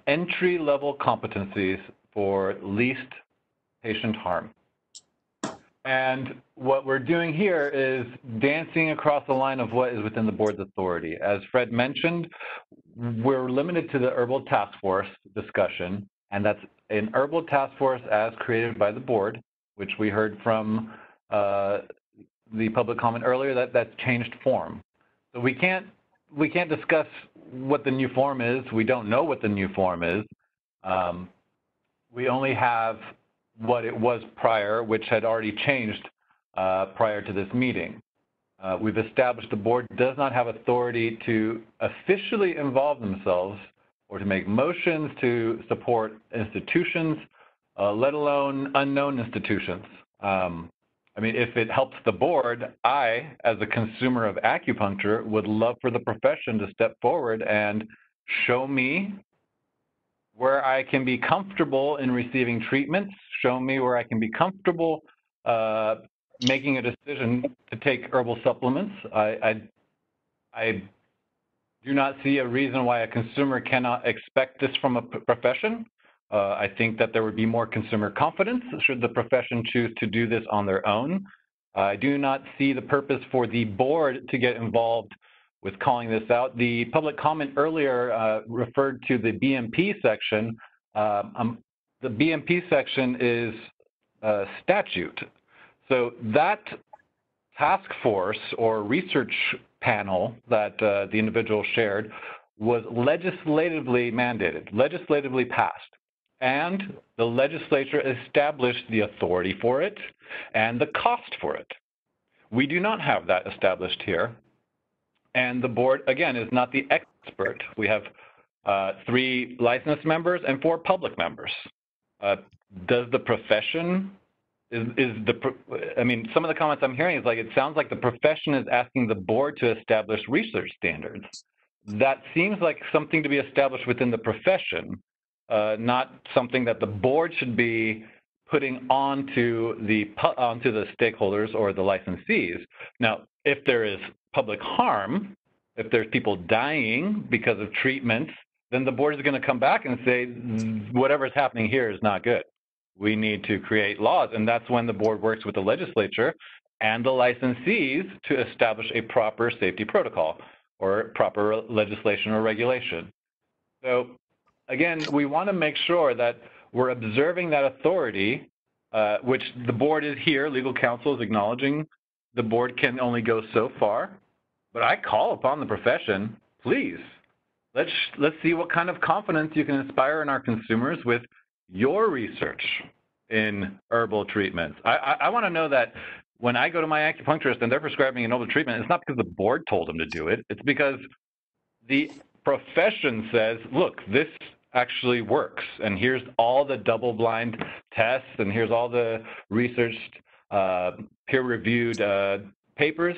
entry-level competencies for least patient harm. And what we're doing here is dancing across the line of what is within the board's authority. As Fred mentioned, we're limited to the Herbal Task Force discussion, and that's an Herbal Task Force as created by the board, which we heard from the public comment earlier that's changed form. So we can't discuss what the new form is. We don't know what the new form is. We only have what it was prior, which had already changed prior to this meeting. We've established the board does not have authority to officially involve themselves or to make motions to support institutions, let alone unknown institutions. I mean, if it helps the board, I, as a consumer of acupuncture, would love for the profession to step forward and show me where I can be comfortable in receiving treatments, show me where I can be comfortable making a decision to take herbal supplements. I do not see a reason why a consumer cannot expect this from a profession. I think that there would be more consumer confidence should the profession choose to do this on their own. I do not see the purpose for the board to get involved with calling this out. The public comment earlier referred to the BMP section. The BMP section is statute. So that task force or research panel that the individual shared was legislatively mandated, legislatively passed. And the legislature established the authority for it and the cost for it. We do not have that established here. And the board, again, is not the expert. We have 3 licensed members and 4 public members. Does the profession, I mean, some of the comments I'm hearing is like, it sounds like the profession is asking the board to establish research standards. That seems like something to be established within the profession, not something that the board should be putting onto the stakeholders or the licensees. Now, if there is public harm, if there's people dying because of treatments, then the board is going to come back and say, whatever's happening here is not good. We need to create laws, and that's when the board works with the legislature and the licensees to establish a proper safety protocol or proper legislation or regulation. So again, we want to make sure that we're observing that authority, which the board is here, legal counsel is acknowledging the board can only go so far, but I call upon the profession, please, let's see what kind of confidence you can inspire in our consumers with your research in herbal treatments. I want to know that when I go to my acupuncturist and they're prescribing an herbal treatment, it's not because the board told them to do it, it's because the profession says, look, this actually works, and here's all the double-blind tests, and here's all the researched, peer-reviewed papers.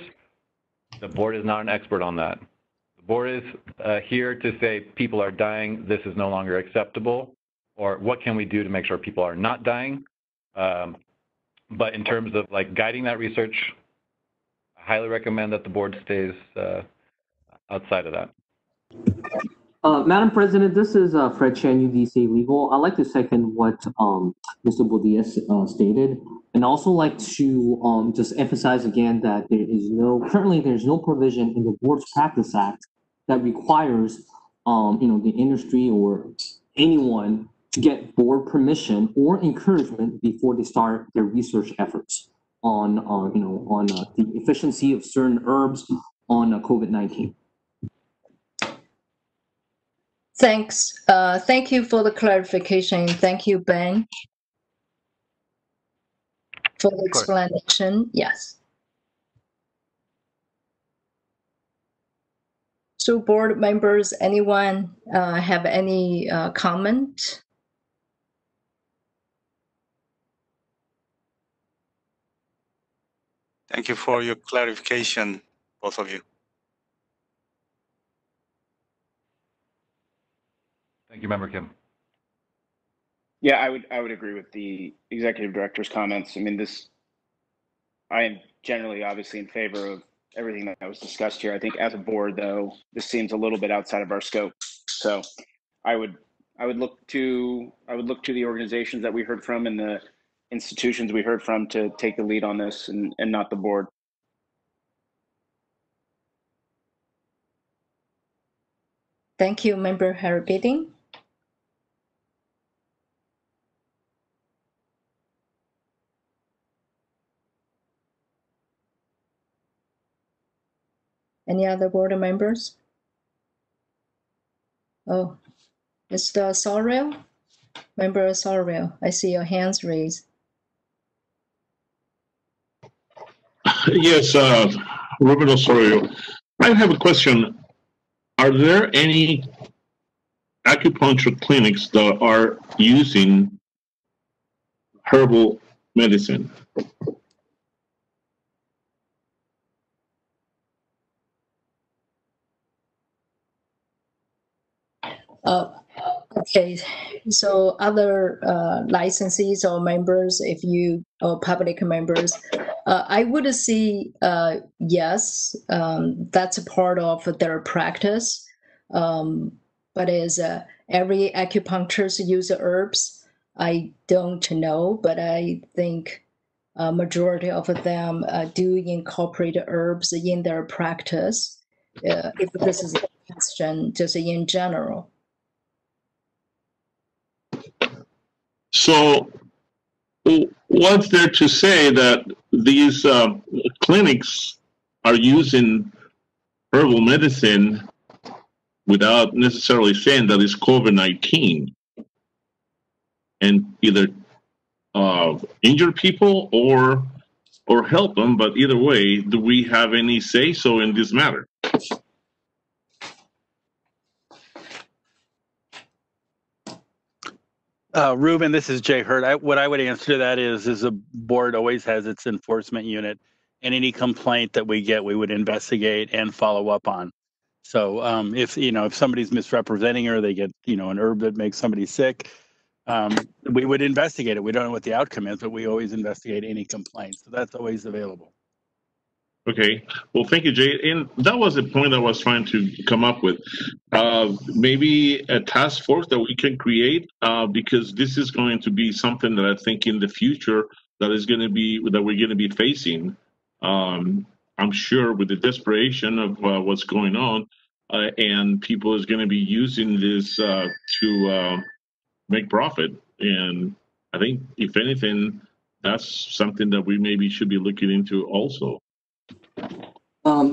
The board is not an expert on that. The board is here to say people are dying, this is no longer acceptable, or what can we do to make sure people are not dying. But in terms of like guiding that research, I highly recommend that the board stays outside of that. Madam President, this is Fred Chan, UDC Legal. I'd like to second what Mr. Boudier stated, and also like to just emphasize again that currently there's no provision in the Board's Practice Act that requires the industry or anyone to get board permission or encouragement before they start their research efforts on the efficiency of certain herbs on COVID-19. Thanks. Thank you for the clarification. Thank you, Ben, for the explanation. Yes. So board members, anyone have any comment? Thank you for your clarification, both of you. Thank you, Member Kim. Yeah, I would agree with the executive director's comments. I mean, I am generally obviously in favor of everything that was discussed here. I think as a board, though, this seems a little bit outside of our scope. So I would look to the organizations that we heard from and the institutions we heard from to take the lead on this, and not the board. Thank you, Member Herbal. Any other board members? Oh, Mr. Sorrell? Member Sorrell, I see your hands raised. Yes, Ruben Osorio. I have a question. Are there any acupuncture clinics that are using herbal medicine? Okay, so other licensees or members, or public members, I would see yes, that's a part of their practice. But is every acupuncturist use herbs? I don't know, but I think a majority of them do incorporate herbs in their practice. If this is a question, just in general. So what's there to say that these clinics are using herbal medicine without necessarily saying that it's COVID-19 and either injure people or help them? But either way, do we have any say so in this matter? Ruben, this is Jay Hurd. What I would answer to that is the board always has its enforcement unit, and any complaint that we get, we would investigate and follow up on. So if somebody's misrepresenting or they get an herb that makes somebody sick, we would investigate it. We don't know what the outcome is, but we always investigate any complaints. So that's always available. Okay. Well, thank you, Jay. And that was the point I was trying to come up with. Maybe a task force that we can create, because this is going to be something that I think in the future that we're going to be facing. I'm sure with the desperation of what's going on, and people is going to be using this to make profit. And I think, if anything, that's something that we maybe should be looking into also.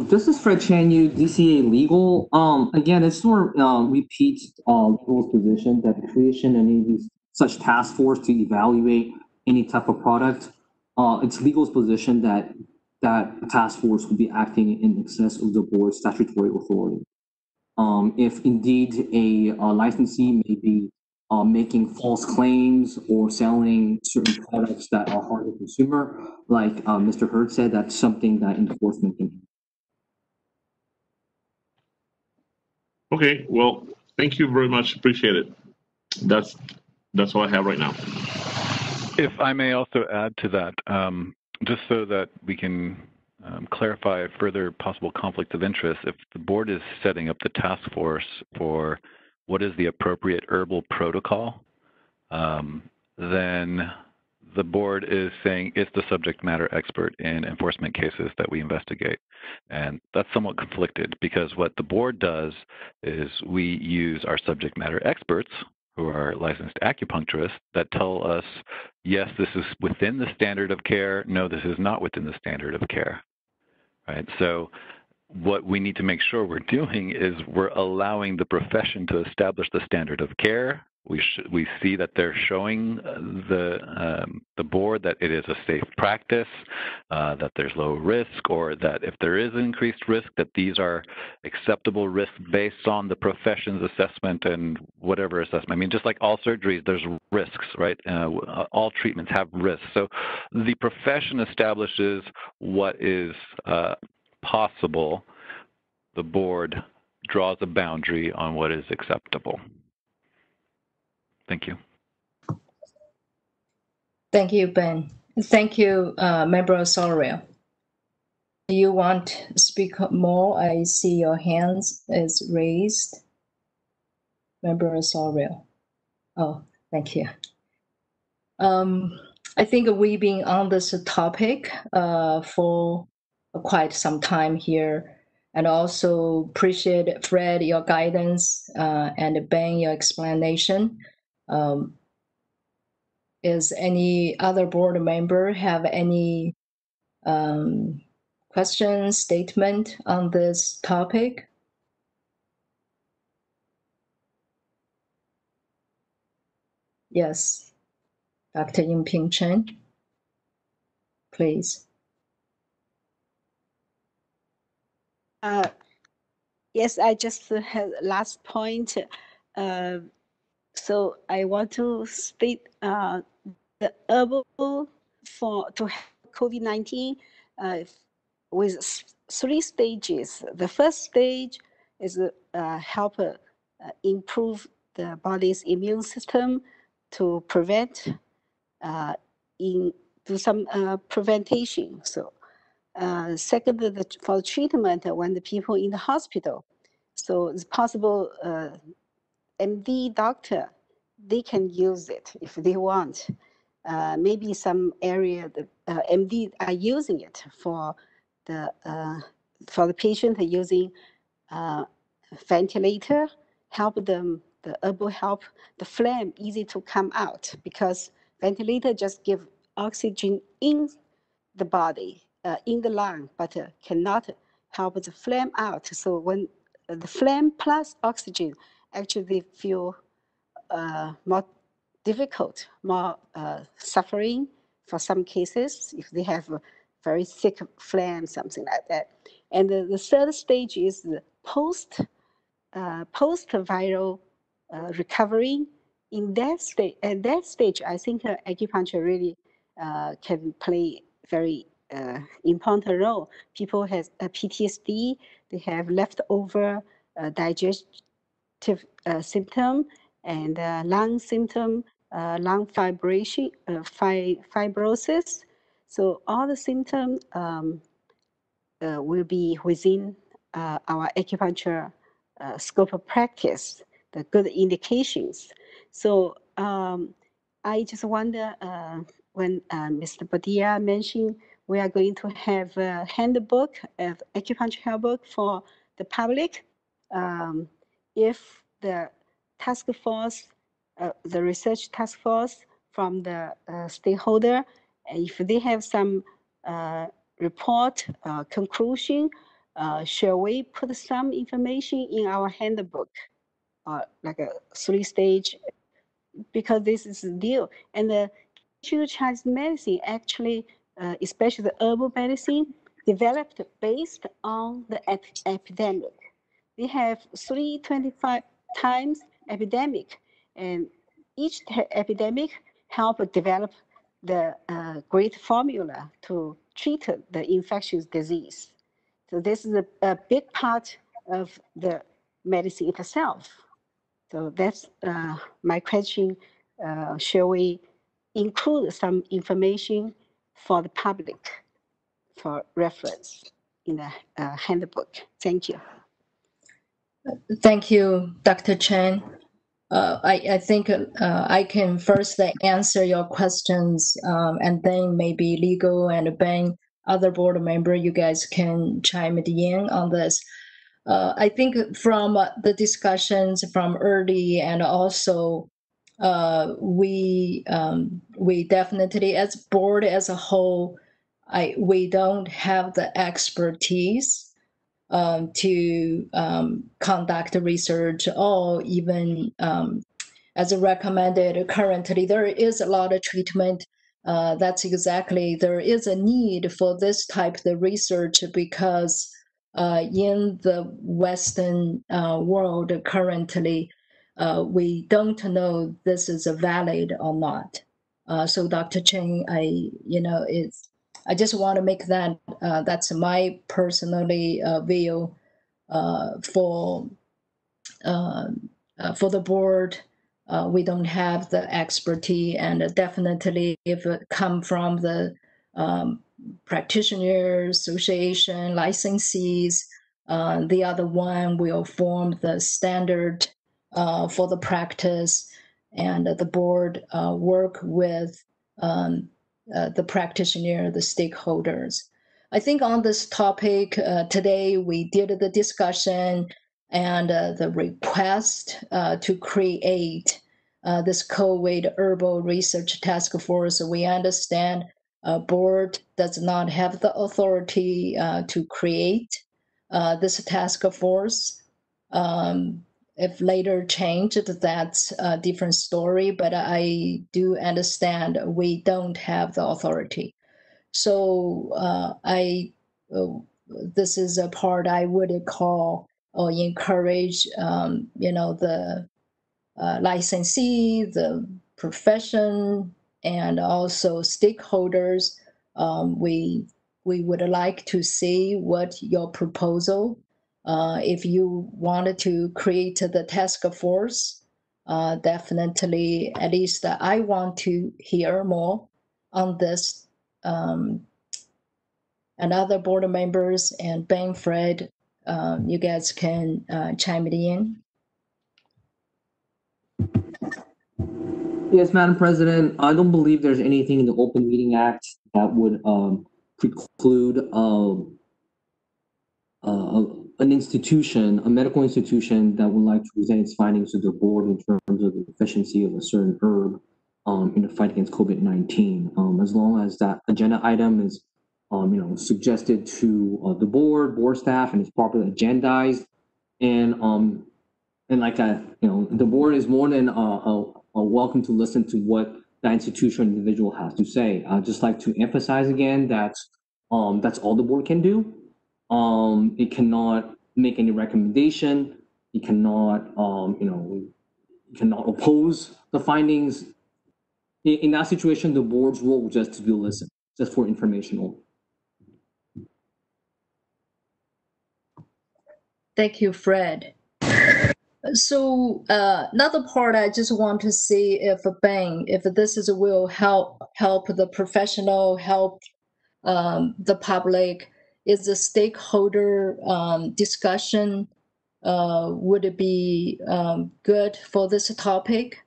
This is Fred Chanyu, DCA Legal. Again, it sort of repeats legal's position that the creation of any of these such task force to evaluate any type of product. It's legal's position that task force will be acting in excess of the board's statutory authority. If indeed a licensee may be making false claims or selling certain products that are hard to consumer, like Mr. Hurd said, that's something that enforcement can do. Okay, well, thank you very much. Appreciate it. That's all I have right now. If I may also add to that, just so that we can clarify further possible conflicts of interest, if the board is setting up the task force for what is the appropriate herbal protocol, then the board is saying it's the subject matter expert in enforcement cases that we investigate. And that's somewhat conflicted, because what the board does is we use our subject matter experts, who are licensed acupuncturists, that tell us, yes, this is within the standard of care, no, this is not within the standard of care, right? So what we need to make sure we're doing is we're allowing the profession to establish the standard of care we see that they're showing the board that it is a safe practice, that there's low risk, or that if there is increased risk, that these are acceptable risks based on the profession's assessment and whatever assessment. I mean, just like all surgeries, there's risks, right? All treatments have risks. So the profession establishes what is possible. The board draws a boundary on what is acceptable. Thank you. Thank you, Ben. Thank you, Member Osorio. Do you want to speak more? I see your hands is raised. Member Osorio. Oh, thank you. I think we've been on this topic for quite some time here, and also appreciate, Fred, your guidance, and Ben, your explanation. Is any other board member have any questions, statement on this topic? Yes, Dr. Yingping Chen, please. Yes, I just had last point. So I want to state the herbal to help COVID-19 with 3 stages. The first stage is help improve the body's immune system to prevent do some prevention. So second, for treatment when the people in the hospital. So it's possible MD doctor, they can use it if they want. Maybe some area the MD are using it for the patient using ventilator, help them, the herbal help the phlegm easy to come out, because ventilator just give oxygen in the body, in the lung, but cannot help the phlegm out. So when the phlegm plus oxygen, actually they feel more difficult, more suffering for some cases if they have a very thick phlegm, something like that. And the third stage is the post-viral recovery. In that stage, at that stage, I think acupuncture really can play very important role. People have PTSD, they have leftover digestive symptom and lung symptom, lung fibrosis. So all the symptoms will be within our acupuncture scope of practice, the good indications. So I just wonder when Mr. Badia mentioned we are going to have a handbook, acupuncture handbook for the public. If the task force, the research task force from the stakeholder, if they have some report conclusion, shall we put some information in our handbook, like a 3-stage, because this is the deal. And the Chinese medicine actually, especially the herbal medicine, developed based on the epidemic. We have 325 times epidemic, and each epidemic help develop the great formula to treat the infectious disease. So this is a big part of the medicine itself. So that's my question. Shall we include some information for the public for reference in the handbook? Thank you. Thank you, Dr. Chen. I think I can first answer your questions, and then maybe legal and Ben, other board member, you guys can chime in on this. I think from the discussions from early, and also we definitely, as board as a whole, we don't have the expertise to conduct research or even as recommended currently. There is a lot of treatment. That's exactly, there is a need for this type of research because in the Western world currently, we don't know this is valid or not. So Dr. Chen, I just want to make that, that's my personally view for the board. We don't have the expertise, and definitely if it come from the practitioners association, licensees, the other one will form the standard for the practice, and the board work with the practitioner, the stakeholders. I think on this topic today we did the discussion and the request to create this COVID Herbal Research Task Force. We understand board does not have the authority to create this task force. If later changed, that's a different story, but I do understand we don't have the authority. So this is a part I would call or encourage, the licensee, the profession, and also stakeholders. We would like to see what your proposal. If you wanted to create the task force, definitely, at least I want to hear more on this. And other board members and Ben, Fred, you guys can chime it in. Yes, Madam President, I don't believe there's anything in the Open Meeting Act that would preclude an institution, a medical institution that would like to present its findings to the board in terms of the efficiency of a certain herb in the fight against COVID-19. As long as that agenda item is suggested to the board staff, and it's properly agendized, and like that, the board is more than welcome to listen to what that institution individual has to say. I'd just like to emphasize again that that's all the board can do. It cannot make any recommendation. It cannot, cannot oppose the findings. In that situation, the board's role was just to do listen, just for informational. Thank you, Fred. So another part I just want to see if this will help the professional, help the public, is the stakeholder discussion would it be good for this topic?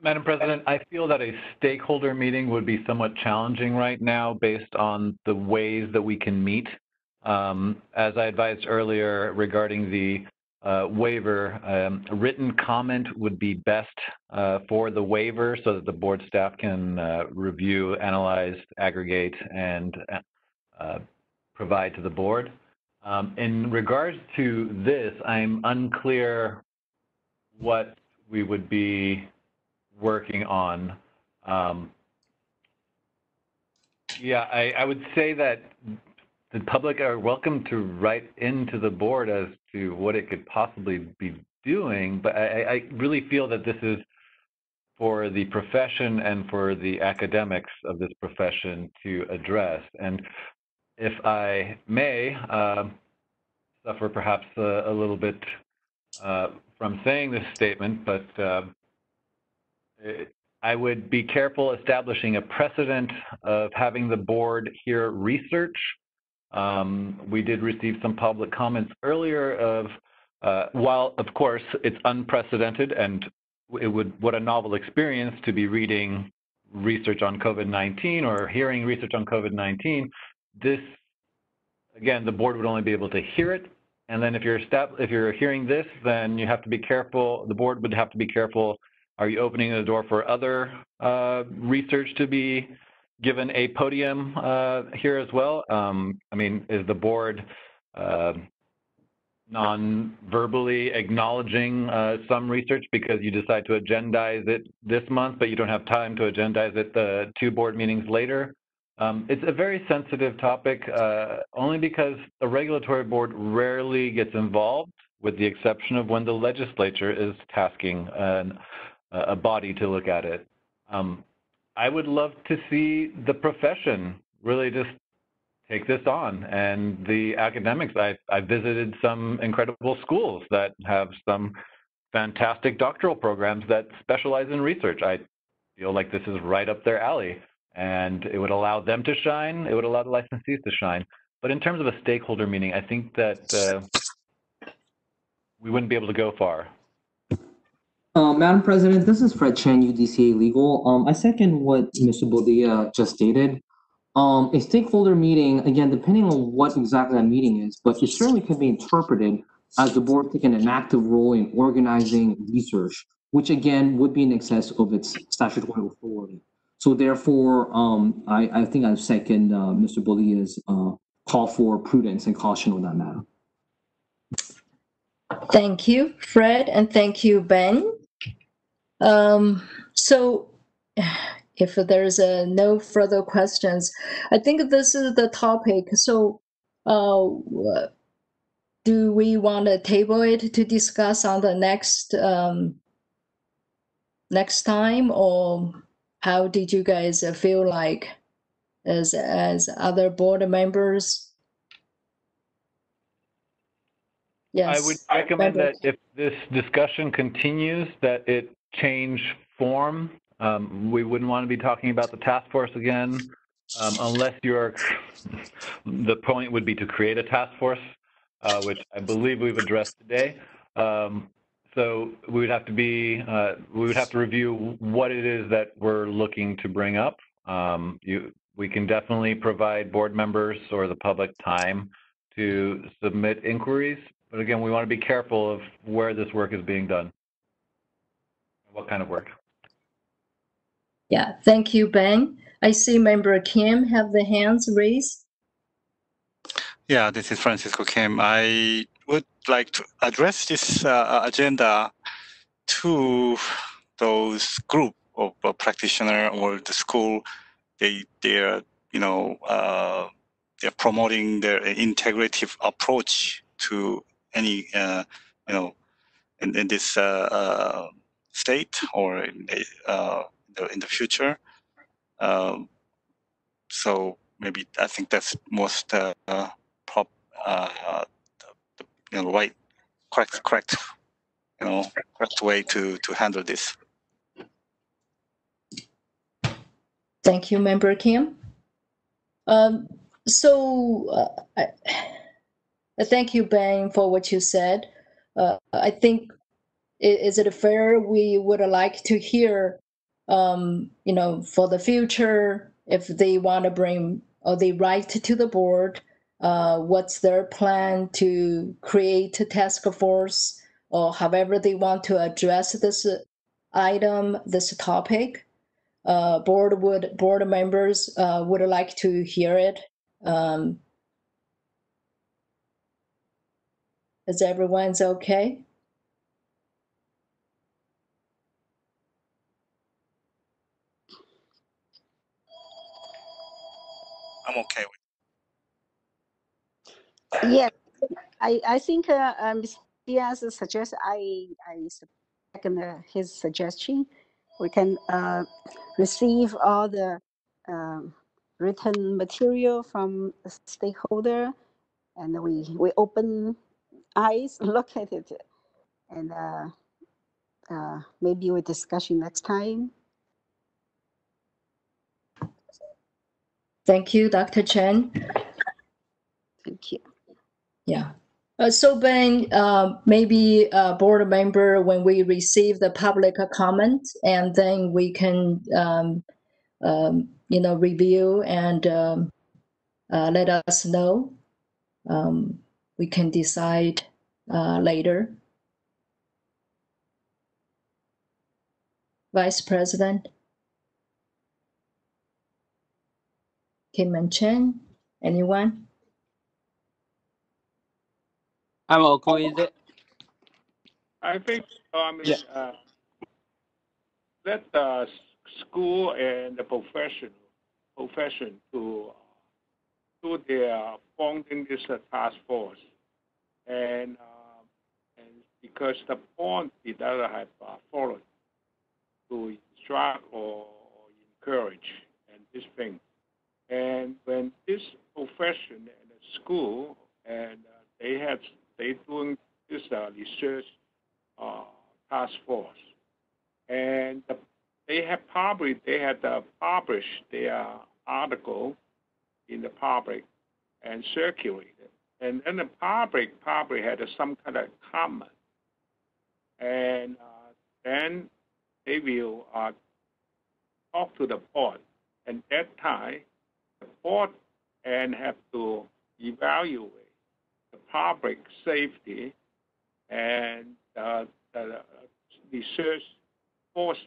Madam President, I feel that a stakeholder meeting would be somewhat challenging right now based on the ways that we can meet. As I advised earlier regarding the waiver, written comment would be best for the waiver so that the board staff can review, analyze, aggregate, and provide to the board. In regards to this, I'm unclear what we would be working on. I would say that the public are welcome to write into the board as to what it could possibly be doing, but I really feel that this is for the profession and for the academics of this profession to address. And if I may suffer perhaps a little bit from saying this statement, but I would be careful establishing a precedent of having the board hear research. We did receive some public comments earlier of, while of course it's unprecedented and what a novel experience to be reading research on COVID-19 or hearing research on COVID-19, this, again, the board would only be able to hear it. And then if you're hearing this, then you have to be careful, the board would have to be careful. Are you opening the door for other research to be given a podium here as well? I mean, is the board non-verbally acknowledging some research because you decide to agendize it this month, but you don't have time to agendize it the 2 board meetings later. It's a very sensitive topic, only because the regulatory board rarely gets involved, with the exception of when the legislature is tasking a body to look at it. I would love to see the profession really just take this on, and the academics. I visited some incredible schools that have some fantastic doctoral programs that specialize in research. I feel like this is right up their alley, and it would allow them to shine. It would allow the licensees to shine. But in terms of a stakeholder meeting, I think that we wouldn't be able to go far. Madam President, this is Fred Chen, UDCA Legal. I second what Mr. Bodilla just stated. A stakeholder meeting, again, depending on what exactly that meeting is, but it certainly can be interpreted as the board taking an active role in organizing research, which again would be in excess of its statutory authority. So therefore, I think I second Mr. Bodilla's call for prudence and caution on that matter. Thank you, Fred, and thank you, Ben. So if there's no further questions, I think this is the topic. So do we want to table it to discuss on the next time, or how did you guys feel like as other board members? Yes. I would recommend that if this discussion continues, that it change form. We wouldn't want to be talking about the task force again, unless the point would be to create a task force, which I believe we've addressed today. So we would have to review what it is that we're looking to bring up. We can definitely provide board members or the public time to submit inquiries. But again, we want to be careful of where this work is being done. What kind of work? Yeah, thank you, Ben. I see Member Kim have the hands raised. Yeah, this is Francisco Kim. I would like to address this agenda to those group of practitioner or the school. They're promoting their integrative approach to any in this state or in the future. So maybe I think that's most right, correct way to handle this. Thank you, Member Kim. Thank you, Ben, for what you said. I think, is it fair? We would like to hear, for the future, if they want to bring or they write to the board, what's their plan to create a task force, or however they want to address this item, this topic. Board members would like to hear it. Is everyone's okay? I'm okay with. Yes, I think Ms. Diaz suggests I second his suggestion. We can receive all the written material from the stakeholder, and we open eyes look at it, and maybe we discussion next time. Thank you, Dr. Chen. Thank you. Yeah. So Ben, maybe board member, when we receive the public comment, and then we can review and let us know. We can decide later. Vice President Kim and Chen, anyone? I'm okay with it. I think, let the school and the profession to do their funding this task force, and because the point did not have followed to instruct or encourage and this thing, and when this profession and the school and they doing this research task force, and they had published their article in the public and circulated, and then the public probably had some kind of comment, and then they will talk to the board, and that time the board and have to evaluate the public safety and the research force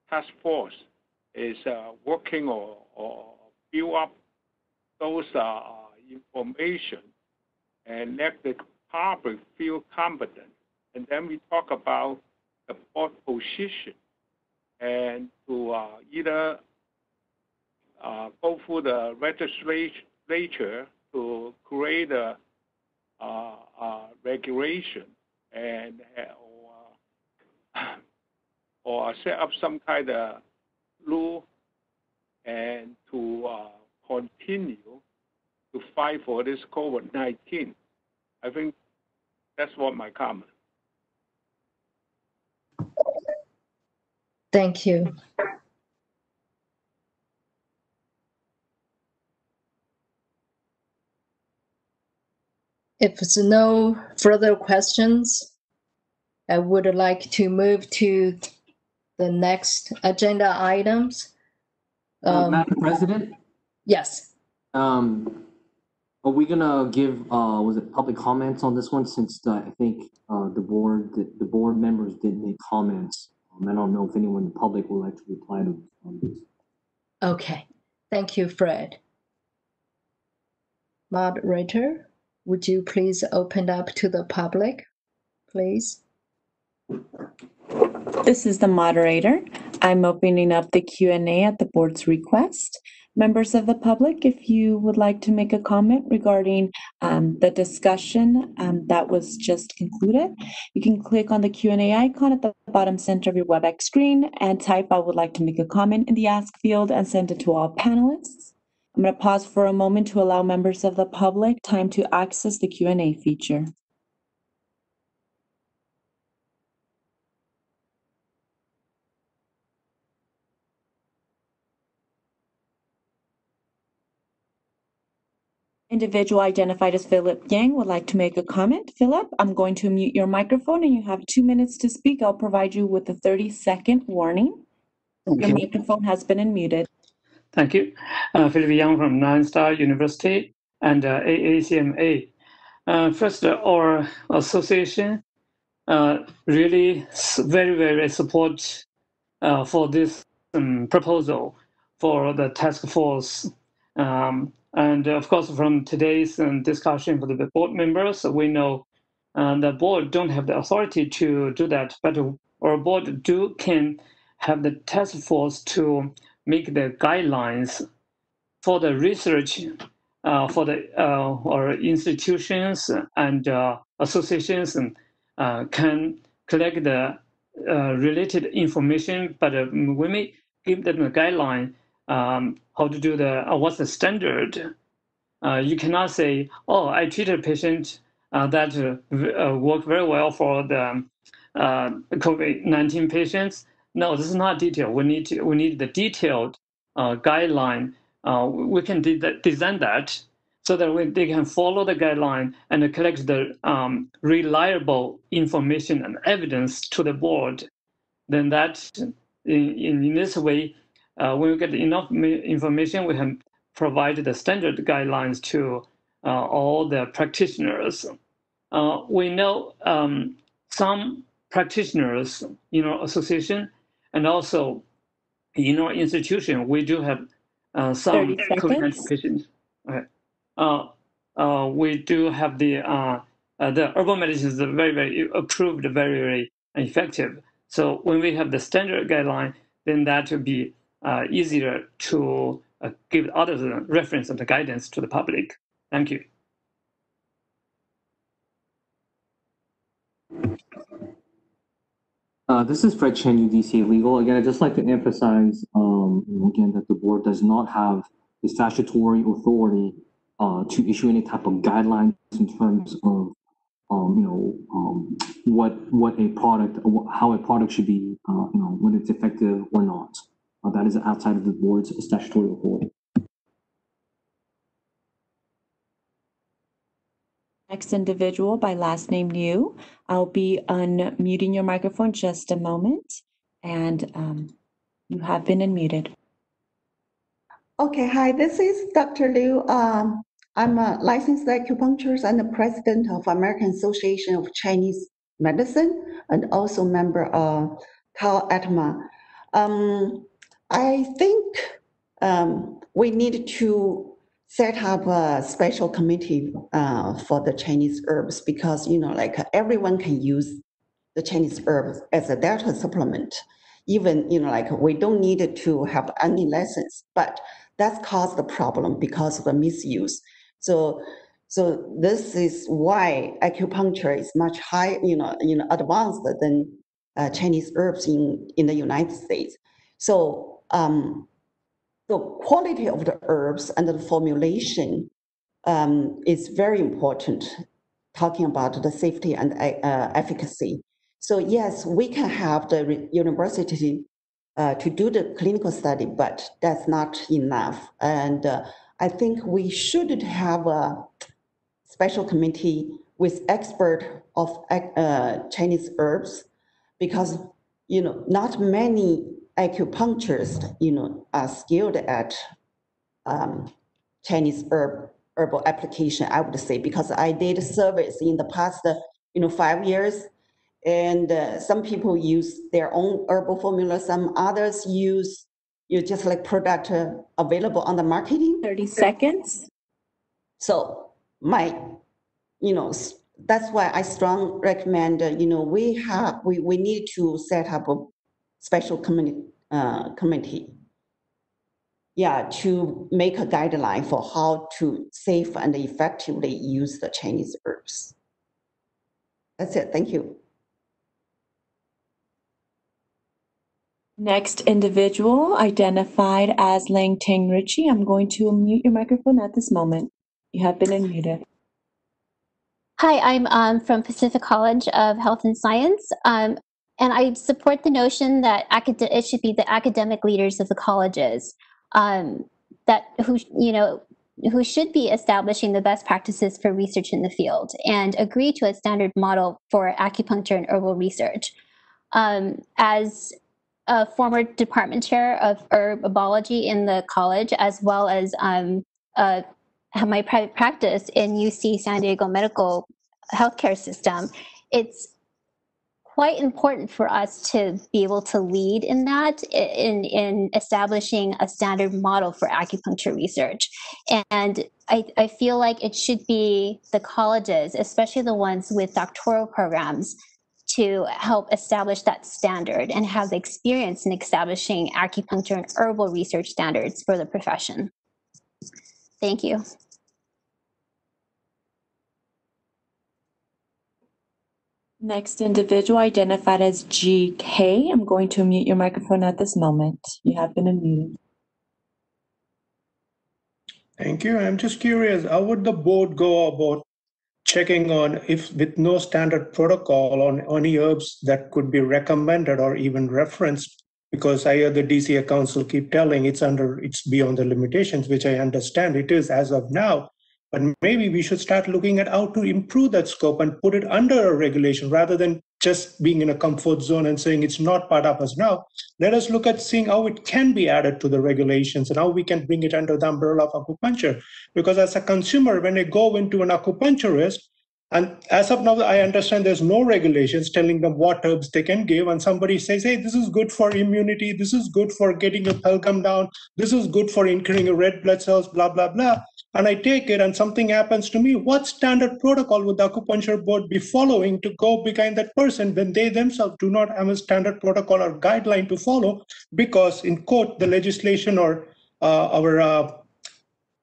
task force is working or build up those information and let the public feel competent. And then we talk about the board position and to either go through the legislature to create a regulation and or set up some kind of rule and to continue to fight for this COVID-19. I think that's what my comment. Thank you. If there's no further questions, I would like to move to the next agenda items. Madam President? Yes. Are we gonna give was it public comments on this one, since I think the board members did make comments? I don't know if anyone in the public would like to reply to this. Okay. Thank you, Fred. Moderator, would you please open up to the public, please? This is the moderator. I'm opening up the Q&A at the board's request. Members of the public, if you would like to make a comment regarding the discussion that was just concluded, you can click on the Q&A icon at the bottom center of your WebEx screen and type "I would like to make a comment" in the Ask field and send it to all panelists. I'm going to pause for a moment to allow members of the public time to access the Q&A feature. Individual identified as Philip Yang would like to make a comment. Philip, I'm going to mute your microphone and you have 2 minutes to speak. I'll provide you with a 30-second warning. Your microphone has been unmuted. Thank you. Philip Yang from Nine Star University and AACMA. First, our association really very support for this proposal for the task force. And of course, from today's discussion for the board members, we know the board don't have the authority to do that, but our board can have the task force to make the guidelines for the research for the or institutions and associations can collect the related information, but we may give them a guideline how to do what's the standard. You cannot say, oh, I treated a patient that worked very well for the COVID-19 patients. No, this is not detailed. We need the detailed guideline. We can design that so that they can follow the guideline and collect the reliable information and evidence to the board. Then that, in this way, when we get enough information, we can provide the standard guidelines to all the practitioners. We know some practitioners in our association and also in our institution, we do have some COVID-19 patients. Okay. we do have the herbal medicine is very, very approved, very, very effective. So when we have the standard guideline, then that will be easier to give other reference and the guidance to the public. Thank you. This is Fred Chen, UDCA Legal. Again, I'd just like to emphasize, again, that the board does not have the statutory authority to issue any type of guidelines in terms of, what a product, how a product should be, when it's effective or not. That is outside of the board's statutory authority. Next individual by last name Liu. I'll be unmuting your microphone just a moment, and you have been unmuted. Okay, hi, this is Dr. Liu. I'm a licensed acupuncturist and the president of American Association of Chinese Medicine and also member of CalAtma. I think we need to set up a special committee for the Chinese herbs because, like everyone can use the Chinese herbs as a dietary supplement. Even, like we don't need to have any license, but that's caused the problem because of the misuse. So this is why acupuncture is much higher, advanced than Chinese herbs in the United States. So the quality of the herbs and the formulation is very important, talking about the safety and efficacy. So yes, we can have the university to do the clinical study, but that's not enough. And I think we should have a special committee with expert of Chinese herbs, because not many acupuncturists are skilled at Chinese herbal application, I would say, because I did service in the past 5 years. And some people use their own herbal formula. Some others use just like product available on the marketing. 30 seconds. So that's why I strongly recommend, we need to set up a special committee. Yeah, to make a guideline for how to safe and effectively use the Chinese herbs. That's it. Thank you. Next individual identified as Lang Tang Ritchie. I'm going to unmute your microphone at this moment. You have been unmuted. Hi, I'm from Pacific College of Health and Science, and I support the notion that it should be the academic leaders of the colleges who should be establishing the best practices for research in the field and agree to a standard model for acupuncture and herbal research. As a former department chair of herbology in the college, as well as have my private practice in UC San Diego Medical Healthcare System, it's quite important for us to be able to lead in that, in establishing a standard model for acupuncture research. And I feel like it should be the colleges, especially the ones with doctoral programs, to help establish that standard and have the experience in establishing acupuncture and herbal research standards for the profession. Thank you. Next individual identified as GK. I'm going to unmute your microphone at this moment. You have been unmuted. Thank you. I'm just curious, how would the board go about checking on if with no standard protocol on any herbs that could be recommended or even referenced? Because I hear the DCA Council keep telling it's beyond the limitations, which I understand it is as of now. But maybe we should start looking at how to improve that scope and put it under a regulation rather than just being in a comfort zone and saying it's not part of us now. Let us look at seeing how it can be added to the regulations and how we can bring it under the umbrella of acupuncture. Because as a consumer, when I go into an acupuncturist, And as of now, I understand there's no regulations telling them what herbs they can give. And somebody says, hey, this is good for immunity. This is good for getting your pelgum down. This is good for increasing your red blood cells, blah, blah, blah. And I take it and something happens to me. What standard protocol would the acupuncture board be following to go behind that person when they themselves do not have a standard protocol or guideline to follow? Because in quote, the legislation or our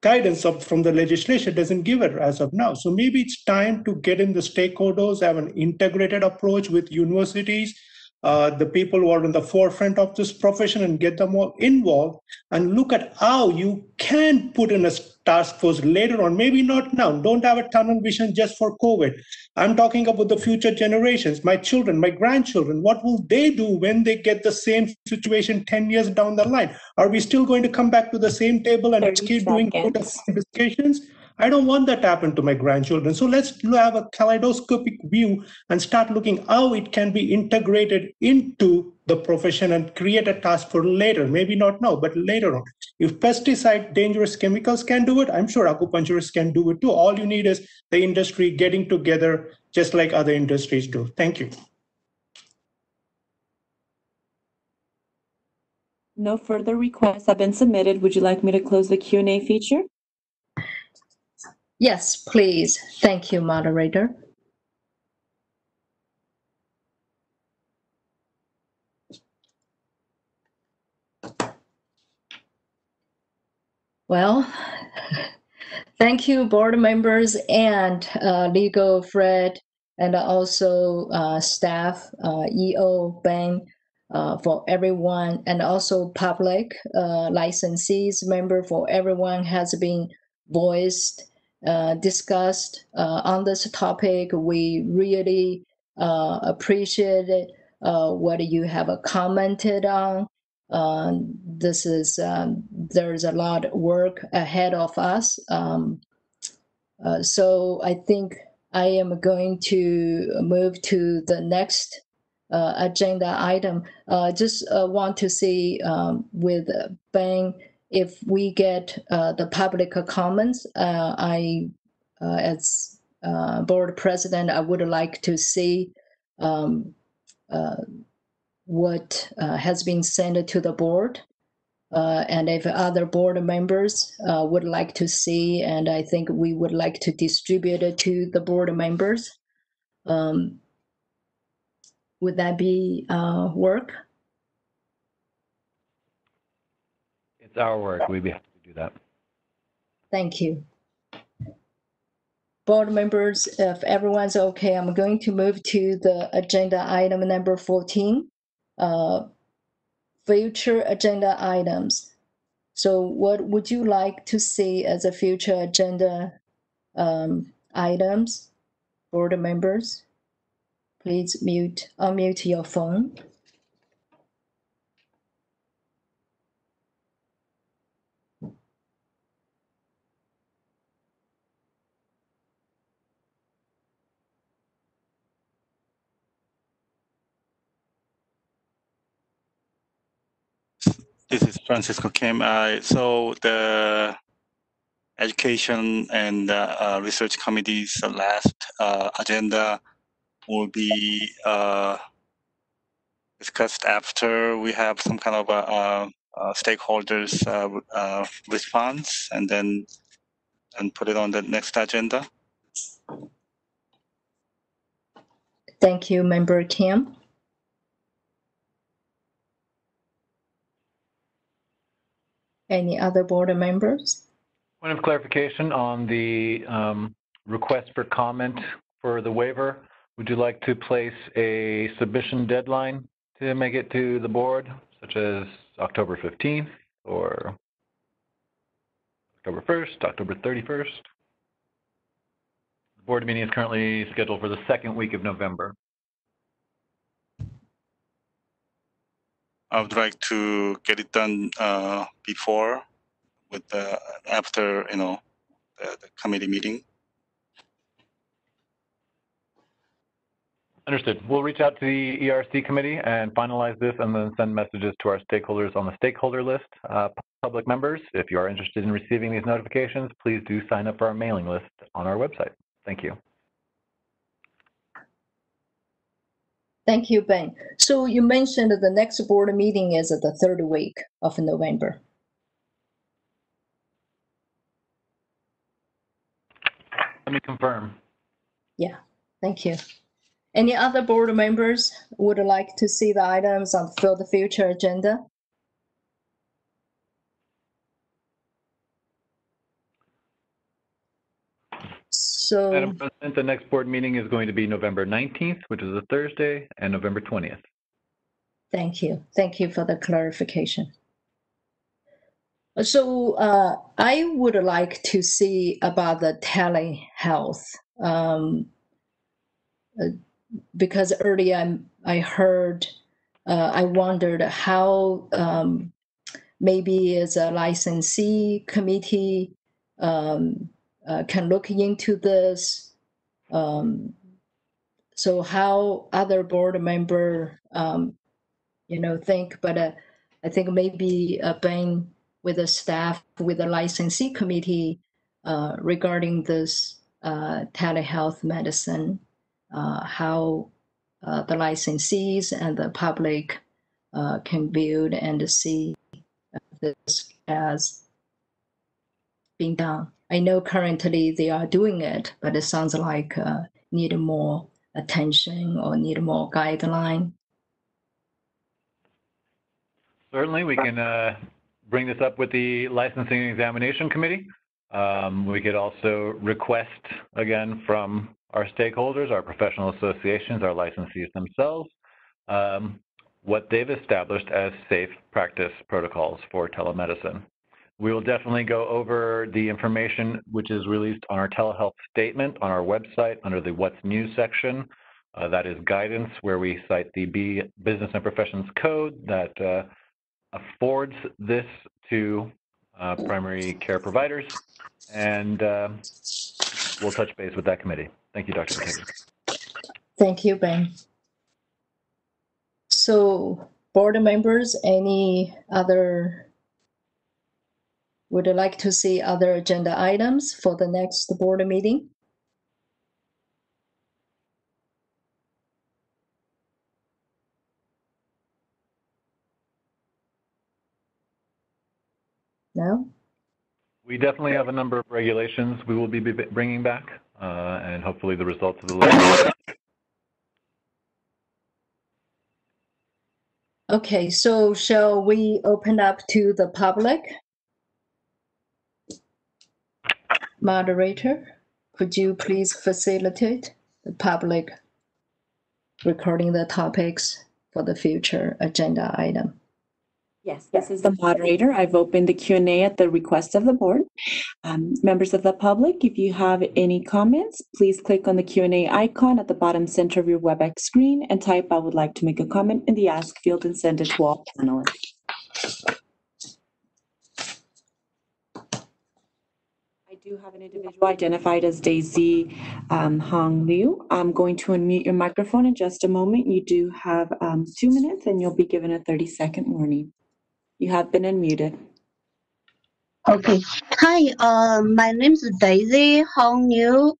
guidance from the legislation doesn't give it as of now. So maybe it's time to get in the stakeholders, have an integrated approach with universities, the people who are in the forefront of this profession, and get them all involved and look at how you can put in a task force later on, maybe not now. Don't have a tunnel vision just for COVID. I'm talking about the future generations, my children, my grandchildren. What will they do when they get the same situation 10 years down the line? Are we still going to come back to the same table and keep doing discussions? I don't want that to happen to my grandchildren. So let's have a kaleidoscopic view and start looking how it can be integrated into the profession and create a task for later. Maybe not now, but later on. If pesticide, dangerous chemicals can do it, I'm sure acupuncturists can do it too. All you need is the industry getting together just like other industries do. Thank you. No further requests have been submitted. Would you like me to close the Q&A feature? Yes, please. Thank you, moderator. Well, thank you, board members and legal Fred, and also staff, EO, Ben, for everyone, and also public licensees member for everyone has been voiced, discussed on this topic. We really appreciate it, what you have commented on. This is there's a lot of work ahead of us. So I think I am going to move to the next agenda item. Just want to see with Ben if we get the public comments. I, as board president, I would like to see what has been sent to the board. And if other board members would like to see, and I think we would like to distribute it to the board members. Would that be work? It's our work. We'd be happy to do that. Thank you. Board members, if everyone's okay, I'm going to move to the agenda item number 14. Future agenda items. So what would you like to see as a future agenda items, board members? Please unmute your phone. This is Francisco Kim. So the Education and Research Committee's last agenda will be discussed after we have some kind of a stakeholders response, and then put it on the next agenda. Thank you, Member Kim. Any other board members? Point of clarification on the request for comment for the waiver. Would you like to place a submission deadline to make it to the board, such as October 15th or October 1st, October 31st? The board meeting is currently scheduled for the second week of November. I would like to get it done before, with after the committee meeting. Understood. We'll reach out to the ERC committee and finalize this, and then send messages to our stakeholders on the stakeholder list. Public members, if you are interested in receiving these notifications, please do sign up for our mailing list on our website. Thank you. Thank you, Ben. So you mentioned that the next board meeting is the third week of November. Let me confirm. Yeah, thank you. Any other board members would like to see the items on the future agenda? So, Madam President, the next board meeting is going to be November 19th, which is a Thursday, and November 20th. thank you. Thank you for the clarification. So I would like to see about the telehealth because earlier I heard, I wondered how maybe as a licensee committee can look into this. So how other board member, think, but I think maybe Ben with the staff, with the licensee committee regarding this telehealth medicine, how the licensees and the public can build and see this as being done. I know currently they are doing it, but it sounds like need more attention or need more guideline. Certainly, we can bring this up with the Licensing and Examination Committee. We could also request, again, from our stakeholders, our professional associations, our licensees themselves, what they've established as safe practice protocols for telemedicine. We will definitely go over the information which is released on our telehealth statement on our website under the What's New section. That is guidance where we cite the Business and Professions Code that affords this to primary care providers, and we'll touch base with that committee. Thank you, Dr. Pataki. Thank you, Ben. So, board members, any other would like to see other agenda items for the next board meeting? No? We definitely have a number of regulations we will be bringing back, and hopefully the results of the legislation. Okay, so shall we open up to the public? Moderator, could you please facilitate the public recording the topics for the future agenda item? Yes, this is the moderator. I've opened the Q&A at the request of the board. Members of the public, if you have any comments, please click on the Q&A icon at the bottom center of your WebEx screen and type "I would like to make a comment" in the Ask field and send it to all panelists. I do have an individual identified as Daisy Hong Liu. I'm going to unmute your microphone in just a moment. You do have 2 minutes and you'll be given a 30-second warning. You have been unmuted. Okay. Hi, my name is Daisy Hong Liu,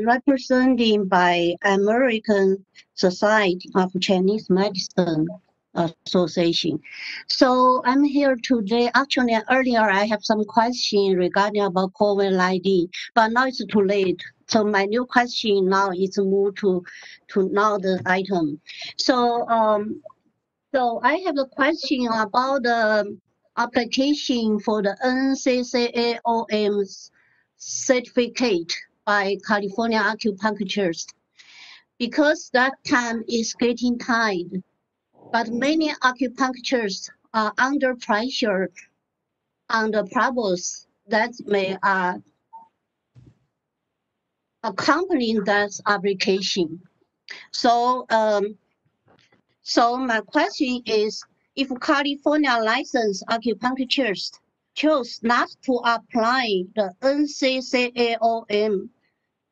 representing by American Society of Chinese Medicine Association. So I'm here today. Actually, earlier I have some question regarding about COVID-19, but now it's too late. So my new question now is moved to now the item. So so I have a question about the application for the NCCAOM certificate by California acupuncturists, because that time is getting tight, but many acupuncturists are under pressure on the problems that may accompany that application. So my question is, if California licensed acupuncturists chose not to apply the NCCAOM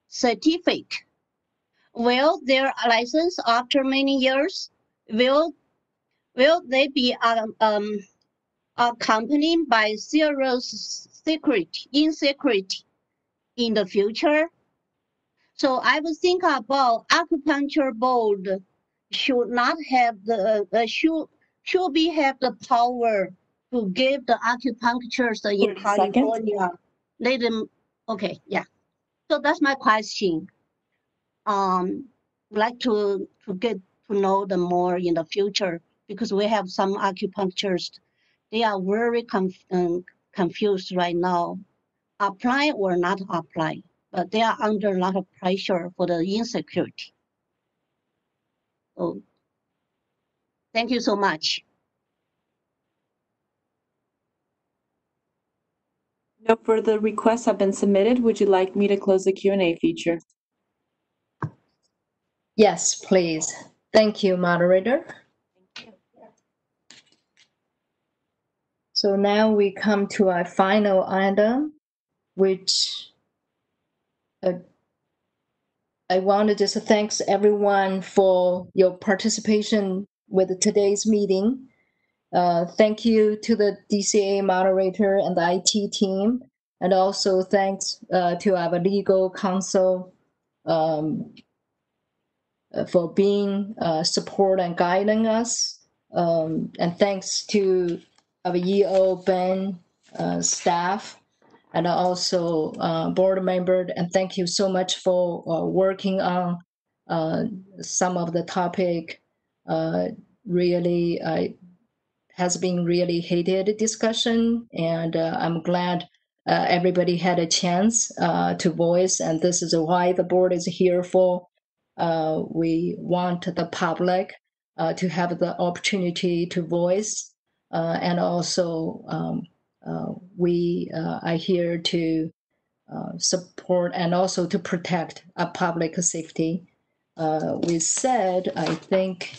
certificate, will their license after many years, will they be accompanied by serious insecurity in the future? So I would think about acupuncture board should not have the should we have the power to give the acupuncturists in California? Let them. Okay, yeah. So that's my question. Like to get to know them more in the future, because we have some acupuncturists. They are very confused right now, apply or not apply, but they are under a lot of pressure for the insecurity. So thank you so much. No further requests have been submitted. Would you like me to close the Q&A feature? Yes, please. Thank you, moderator. So now we come to our final item, which I want to just thank everyone for your participation with today's meeting. Thank you to the DCA moderator and the IT team, and also thanks to our legal counsel for being support and guiding us. And thanks to our EO, Ben, staff, and also board member. And thank you so much for working on some of the topic. Really has been really heated discussion, and I'm glad everybody had a chance to voice, and this is why the board is here for. We want the public to have the opportunity to voice, and also we are here to support and also to protect public safety. We said, I think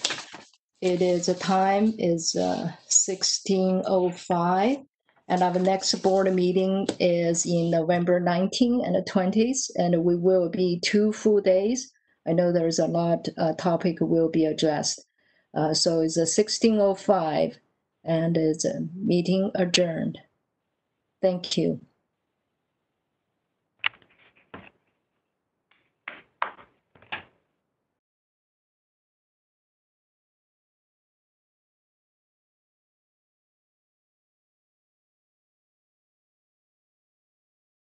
it is time is 16:05, and our next board meeting is in November 19 and 20th, and we will be 2 full days. I know there's a lot topic will be addressed. So it's a 16:05, and it's a meeting adjourned. Thank you.